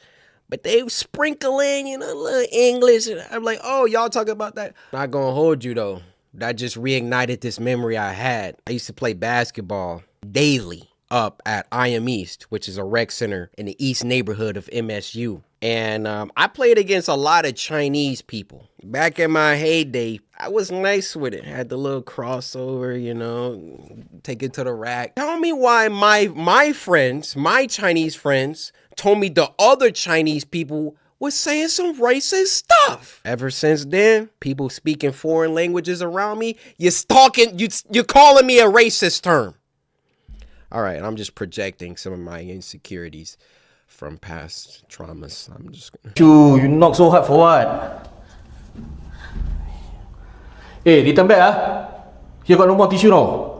But they sprinkle in, a little English. And I'm like, oh, y'all talking about that? Not gonna hold you though. That just reignited this memory I had. I used to play basketball daily. up at IM East, which is a rec center in the East neighborhood of MSU. And I played against a lot of Chinese people. Back in my heyday, I was nice with it. Had the little crossover, you know, take it to the rack. Tell me why my friends, my Chinese friends, told me the other Chinese people was saying some racist stuff. Ever since then, people speaking foreign languages around me, you're calling me a racist term. All right, I'm just projecting some of my insecurities from past traumas. I'm just gonna... You knock so hard for what? Hey, return back ah. Here got no more tissue now.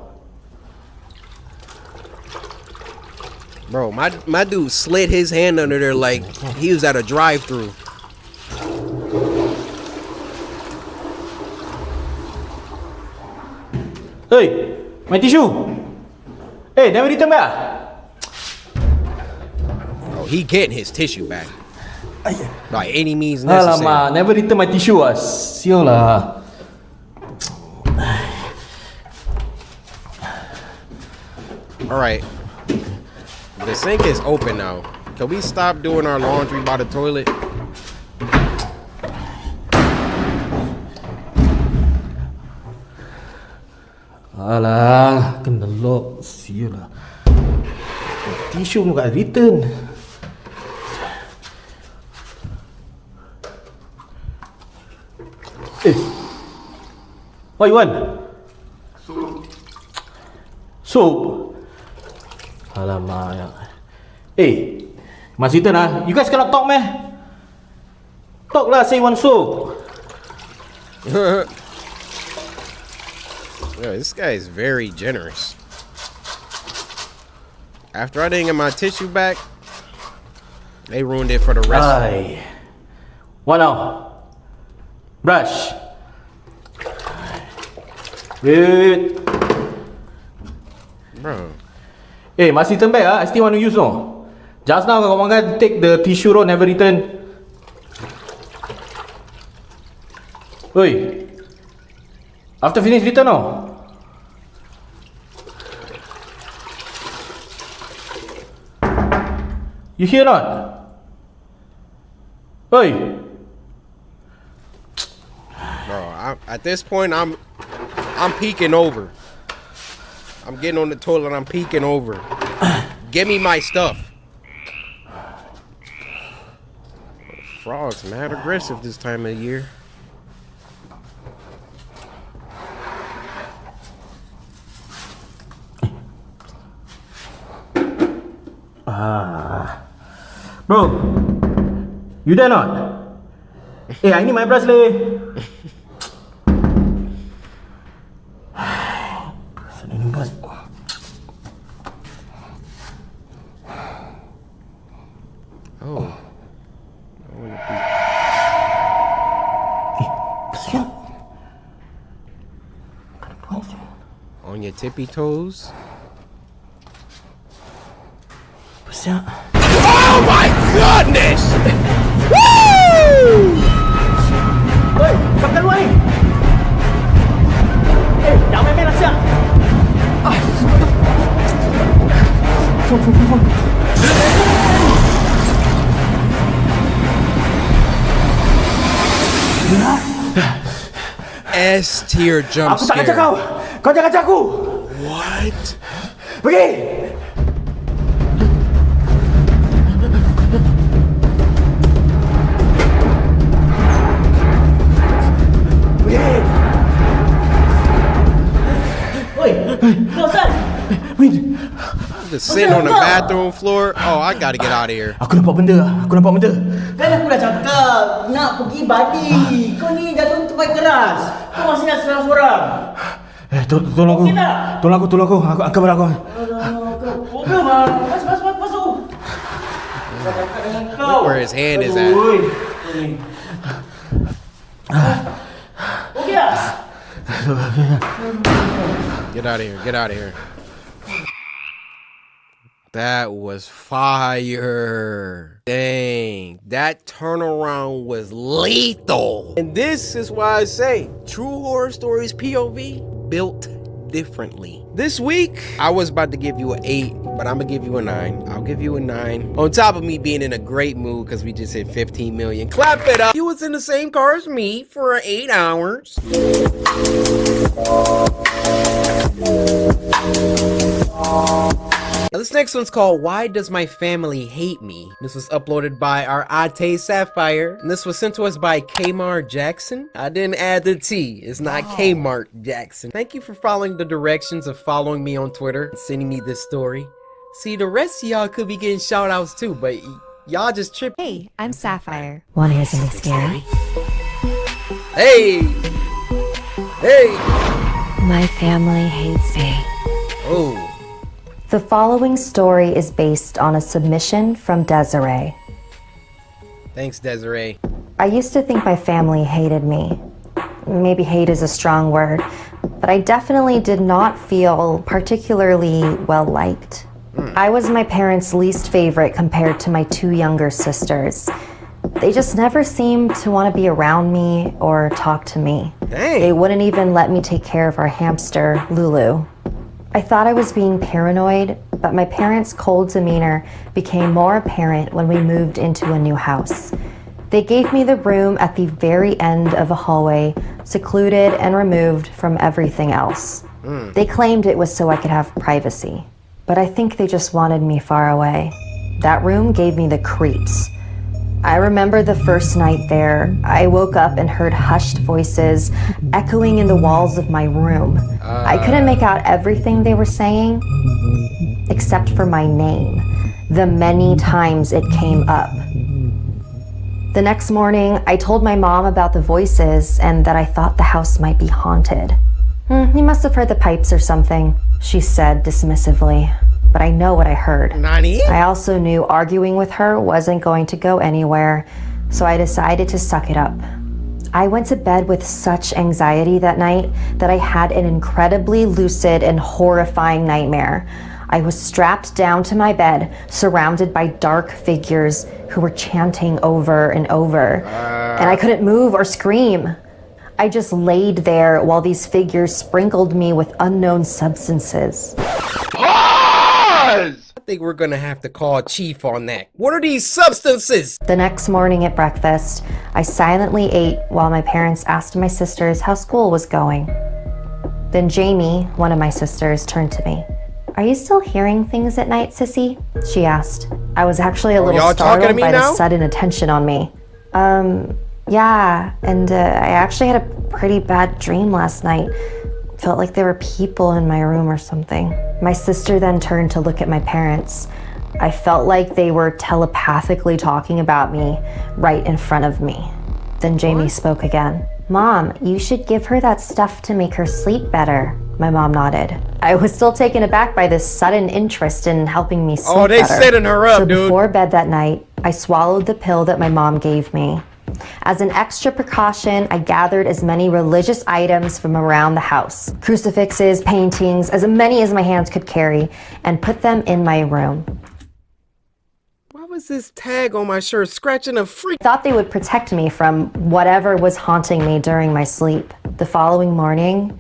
Bro, my dude slid his hand under there like he was at a drive-thru. Hey, my tissue. Hey, never return back. Oh, he getting his tissue back. By any means necessary. Alamak, never return my tissue ah. Sial lah. All right. The sink is open now. Can we stop doing our laundry by the toilet? Alah, kena lock. Sial lah. Tissue pun tak return. What you want? Soup. Alamak. Hey, Mas Ethan ah, you guys cannot talk meh? Talk lah, say one soup. Yo, this guy is very generous. After I didn't get my tissue back, they ruined it for the rest. Aye. What now? Brush. Wait. Bro. Hey, masih turn back ah. I still want to use no. Just now kawan kan take the tissue roll, never return. Oi. After finish return no. You hear not? Oi. Bro, at this point I'm peeking over. I'm getting on the toilet, I'm peeking over. Give me my stuff. Frog's mad aggressive this time of year. Bro, you there not? Hey, I need my brush leh. Oh. On your tippy toes. Oh my goodness! Woo! Oi, kau keluar ni. Eh, jangan main-main lah siap. S tier jump Aku tak scare. kacau kau. Kau jangan kacau aku. What? Pergi. Just sitting on the bathroom floor. Oh, I gotta get out of here. Aku nampak benda. Kan aku dah cakap nak pergi badi. Kau ni jatuh tempat keras. Kau masih nak seorang-seorang. Eh, tolong aku. Tolong aku. Aku angkat barang aku. Problem ah. Masuk. Look where his hand is at. Get out of here. That was fire. Dang, that turnaround was lethal. And this is why I say true horror stories POV built differently. This week, I was about to give you an 8, but I'm gonna give you a 9. I'll give you a 9. On top of me being in a great mood because we just hit 15 million. Clap it up. You was in the same car as me for 8 hours. Now, this next one's called Why Does My Family Hate Me? This was uploaded by our Ate Sapphire, and this was sent to us by Kmart Jackson. I didn't add the T. It's not Kmart Jackson. Thank you for following the directions of following me on Twitter and sending me this story. See, the rest of y'all could be getting shout outs too, but y'all just tripping. Hey, I'm Sapphire. Wanna hear something scary? Hey! Hey! My family hates me. Oh. The following story is based on a submission from Desiree. Thanks, Desiree. I used to think my family hated me. Maybe hate is a strong word, but I definitely did not feel particularly well liked. I was my parents' least favorite compared to my 2 younger sisters. They just never seemed to want to be around me or talk to me. Dang. They wouldn't even let me take care of our hamster, Lulu. I thought I was being paranoid, but my parents' cold demeanor became more apparent when we moved into a new house. They gave me the room at the very end of a hallway, secluded and removed from everything else. They claimed it was so I could have privacy, but I think they just wanted me far away. That room gave me the creeps. I remember the first night there, I woke up and heard hushed voices echoing in the walls of my room. I couldn't make out everything they were saying, except for my name, the many times it came up. The next morning, I told my mom about the voices and that I thought the house might be haunted. You must have heard the pipes or something, she said dismissively. But I know what I heard. Nani? I also knew arguing with her wasn't going to go anywhere, so I decided to suck it up. I went to bed with such anxiety that night that I had an incredibly lucid and horrifying nightmare. I was strapped down to my bed, surrounded by dark figures who were chanting over and over, and I couldn't move or scream. I just laid there while these figures sprinkled me with unknown substances. I think we're gonna have to call Chief on that. What are these substances? The next morning at breakfast, I silently ate while my parents asked my sisters how school was going. Then Jamie, one of my sisters, turned to me. "Are you still hearing things at night, sissy?" she asked. I was actually a little startled by the sudden attention on me. Yeah, and I actually had a pretty bad dream last night. Felt like there were people in my room or something. My sister then turned to look at my parents. I felt like they were telepathically talking about me right in front of me. Then Jamie spoke again. "Mom, you should give her that stuff to make her sleep better." My mom nodded. I was still taken aback by this sudden interest in helping me sleep better. Oh, they setting her up, dude. So before bed that night, I swallowed the pill that my mom gave me. As an extra precaution, I gathered as many religious items from around the house, crucifixes, paintings, as many as my hands could carry, and put them in my room. Why was this tag on my shirt scratching a freak? I thought they would protect me from whatever was haunting me during my sleep. The following morning,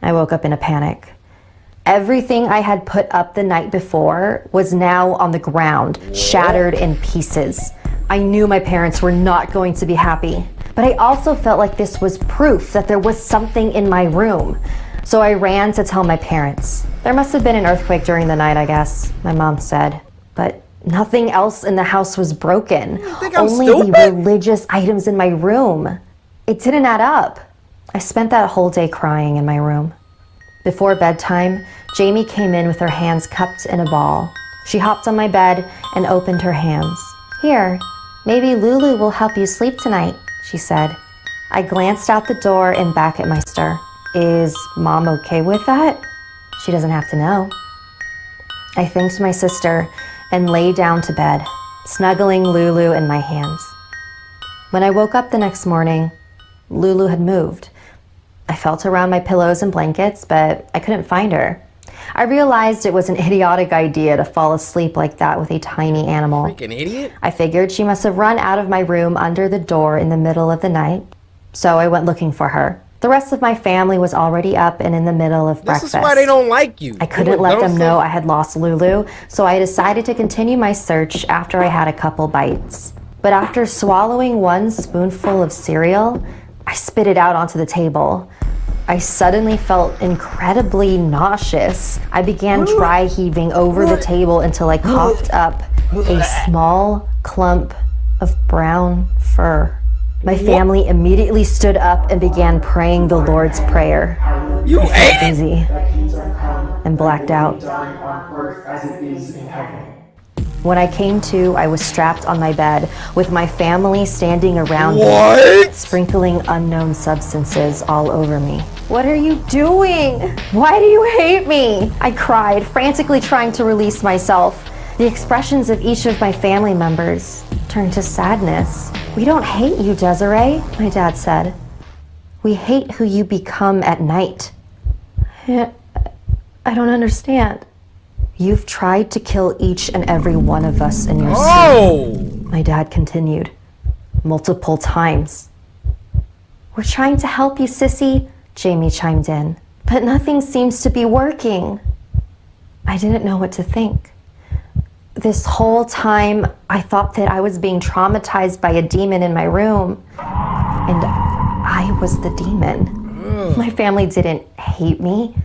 I woke up in a panic. Everything I had put up the night before was now on the ground, shattered in pieces. I knew my parents were not going to be happy, but I also felt like this was proof that there was something in my room. So I ran to tell my parents. "There must have been an earthquake during the night, I guess," my mom said. But nothing else in the house was broken. Only the religious items in my room. It didn't add up. I spent that whole day crying in my room. Before bedtime, Jamie came in with her hands cupped in a ball. She hopped on my bed and opened her hands. "Here, maybe Lulu will help you sleep tonight," she said. I glanced out the door and back at my sister. Is Mom okay with that? She doesn't have to know. I thanked my sister and lay down to bed, snuggling Lulu in my hands. When I woke up the next morning, Lulu had moved. I felt around my pillows and blankets, but I couldn't find her. I realized it was an idiotic idea to fall asleep like that with a tiny animal. Freaking idiot. I figured she must have run out of my room under the door in the middle of the night, so I went looking for her. The rest of my family was already up and in the middle of breakfast. This is why they don't like you. I couldn't let them know I had lost Lulu, so I decided to continue my search after I had a couple bites. But after swallowing one spoonful of cereal, I spit it out onto the table. I suddenly felt incredibly nauseous. I began dry heaving over the table until I coughed up a small clump of brown fur. My family immediately stood up and began praying the Lord's Prayer. You I felt dizzy and blacked out. When I came to, I was strapped on my bed with my family standing around me, sprinkling unknown substances all over me. What are you doing? Why do you hate me? I cried, frantically trying to release myself. The expressions of each of my family members turned to sadness. We don't hate you, Desiree, my dad said. We hate who you become at night. I don't understand. You've tried to kill each and every one of us in your sleep. My dad continued, multiple times. We're trying to help you, sissy, Jamie chimed in. But nothing seems to be working. I didn't know what to think. This whole time, I thought that I was being traumatized by a demon in my room. And I was the demon. My family didn't hate me.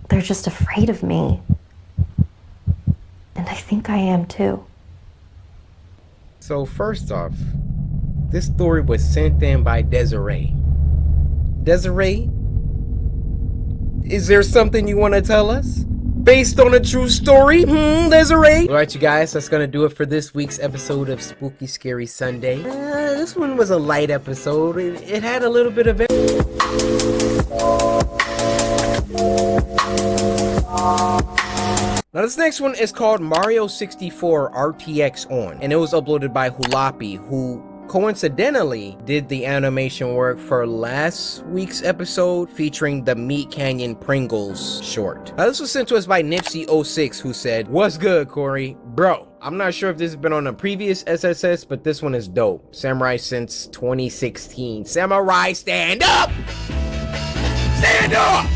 They're just afraid of me. And I think I am too. So first off, this story was sent in by Desiree. Desiree, is there something you want to tell us? Based on a true story? Desiree? Alright, you guys, that's gonna do it for this week's episode of Spooky Scary Sunday. This one was a light episode. It had a little bit of it. Now this next one is called Mario 64 RTX On, and it was uploaded by Hulapi, who coincidentally did the animation work for last week's episode featuring the Meat Canyon Pringles short. Now this was sent to us by Nipsey06, who said, "What's good, Cory? Bro, I'm not sure if this has been on a previous SSS, but this one is dope. Samurai since 2016. Samurai, stand up! Stand up!"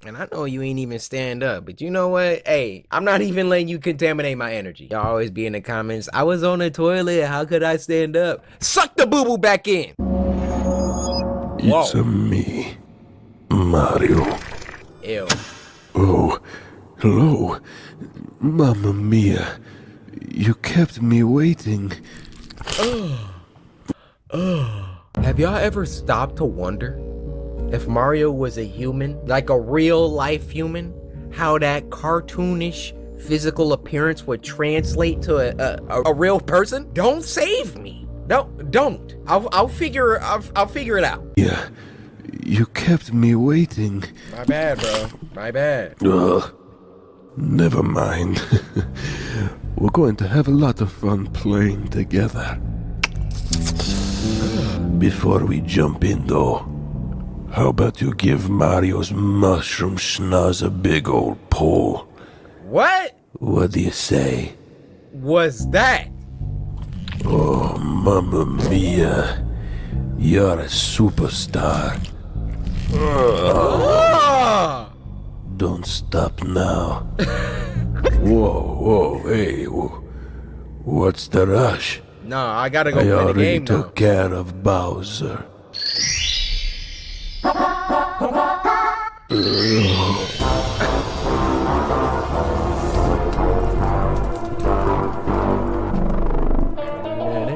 And I know you ain't even stand up, but you know what? Hey, I'm not even letting you contaminate my energy. Y'all always be in the comments, I was on the toilet, how could I stand up? Suck the boo-boo back in. It's a me, Mario. Ew. Oh, hello. Mamma mia. You kept me waiting. Have y'all ever stopped to wonder if Mario was a human, like a real life human, how that cartoonish physical appearance would translate to a real person? Don't save me. No, don't. I'll figure it out. Yeah, you kept me waiting. My bad, bro. My bad. Never mind. We're going to have a lot of fun playing together. Before we jump in, though, how about you give Mario's mushroom schnoz a big old pull? What? What do you say? Was that? Oh, mamma mia. You're a superstar. Don't stop now. Whoa, hey, what's the rush? No, I gotta go I play the already game now. took care of Bowser.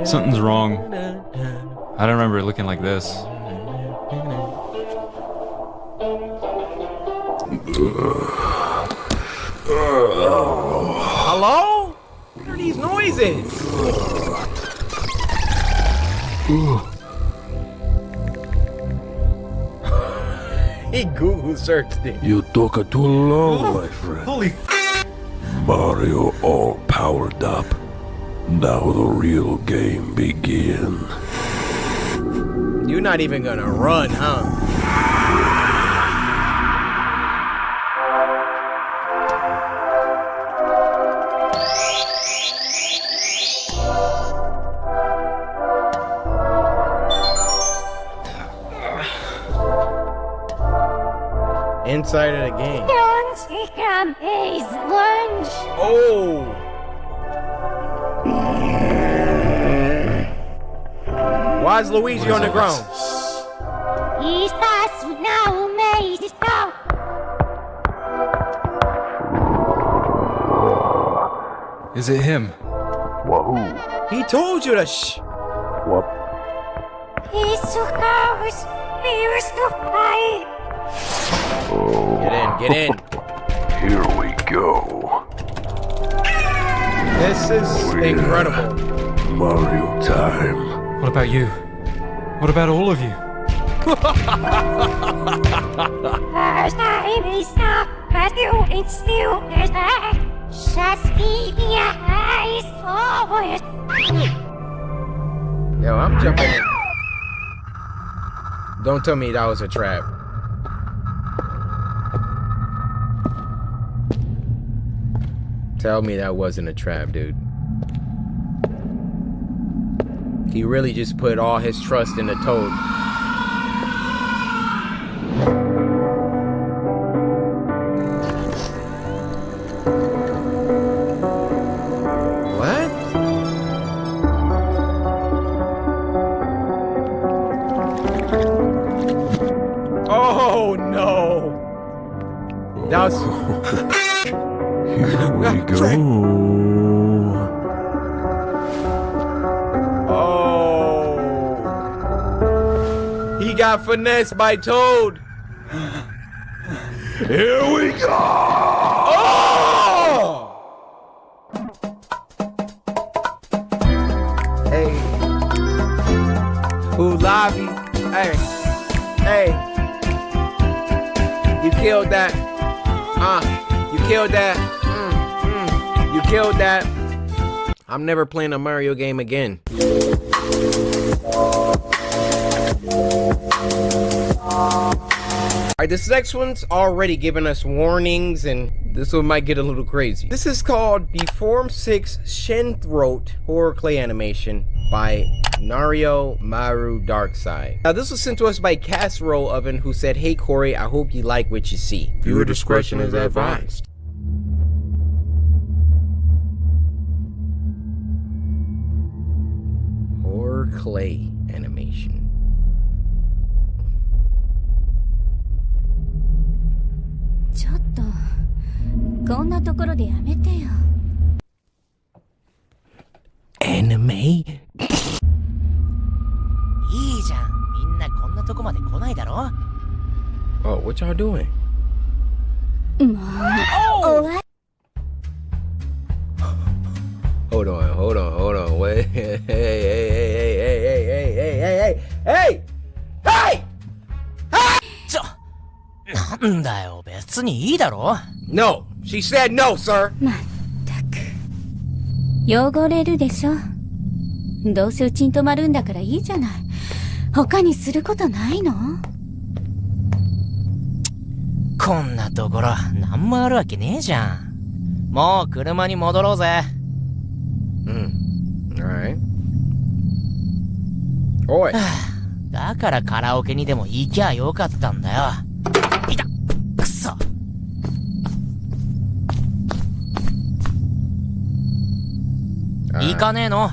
Something's wrong. I don't remember it looking like this. Hello? What are these noises? He Google searched it. You took too long, my friend. Holy Mario all powered up. Now the real game begin. You're not even gonna run, huh? inside of the game. Don't become a lunch. Oh! Why is Luigi on the ground? Is it him? Wahoo. He told you to shh. What? He's so close. He was so quiet. Get in. Here we go. This is incredible. Mario time. What about you? What about all of you? Our time is up. As you it's still is back. Just keep your eyes forward. Yo, I'm jumping in. Don't tell me that was a trap. Tell me that wasn't a trap, dude. He really just put all his trust in the Toad. What? Oh no! That was... Here we go. Oh. He got finessed by Toad. Here we go. Oh! Hey. Ooh, Lobby. Hey. You killed that. You killed that. You killed that. I'm never playing a Mario game again. Alright, this next one's already giving us warnings, and this one might get a little crazy. This is called the Form 6 Shen Throat Horror Clay Animation by Nario Maru Darkside. Now, this was sent to us by Casserole Oven, who said, "Hey Cory, I hope you like what you see. Viewer discretion is advised." Horror clay animation. Anime? いいじゃん。みんなこんなとこまで来ないだろ。 Oh, what y'all doing? Oh! Hold on. Wait. Hey! なんだよ、別にいいだろ。 No! She said no, sir! 汚れるでしょ。どうせうちに泊まるんだからいいじゃない。他にすることないの？こんなところ、なんもあるわけねえじゃん。もう車に戻ろうぜ。Alright. おい。だからカラオケにでも行きゃよかったんだよ。いた！くそ！行かねえの？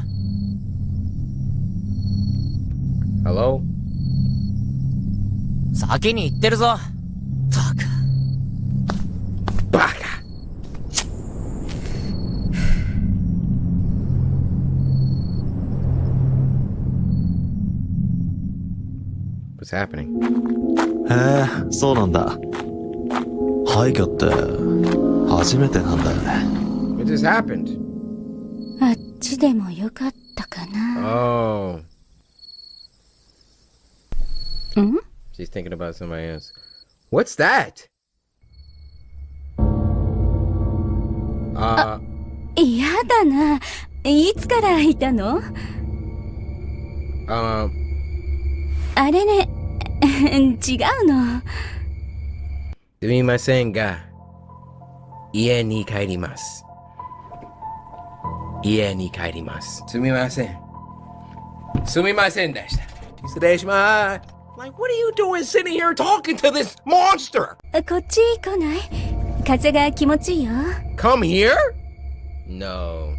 Hello? 先に行ってるぞ。たく。バカ。What's happening? へえ、そうなんだ。廃墟って初めてなんだよね。What just happened? あっちでもよかったかな。Oh. ん？ She's thinking about somebody else. What's that? やだな。いつからいたの？あれね、違うの。すみませんが、家に帰ります。家に帰ります。すみません。すみませんでした。失礼します。Like, what are you doing sitting here talking to this monster? こっち来ない？風が気持ちいいよ。Come here? No.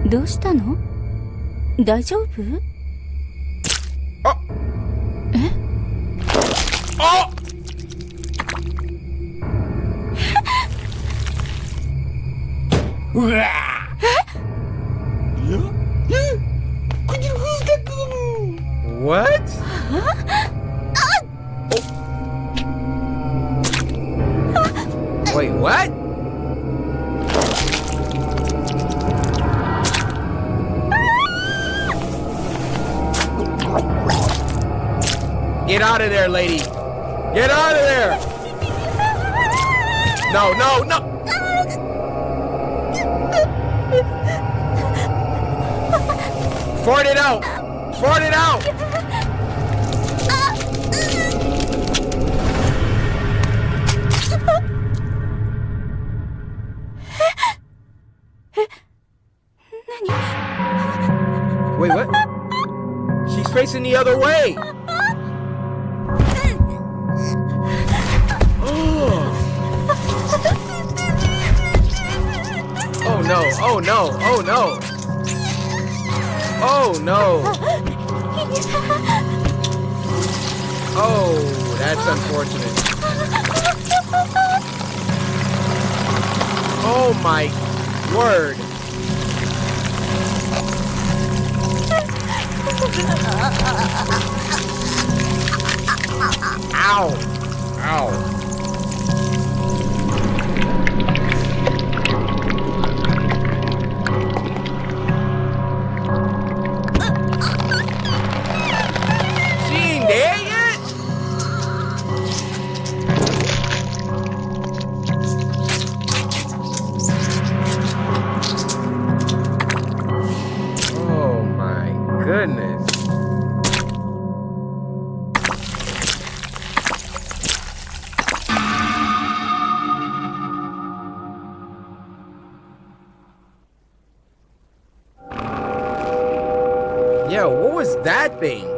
どうしたの？大丈夫？あ。え？あ。うわ。What? Wait, what? Get out of there, lady. Get out of there. No, no, no. Fart it out. Fart it out. Wait, what? She's facing the other way. Oh no, oh no, oh no. Oh no. Oh, that's unfortunate. Oh my word. Ow. Ow. She ain't there yet? Oh my goodness. Yo, what was that thing?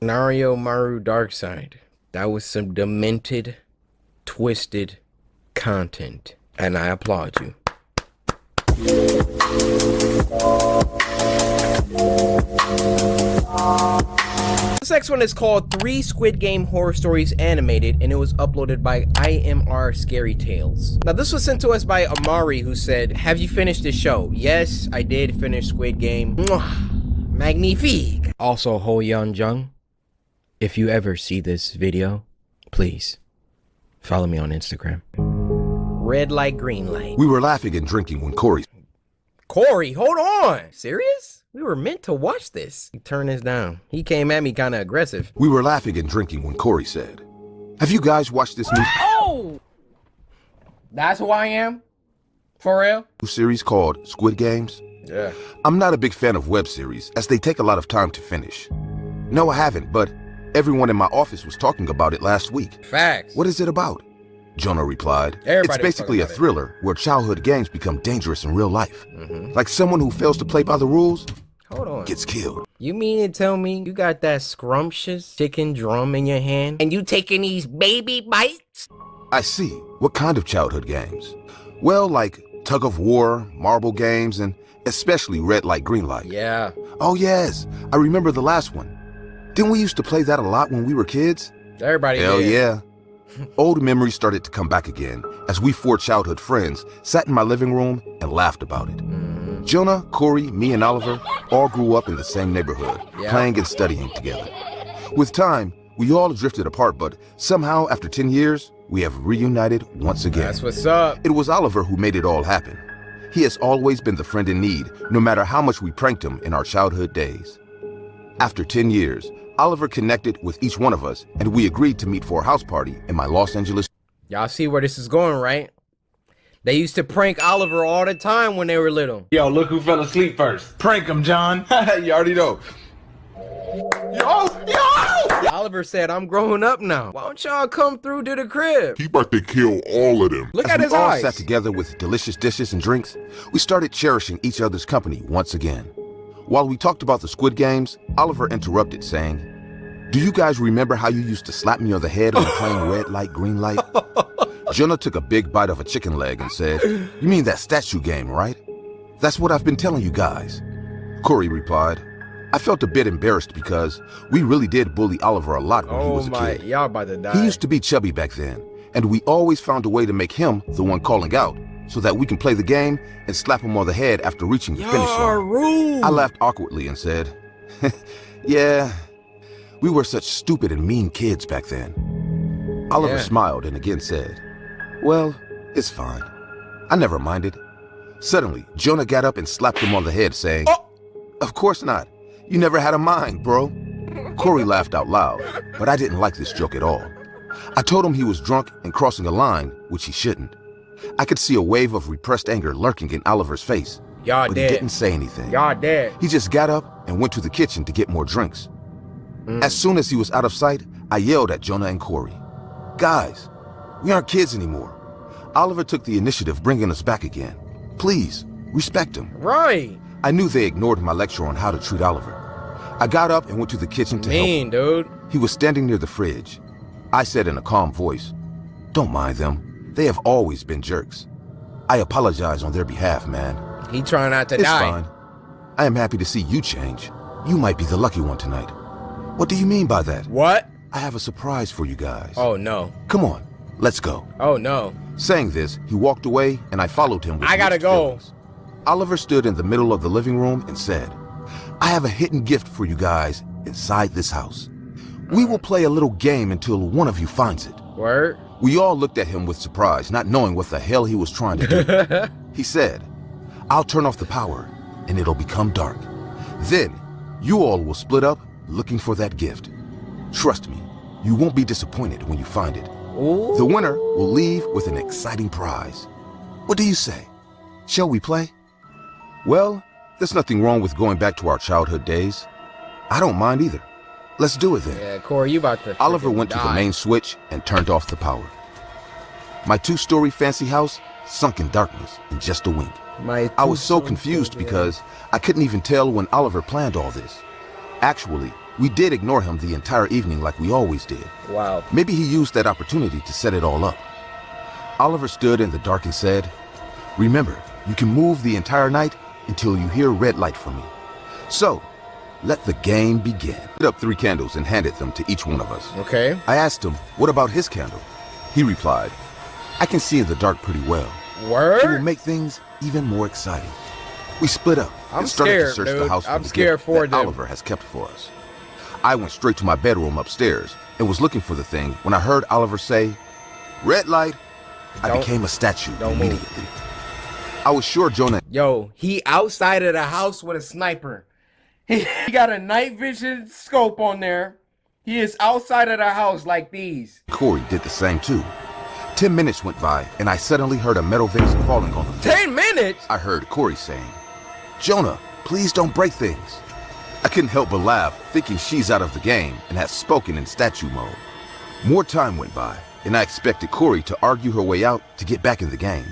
Nario Maru Darkside. That was some demented, twisted content, and I applaud you. This next one is called 3 Squid Game Horror Stories Animated, and it was uploaded by IMR Scary Tales. Now this was sent to us by Amari, who said, have you finished this show? Yes, I did finish Squid Game. Mwah. Magnifique. Also, Ho Yeon Jung, if you ever see this video, please follow me on Instagram. Red light, green light. We were laughing and drinking when Cory... Cory, hold on. Serious? We were meant to watch this. Turn this down. He came at me kind of aggressive. We were laughing and drinking when Cory said, have you guys watched this new... Oh! That's who I am? For real? ...series called Squid Games? Yeah. I'm not a big fan of web series, as they take a lot of time to finish. No, I haven't, but everyone in my office was talking about it last week. Facts. What is it about? Jonah replied, Everybody it's basically a thriller where childhood games become dangerous in real life. Like someone who fails to play by the rules Hold on. gets killed. You mean to tell me you got that scrumptious chicken drum in your hand and you taking these baby bites? I see. What kind of childhood games? Well, like tug of war, marble games, and especially red light, green light. Yeah. Oh yes, I remember the last one. Didn't we used to play that a lot when we were kids? Everybody Hell did. yeah. Old memories started to come back again as we 4 childhood friends sat in my living room and laughed about it. Jonah, Cory, me, and Oliver all grew up in the same neighborhood, playing and studying together. With time, we all drifted apart, but somehow after 10 years, we have reunited once again. That's what's up. It was Oliver who made it all happen. He has always been the friend in need, no matter how much we pranked him in our childhood days. After 10 years, Oliver connected with each one of us, and we agreed to meet for a house party in my Los Angeles. Y'all see where this is going, right? They used to prank Oliver all the time when they were little. Yo, look who fell asleep first. Prank him, John. You already know. Yo! Oliver said, I'm growing up now. Why don't y'all come through to the crib? He about to kill all of them. Look As at we his all eyes. sat together with delicious dishes and drinks, we started cherishing each other's company once again. While we talked about the Squid Games, Oliver interrupted, saying, "Do you guys remember how you used to slap me on the head when playing red light, green light?" Jonah took a big bite of a chicken leg and said, "You mean that statue game, right? That's what I've been telling you guys." Cory replied, "I felt a bit embarrassed because we really did bully Oliver a lot when he was a kid. Y'all about to die. He used to be chubby back then, and we always found a way to make him the one calling out so that we can play the game and slap him on the head after reaching the finish line." Rude. I laughed awkwardly and said, "Yeah, we were such stupid and mean kids back then." Oliver smiled and again said, "Well, it's fine. I never minded." Suddenly, Jonah got up and slapped him on the head, saying, "Of course not. You never had a mind, bro." Cory laughed out loud, but I didn't like this joke at all. I told him he was drunk and crossing a line, which he shouldn't. I could see a wave of repressed anger lurking in Oliver's face, Y'all but dead. he didn't say anything. Y'all dead. He just got up and went to the kitchen to get more drinks. As soon as he was out of sight, I yelled at Jonah and Cory, "Guys, we aren't kids anymore. Oliver took the initiative bringing us back again. Please, respect him." Right. I knew they ignored my lecture on how to treat Oliver. I got up and went to the kitchen to help him. Dude. He was standing near the fridge. I said in a calm voice, "Don't mind them. They have always been jerks. I apologize on their behalf, man." He trying not to It's die. fine. I am happy to see you change. You might be the lucky one tonight. What do you mean by that? What? I have a surprise for you guys. Oh, no. Come on, let's go. Oh, no. Saying this, he walked away and I followed him with I gotta mixed go. feelings. Oliver stood in the middle of the living room and said, "I have a hidden gift for you guys inside this house. We will play a little game until one of you finds it." Word? We all looked at him with surprise, not knowing what the hell he was trying to do. He said, "I'll turn off the power and it'll become dark. Then you all will split up looking for that gift. Trust me, you won't be disappointed when you find it. Ooh. The winner will leave with an exciting prize. What do you say? Shall we play?" Well, there's nothing wrong with going back to our childhood days. I don't mind either. Let's do it then. Yeah, Cory, you about to Oliver freaking went to the die. main switch and turned off the power. My two-story fancy house sunk in darkness in just a wink. I was so confused because I couldn't even tell when Oliver planned all this. Actually, we did ignore him the entire evening like we always did. Wow. Maybe he used that opportunity to set it all up. Oliver stood in the dark and said, "Remember, you can move the entire night until you hear red light from me. So, let the game begin." He lit up 3 candles and handed them to each one of us. Okay. I asked him, "What about his candle?" He replied, "I can see in the dark pretty well. Word? It will make things even more exciting." We split up I'm and started scared, to search dude. the house for I'm the scared gift for that them. Oliver has kept for us. I went straight to my bedroom upstairs and was looking for the thing when I heard Oliver say, "Red light." I became a statue immediately. I was sure Jonah... Yo, he outside of the house with a sniper. He got a night vision scope on there. He is outside of the house like these. Cory did the same too. 10 minutes went by and I suddenly heard a metal vase falling on the floor. 10 minutes? I heard Cory saying, "Jonah, please don't break things." I couldn't help but laugh, thinking she's out of the game and has spoken in statue mode. More time went by and I expected Cory to argue her way out to get back in the game.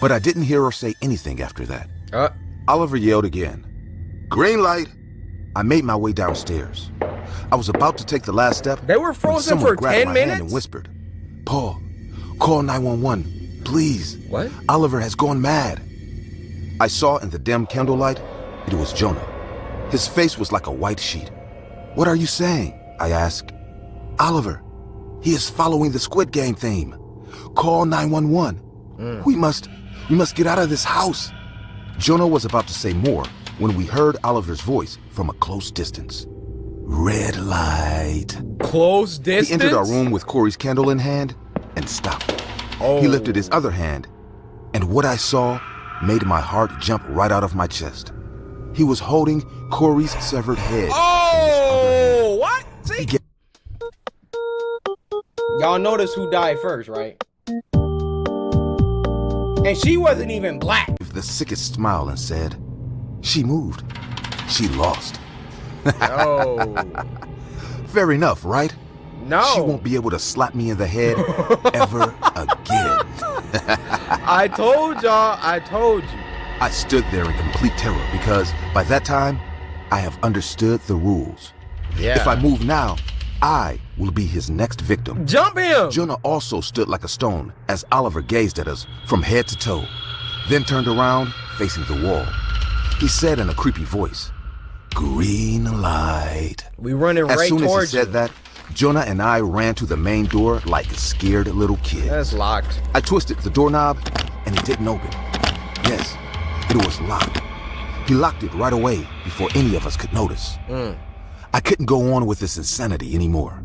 But I didn't hear her say anything after that. Oliver yelled again, "Green light!" I made my way downstairs. I was about to take the last step. They were when frozen someone for grabbed 10 my hand minutes? and whispered, "Paul, call 911, please. What? Oliver has gone mad." I saw in the dim candlelight, it was Jonah. His face was like a white sheet. "What are you saying?" I asked. "Oliver, he is following the Squid Game theme. Call 911. We must get out of this house." Jonah was about to say more when we heard Oliver's voice from a close distance. "Red light." Close distance? He entered our room with Cory's candle in hand and stopped. He lifted his other hand, and what I saw made my heart jump right out of my chest. He was holding Cory's severed head. Oh, what? See? Y'all notice who died first, right? And she wasn't even black. The sickest smile and said, "She moved. She lost." No. Fair enough, right? No. She won't be able to slap me in the head ever again. I told y'all. I told you. I stood there in complete terror because by that time, I have understood the rules. Yeah. If I move now, I will be his next victim. Jump him! Jonah also stood like a stone as Oliver gazed at us from head to toe, then turned around facing the wall. He said in a creepy voice, "Green light." We running right towards you. As soon as he said that, Jonah and I ran to the main door like scared little kids. That's locked. I twisted the doorknob and it didn't open. Yes, it was locked. He locked it right away before any of us could notice. I couldn't go on with this insanity anymore.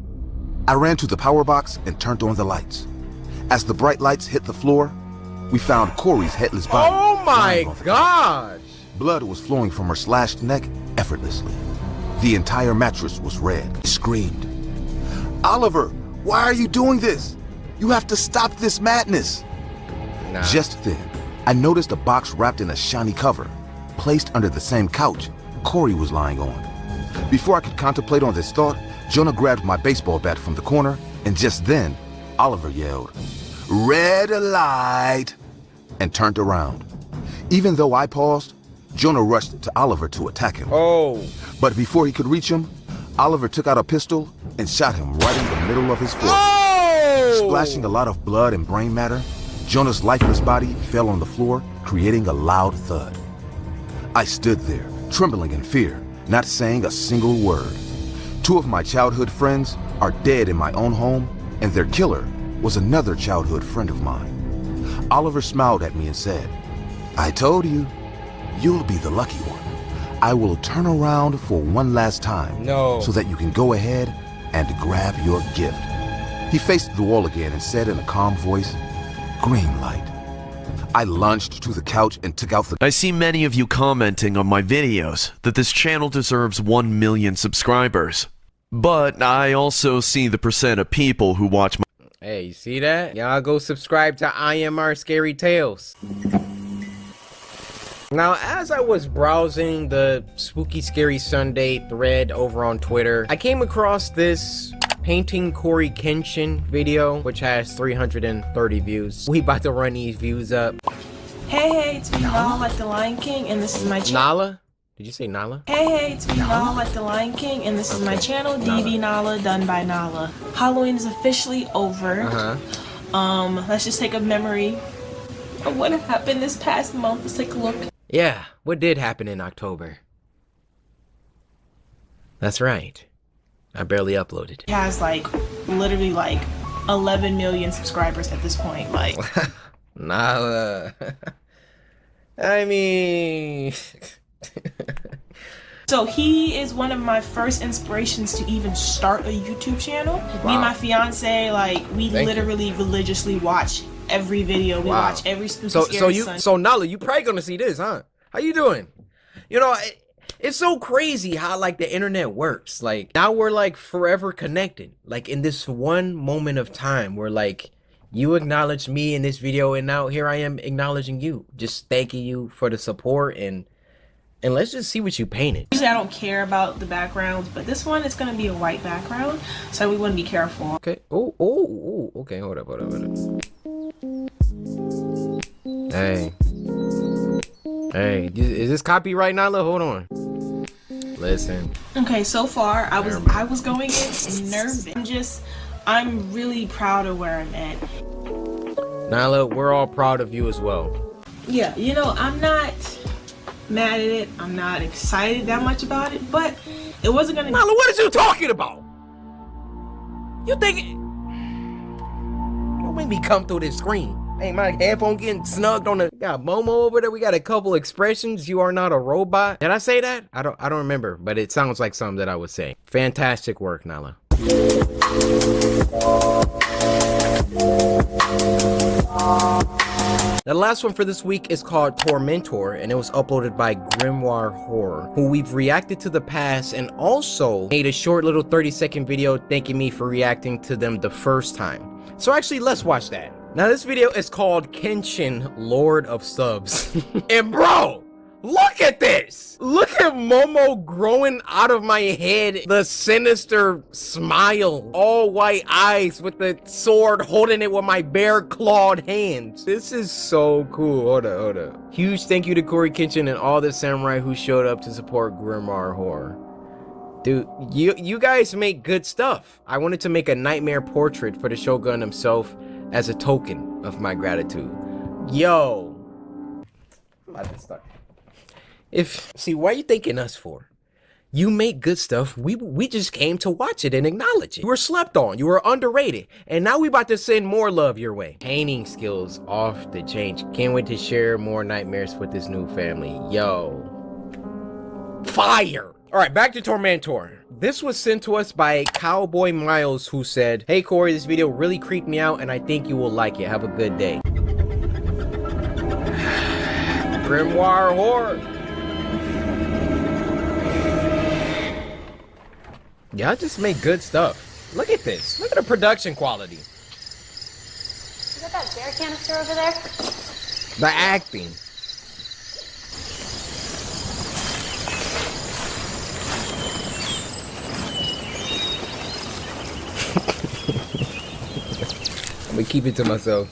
I ran to the power box and turned on the lights. As the bright lights hit the floor, we found Cory's headless body. Oh my gosh! Blood was flowing from her slashed neck effortlessly. The entire mattress was red. He screamed, "Oliver, why are you doing this? You have to stop this madness." Nah. Just then, I noticed a box wrapped in a shiny cover, placed under the same couch Cory was lying on. Before I could contemplate on this thought, Jonah grabbed my baseball bat from the corner, and just then, Oliver yelled, "Red light," and turned around. Even though I paused, Jonah rushed to Oliver to attack him. Oh. But before he could reach him, Oliver took out a pistol and shot him right in the middle of his forehead. Oh! Splashing a lot of blood and brain matter, Jonah's lifeless body fell on the floor, creating a loud thud. I stood there, trembling in fear, not saying a single word. Two of my childhood friends are dead in my own home, and their killer was another childhood friend of mine. Oliver smiled at me and said, "I told you, you'll be the lucky one. I will turn around for one last time so that you can go ahead and grab your gift." He faced the wall again and said in a calm voice, "Green light." I lunged to the couch and took out the... I see many of you commenting on my videos that this channel deserves 1 million subscribers. But I also see the percent of people who watch my... Hey, you see that? Y'all go subscribe to IMR Scary Tales. Now, as I was browsing the Spooky Scary Sunday thread over on Twitter, I came across this painting Coryxkenshin video, which has 330 views. We about to run these views up. Hey, it's me, Nala, like the Lion King, and this is my channel. Nala? Did you say Nala? Hey, it's me, Nala, like the Lion King, and this is my channel, DB Nala, done by Nala. Halloween is officially over. Let's just take a memory of what happened this past month. Let's take a look. Yeah, what did happen in October? That's right. I barely uploaded. He has like literally like 11 million subscribers at this point. Like, Nala. I mean, so he is one of my first inspirations to even start a YouTube channel. Me and my fiance, like, we literally religiously watch every video. We watch every spooky scary Sunday. So Nala, you probably gonna see this, huh? How you doing? You know, it's so crazy how like the internet works. Like now we're like forever connected. Like in this one moment of time where like you acknowledged me in this video and now here I am acknowledging you. Just thanking you for the support and let's just see what you painted. Usually I don't care about the backgrounds, but this one is gonna be a white background, so we want to be careful. Okay. Oh, okay, hold up. Hey, is this copyright, Nala? Hold on. Listen. Okay, so far I was going in nervous. I'm really proud of where I'm at. Nala, we're all proud of you as well. Yeah, you know, I'm not mad at it. I'm not excited that much about it, but it wasn't gonna. Nala, what is you talking about? You think? Don't make me come through this screen. Hey, my headphone getting snugged on the. Got Momo over there. We got a couple expressions. You are not a robot. Did I say that? I don't remember, but it sounds like something that I would say. Fantastic work, Nala. The last one for this week is called Tormentor, and it was uploaded by Grimoire Horror, who we've reacted to the past and also made a short little 30-second video thanking me for reacting to them the first time. So actually, let's watch that. Now this video is called Kenshin, Lord of Subs. And bro, look at this! Look at Momo growing out of my head. The sinister smile. All white eyes with the sword, holding it with my bare clawed hands. This is so cool. Hold up. Huge thank you to Coryxkenshin and all the samurai who showed up to support Grimoire Horror. Dude, you guys make good stuff. I wanted to make a nightmare portrait for the Shogun himself as a token of my gratitude. Yo. See, what are you thanking us for? You make good stuff. We just came to watch it and acknowledge it. You were slept on. You were underrated. And now we about to send more love your way. Painting skills off the chain. Can't wait to share more nightmares with this new family. Yo. Fire. All right, back to Tormentor. This was sent to us by Cowboy Miles, who said, "Hey Cory, this video really creeped me out and I think you will like it. Have a good day." Grimoire Horror. Y'all just make good stuff. Look at this. Look at the production quality. You got that bear canister over there? The acting. I'm gonna keep it to myself.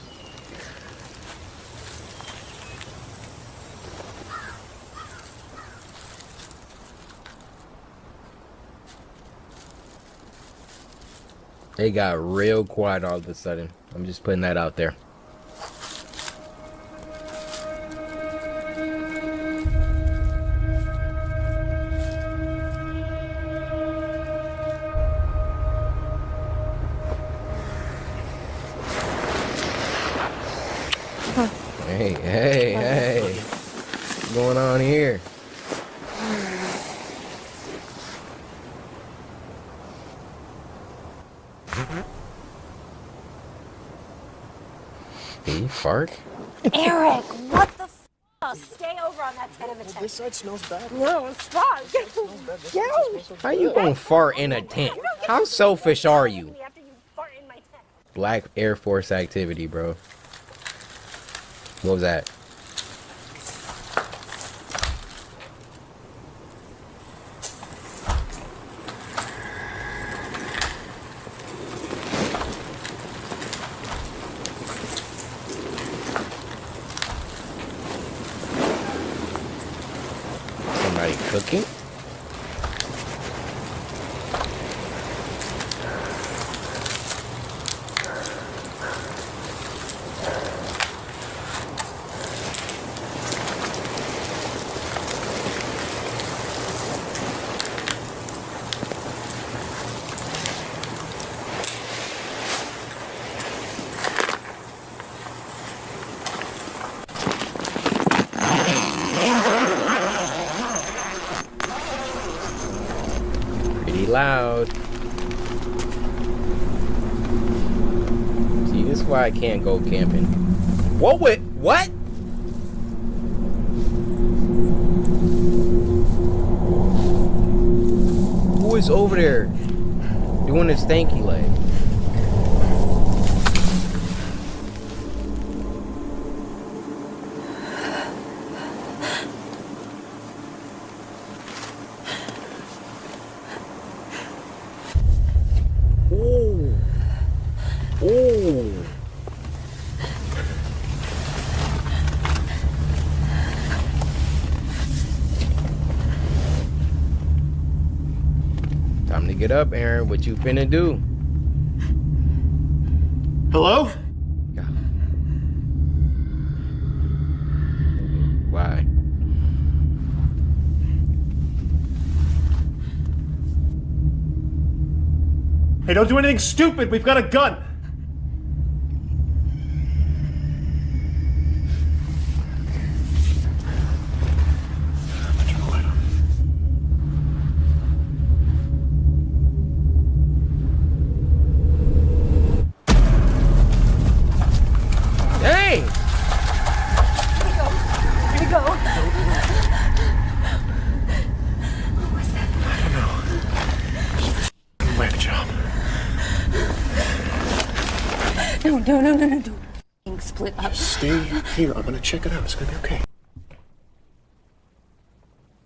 They got real quiet all of a sudden. I'm just putting that out there. Hey. What's going on here? Did he fart? Eric, what the f? Stay over on that 10 of a 10. This side smells bad. No, stop. Get out. How you gonna fart in a tent? How selfish are you? Black Air Force activity, bro. What was that? Somebody cooking? Loud. See, this is why I can't go camping. What? What? Who is over there doing his stanky leg? Time to get up, Aaron. What you finna do? Hello? Why? Hey, don't do anything stupid. We've got a gun. Hey! Here we go. What's that? Whack job. No. being split up. Stay here. I'm gonna check it out. It's gonna be okay.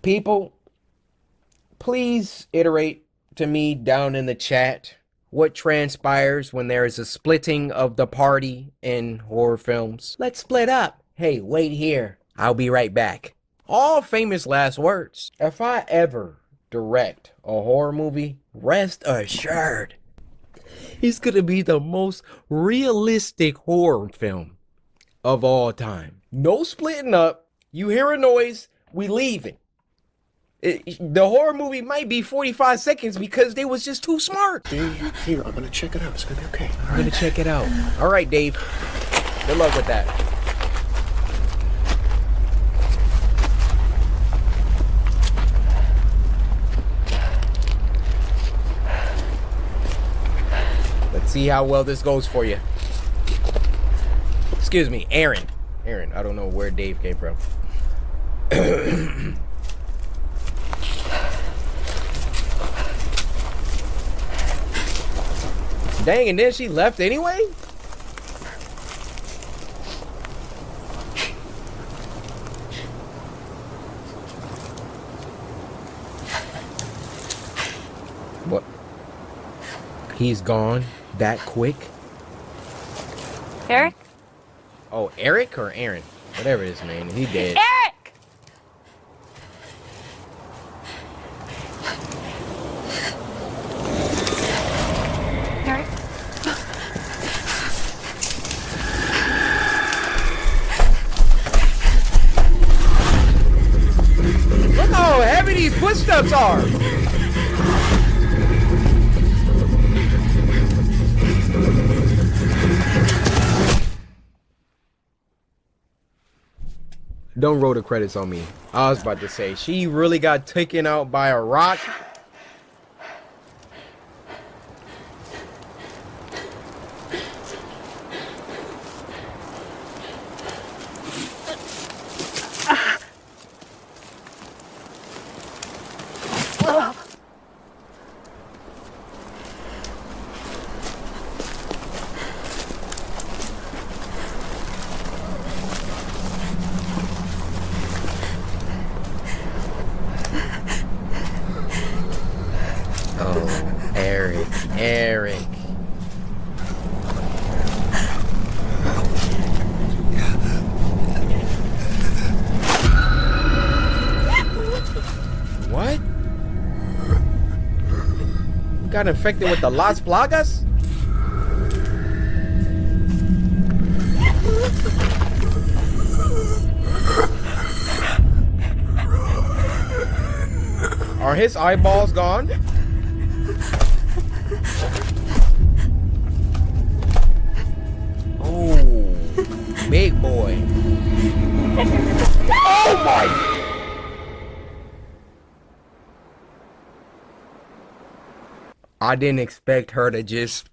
People, please iterate to me down in the chat what transpires when there is a splitting of the party in horror films. Let's split up. Hey, wait here. I'll be right back. All famous last words. If I ever direct a horror movie, rest assured, it's gonna be the most realistic horror film of all time. No splitting up. You hear a noise, we leaving. The horror movie might be 45 seconds because they was just too smart. Stay here. I'm gonna check it out. It's gonna be okay. I'm gonna check it out. All right, Dave. Good luck with that. Let's see how well this goes for you. Excuse me, Aaron. Aaron, I don't know where Dave came from. Dang, and then she left anyway? What? He's gone that quick? Eric? Oh, Eric or Aaron? Whatever his name is, he dead. Eric! Eric? Look how heavy these footsteps are! Don't roll the credits on me. I was about to say, she really got taken out by a rock. Eric. What? You got infected with the Las Plagas? Are his eyeballs gone? Oh, big boy. Oh my! I didn't expect her to just